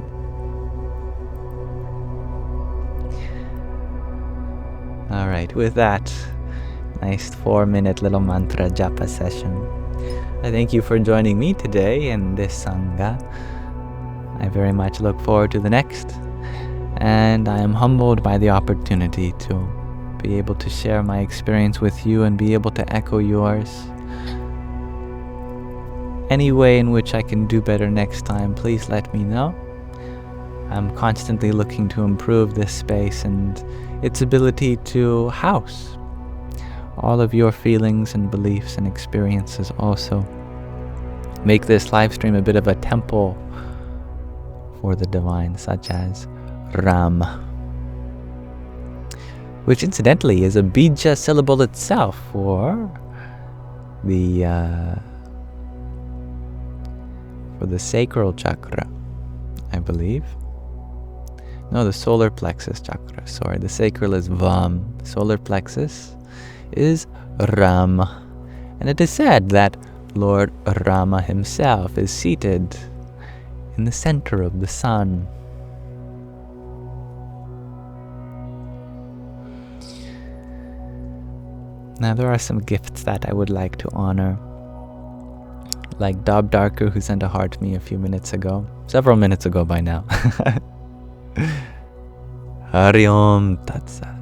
All right, with that nice 4-minute little mantra japa session, I thank you for joining me today in this Sangha. I very much look forward to the next, and I am humbled by the opportunity to be able to share my experience with you and be able to echo yours. Any way in which I can do better next time, please let me know. I'm constantly looking to improve this space and its ability to house all of your feelings and beliefs and experiences. Also make this live stream a bit of a temple for the divine, such as Rama, which incidentally is a Bija syllable itself for the sacral chakra, I believe. No, the solar plexus chakra. Sorry, the sacral is Vam. Solar plexus is Rama. And it is said that Lord Rama himself is seated in the center of the sun. Now there are some gifts that I would like to honor, like Dob Darker, who sent a heart to me a few minutes ago, several minutes ago by now. Hari Om Tat Sat.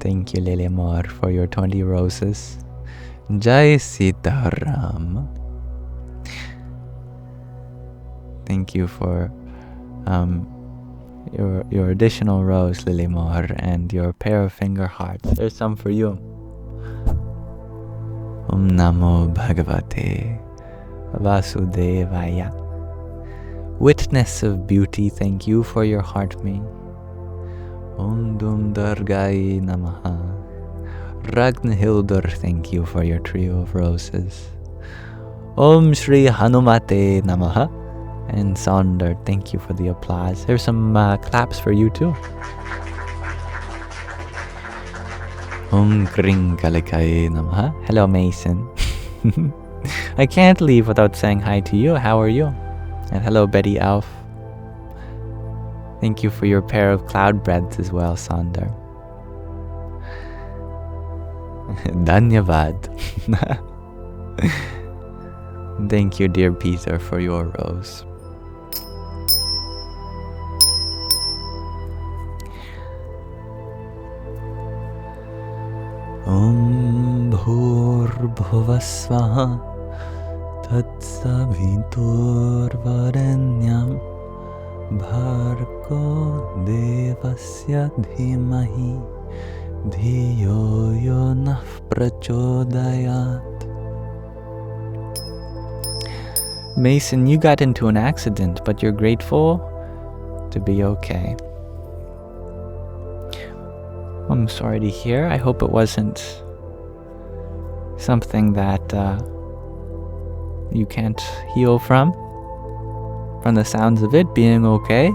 Thank you, Lily Amor, for your 20 roses. Jai Sitaram. Thank you for your additional rose, Lily Amor, and your pair of finger hearts. There's some for you. Om Namo Bhagavate Vasudevaya. Witness of beauty, thank you for your heart me. Om Dum Durgai Namaha. Ragnhildur, thank you for your trio of roses. Om Shri Hanumate Namaha. And Sonder, thank you for the applause. Here's some claps for you too. Om Kring Kalikai Namaha. Hello, Mason. I can't leave without saying hi to you. How are you? And hello, Betty Alf. Thank you for your pair of cloud breads as well, Sonder. Dhanyavad. Thank you, dear Peter, for your rose. Om Bhur-Bhuvasvaha Tatsavitur-Varenyam Bhargo Devasya Dhimahi Dhiyo Yonah Prachodayat. Mason, you got into an accident, but you're grateful to be okay. I'm sorry to hear. I hope it wasn't something that you can't heal from the sounds of it being okay.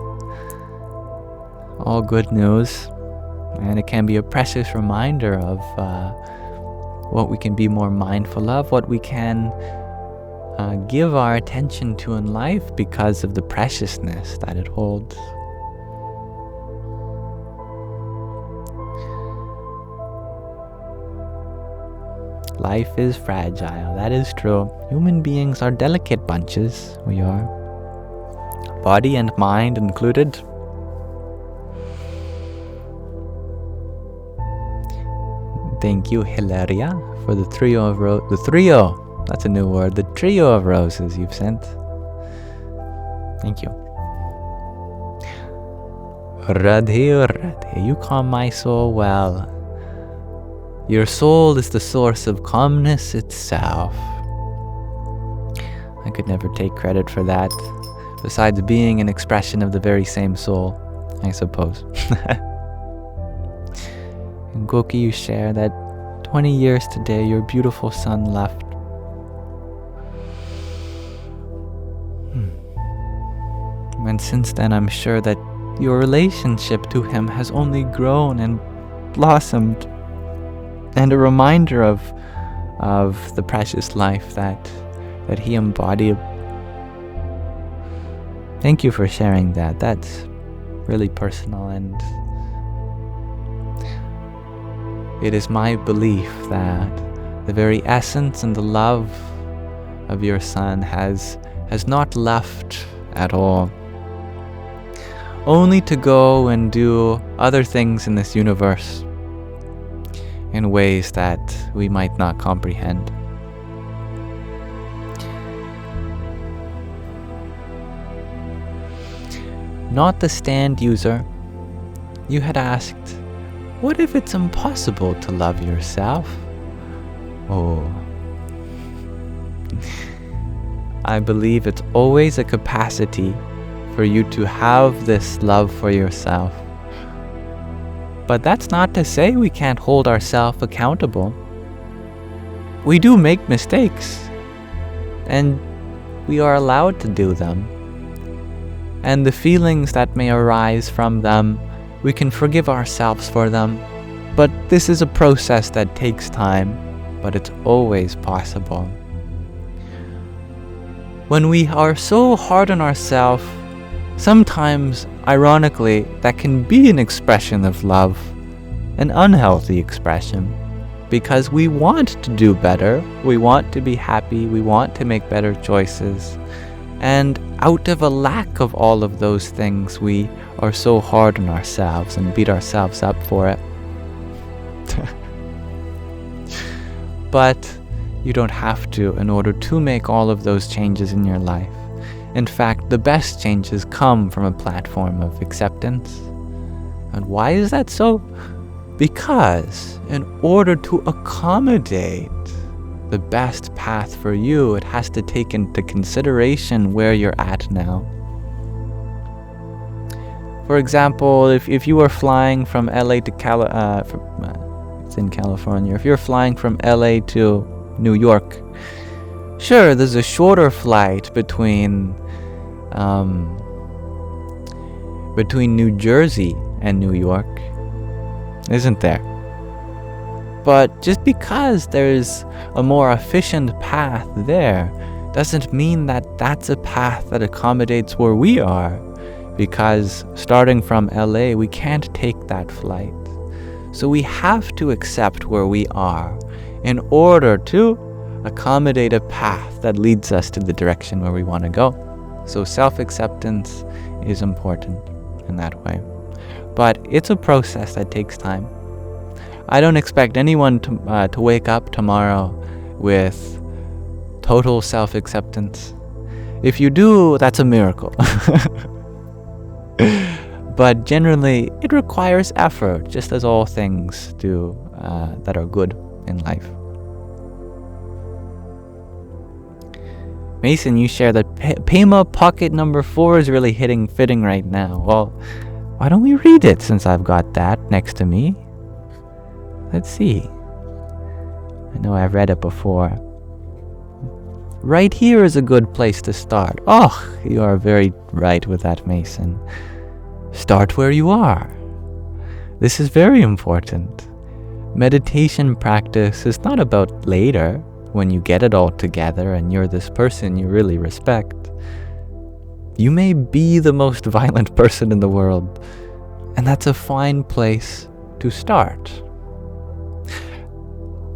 All good news. And it can be a precious reminder of what we can be more mindful of, what we can give our attention to in life because of the preciousness that it holds. Life is fragile, that is true. Human beings are delicate bunches, we are. Body and mind included. Thank you, Hilaria, for the trio of the trio That's a new word. The trio of roses you've sent. Thank you. Radhe, Radhe, you calm my soul well. Your soul is the source of calmness itself. I could never take credit for that, besides being an expression of the very same soul, I suppose. And Goki, you share that 20 years today your beautiful son left. And since then I'm sure that your relationship to him has only grown and blossomed, and a reminder of the precious life that he embodied. Thank you for sharing that. That's really personal, and it is my belief that the very essence and the love of your son has not left at all, only to go and do other things in this universe in ways that we might not comprehend. Not the stand user, you had asked, what if it's impossible to love yourself? Oh, I believe it's always a capacity for you to have this love for yourself. But that's not to say we can't hold ourselves accountable. We do make mistakes, and we are allowed to do them. And the feelings that may arise from them, we can forgive ourselves for them. But this is a process that takes time, but it's always possible. When we are so hard on ourselves, sometimes, ironically, that can be an expression of love, an unhealthy expression, because we want to do better, we want to be happy, we want to make better choices, and out of a lack of all of those things, we are so hard on ourselves and beat ourselves up for it. But you don't have to in order to make all of those changes in your life. In fact, the best changes come from a platform of acceptance. And why is that so? Because in order to accommodate the best path for you, it has to take into consideration where you're at now. For example, if you were flying from LA to it's in California. If you're flying from LA to New York, sure, there's a shorter flight between New Jersey and New York, isn't there? But just because there's a more efficient path there doesn't mean that that's a path that accommodates where we are, because starting from LA, we can't take that flight. So we have to accept where we are in order to accommodate a path that leads us to the direction where we want to go. So self-acceptance is important in that way. But it's a process that takes time. I don't expect anyone to wake up tomorrow with total self-acceptance. If you do, that's a miracle. But generally, it requires effort, just as all things do that are good in life. Mason, you share that Pema Pocket number 4 is really fitting right now. Well, why don't we read it since I've got that next to me? Let's see. I know I've read it before. Right here is a good place to start. Oh, you are very right with that, Mason. Start where you are. This is very important. Meditation practice is not about later, when you get it all together and you're this person you really respect. You may be the most violent person in the world, and that's a fine place to start.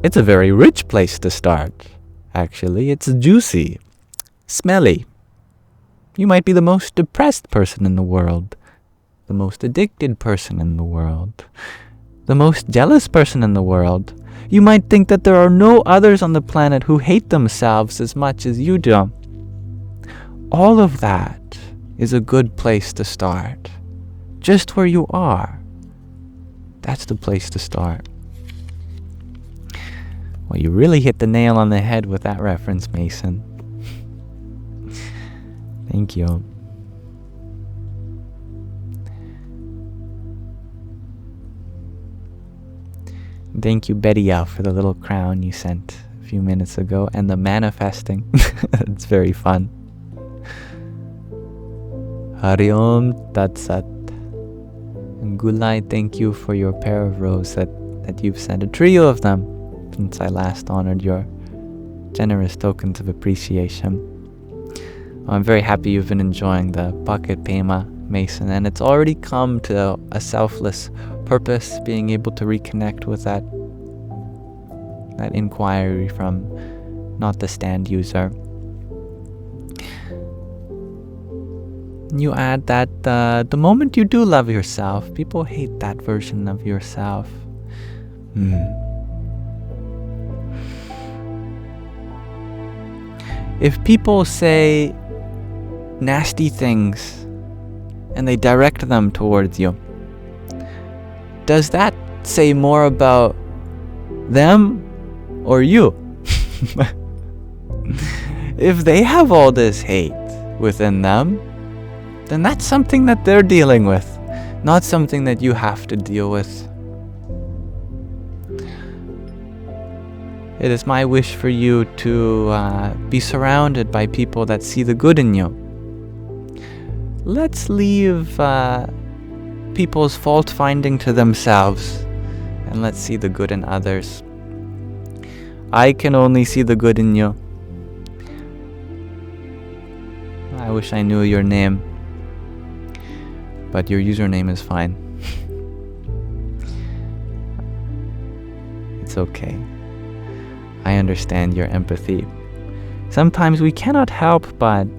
It's a very rich place to start, actually. It's juicy, smelly. You might be the most depressed person in the world, the most addicted person in the world, the most jealous person in the world. You might think that there are no others on the planet who hate themselves as much as you do. All of that is a good place to start. Just where you are. That's the place to start. Well, you really hit the nail on the head with that reference, Mason. Thank you. Thank you, Betty L, for the little crown you sent a few minutes ago, and the manifesting. It's very fun. Hari Om Tat Sat. And Gulai, thank you for your pair of roses that you've sent, a trio of them, since I last honored your generous tokens of appreciation. I'm very happy you've been enjoying the Pocket Pema, Mason, and it's already come to a selfless purpose, being able to reconnect with that inquiry from not the stand user. You add that the moment you do love yourself, people hate that version of yourself. If people say nasty things and they direct them towards you, does that say more about them or you? If they have all this hate within them, then that's something that they're dealing with, not something that you have to deal with. It is my wish for you to be surrounded by people that see the good in you. Let's leave people's fault finding to themselves, and let's see the good in others. I can only see the good in you. I wish I knew your name, but your username is fine. It's okay. I understand your empathy. Sometimes we cannot help but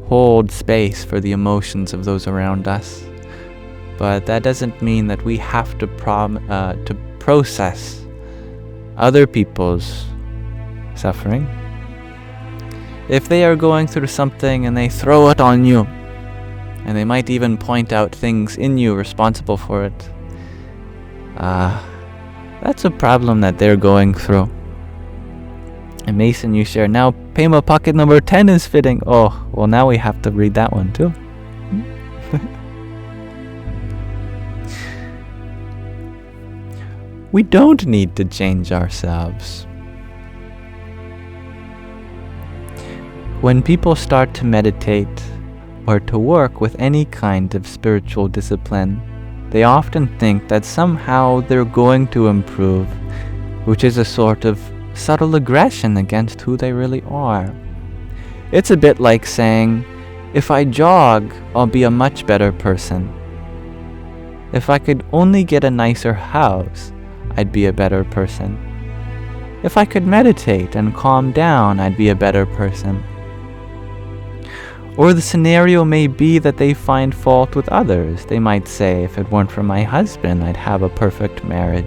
hold space for the emotions of those around us, but that doesn't mean that we have to process other people's suffering. If they are going through something and they throw it on you, and they might even point out things in you responsible for it, that's a problem that they're going through. And Mason, you share, now Pema Pocket number 10 is fitting. Oh, well, now we have to read that one too. We don't need to change ourselves. When people start to meditate or to work with any kind of spiritual discipline, they often think that somehow they're going to improve, which is a sort of subtle aggression against who they really are. It's a bit like saying, if I jog, I'll be a much better person. If I could only get a nicer house, I'd be a better person. If I could meditate and calm down, I'd be a better person. Or the scenario may be that they find fault with others. They might say, if it weren't for my husband, I'd have a perfect marriage.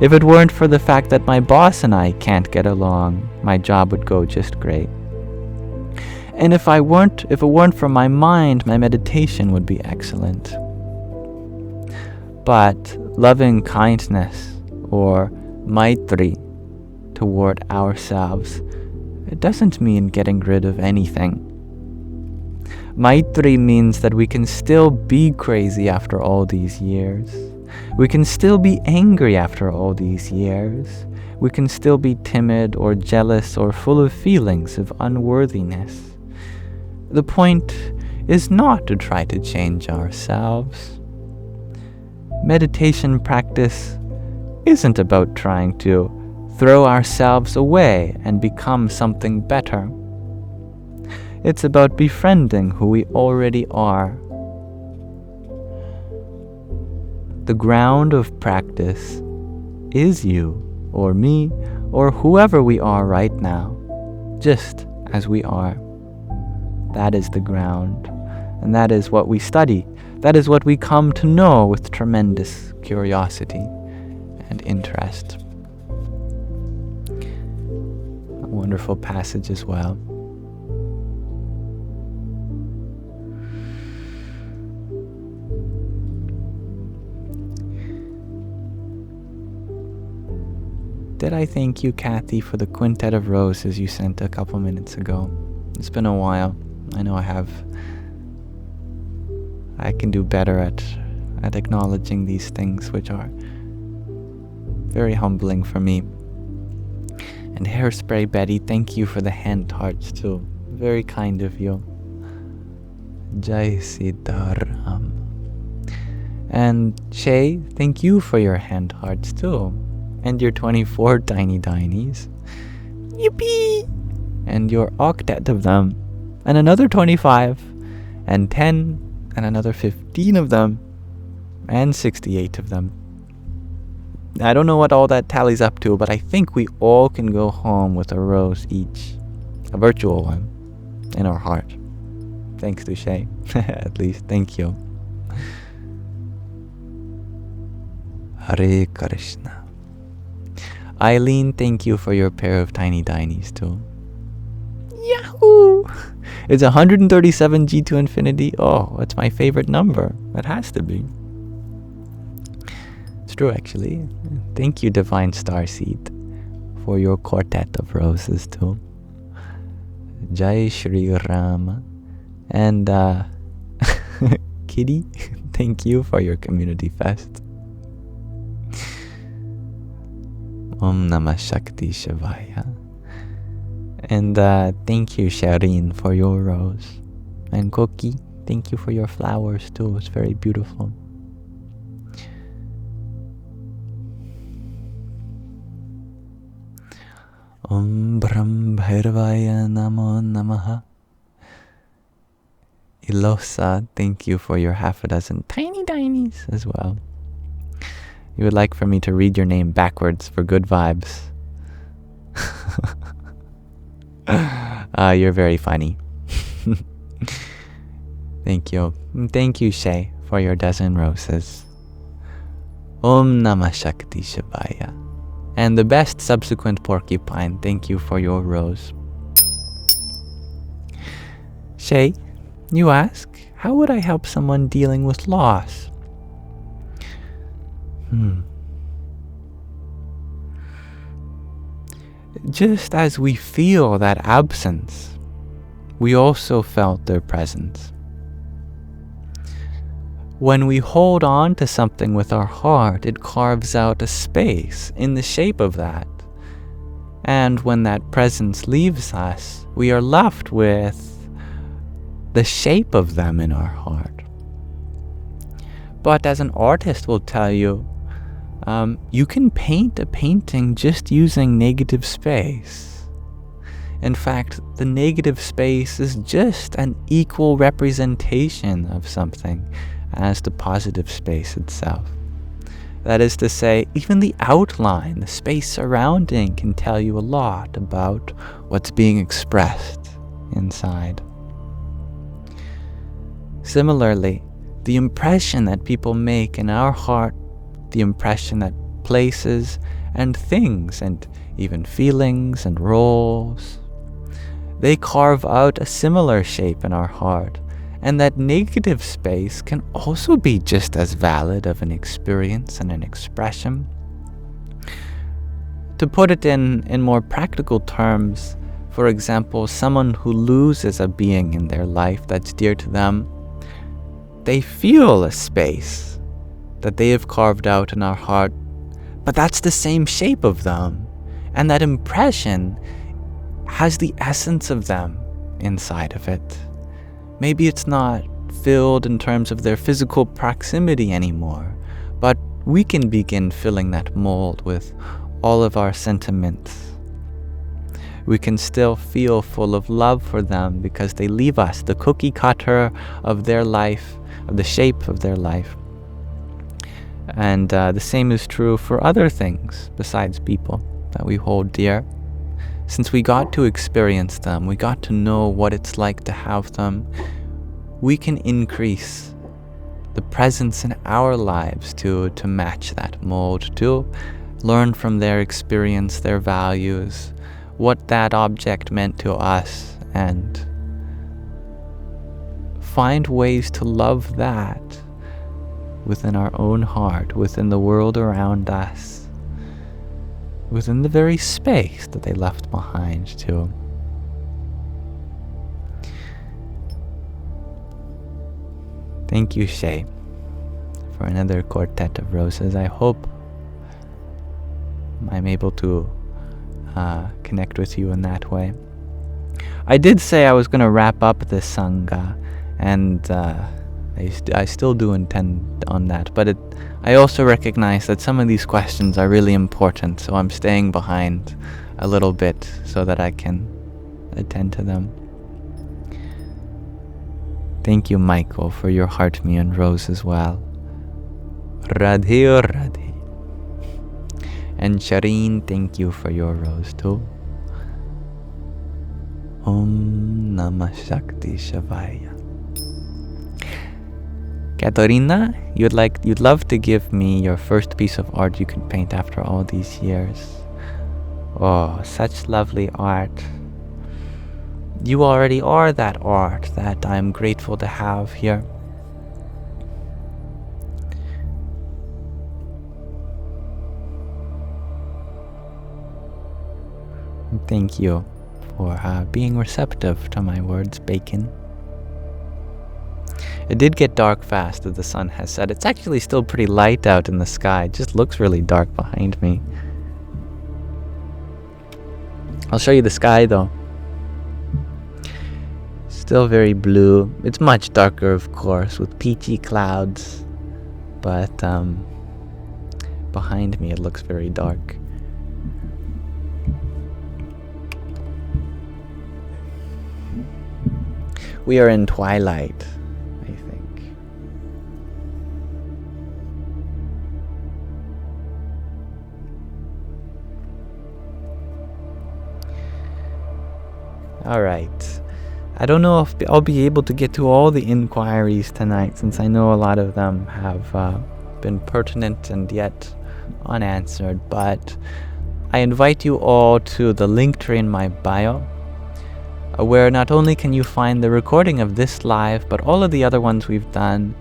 If it weren't for the fact that my boss and I can't get along, my job would go just great. And if it weren't for my mind, my meditation would be excellent. But loving kindness or maitri toward ourselves, it doesn't mean getting rid of anything. Maitri means that we can still be crazy after all these years. We can still be angry after all these years. We can still be timid or jealous or full of feelings of unworthiness. The point is not to try to change ourselves. Meditation practice isn't about trying to throw ourselves away and become something better. It's about befriending who we already are. The ground of practice is you, or me, or whoever we are right now, just as we are. That is the ground, and that is what we study. That is what we come to know with tremendous curiosity. and interest. A wonderful passage as well. Did I thank you, Kathy, for the quintet of roses you sent a couple minutes ago? It's been a while. I know I have. I can do better at acknowledging these things, which are very humbling for me. And Hairspray Betty, thank you for the hand hearts too. Very kind of you. Jai Siddharam. And Shay, thank you for your hand hearts too. And your 24 tiny dinies. Yippee! And your octet of them. And another 25. And 10. And another 15 of them. And 68 of them. I don't know what all that tallies up to, but I think we all can go home with a rose each. A virtual one. In our heart. Thanks to Shay. At least, thank you. Hare Krishna. Eileen, thank you for your pair of tiny dinies too. Yahoo! It's 137 G to infinity. Oh, that's my favorite number. That has to be. It's true, actually. Thank you, Divine Starseed, for your quartet of roses too. Jai Shri Rama. And Kitty, thank you for your community fest. Om Namah Shakti Shivaya. And thank you, Shireen, for your rose. And Koki, thank you for your flowers too. It's very beautiful. Om Brahm Bhairvaya Namo Namaha. Ilosa, thank you for your half a dozen tiny dinies as well. You would like for me to read your name backwards for good vibes. You're very funny. Thank you. Thank you, Shay, for your dozen roses. Om Namah Shakti Shivaya. And the best subsequent porcupine, thank you for your rose. Shay, you ask, how would I help someone dealing with loss? Just as we feel that absence, we also felt their presence. When we hold on to something with our heart, it carves out a space in the shape of that. And when that presence leaves us, we are left with the shape of them in our heart. But as an artist will tell you, you can paint a painting just using negative space. In fact, the negative space is just an equal representation of something as the positive space itself. That is to say, even the outline, the space surrounding, can tell you a lot about what's being expressed inside. Similarly, the impression that people make in our heart, the impression that places and things and even feelings and roles, they carve out a similar shape in our heart, and that negative space can also be just as valid of an experience and an expression. To put it in more practical terms, for example, someone who loses a being in their life that's dear to them, they feel a space that they have carved out in our heart, but that's the same shape of them, and that impression has the essence of them inside of it. Maybe it's not filled in terms of their physical proximity anymore, but we can begin filling that mold with all of our sentiments. We can still feel full of love for them because they leave us the cookie cutter of their life, of the shape of their life. And the same is true for other things besides people that we hold dear. Since we got to experience them, we got to know what it's like to have them, we can increase the presence in our lives to match that mold, to learn from their experience, their values, what that object meant to us, and find ways to love that within our own heart, within the world around us, within the very space that they left behind too. Thank you, Shay, for another quartet of roses. I hope I'm able to connect with you in that way. I did say I was going to wrap up this Sangha, and I still do intend on that, but I also recognize that some of these questions are really important, so I'm staying behind a little bit so that I can attend to them. Thank you, Michael, for your heart, me, and rose as well. Radhe Radhe. And Shireen, thank you for your rose too. Om Namah Shakti Shivaya. Katerina, you'd love to give me your first piece of art you can paint after all these years. Oh, such lovely art. You already are that art that I'm grateful to have here. Thank you for being receptive to my words, Bacon. It did get dark fast as the sun has set. It's actually still pretty light out in the sky. It just looks really dark behind me. I'll show you the sky though. Still very blue. It's much darker, of course, with peachy clouds. But behind me it looks very dark. We are in twilight, I think. All right. I don't know if I'll be able to get to all the inquiries tonight, since I know a lot of them have been pertinent and yet unanswered, but I invite you all to the link tree in my bio, where not only can you find the recording of this live, but all of the other ones we've done,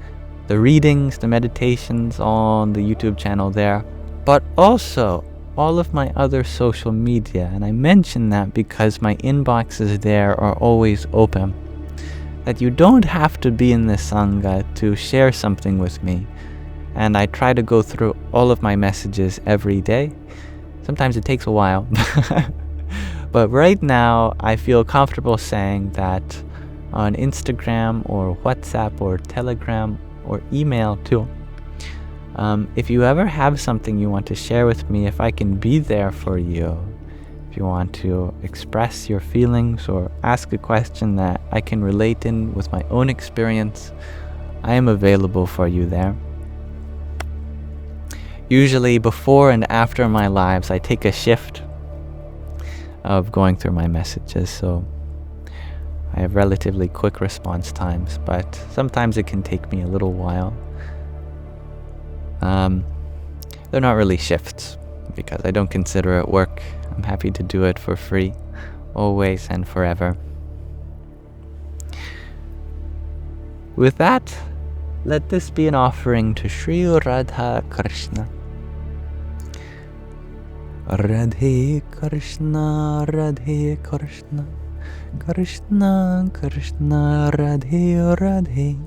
the readings, the meditations on the YouTube channel there, but also all of my other social media. And I mention that because my inboxes there are always open, that you don't have to be in this Sangha to share something with me. And I try to go through all of my messages every day. Sometimes it takes a while. But right now, I feel comfortable saying that on Instagram or WhatsApp or Telegram or email too, if you ever have something you want to share with me, if I can be there for you, if you want to express your feelings or ask a question that I can relate in with my own experience, I am available for you there. Usually before and after my lives, I take a shift of going through my messages, so I have relatively quick response times, but sometimes it can take me a little while. They're not really shifts, because I don't consider it work. I'm happy to do it for free, always and forever. With that, let this be an offering to Sri Radha Krishna. Radhe Krishna, Radhe Krishna, Krishna Krishna, Radhe Radhe,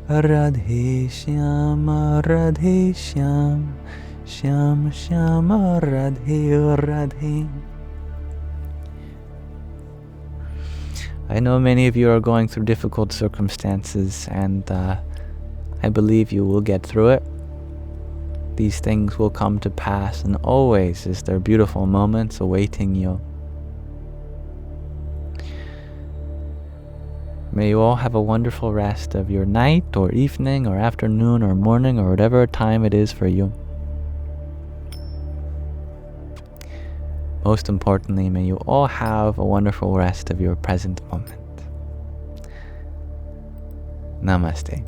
Radhe Shyama, Radhe Shyam, Shyam Shyama, Radhe Radhe. I know many of you are going through difficult circumstances, and I believe you will get through it. These things will come to pass, and always is there beautiful moments awaiting you. May you all have a wonderful rest of your night or evening or afternoon or morning or whatever time it is for you. Most importantly, may you all have a wonderful rest of your present moment. Namaste.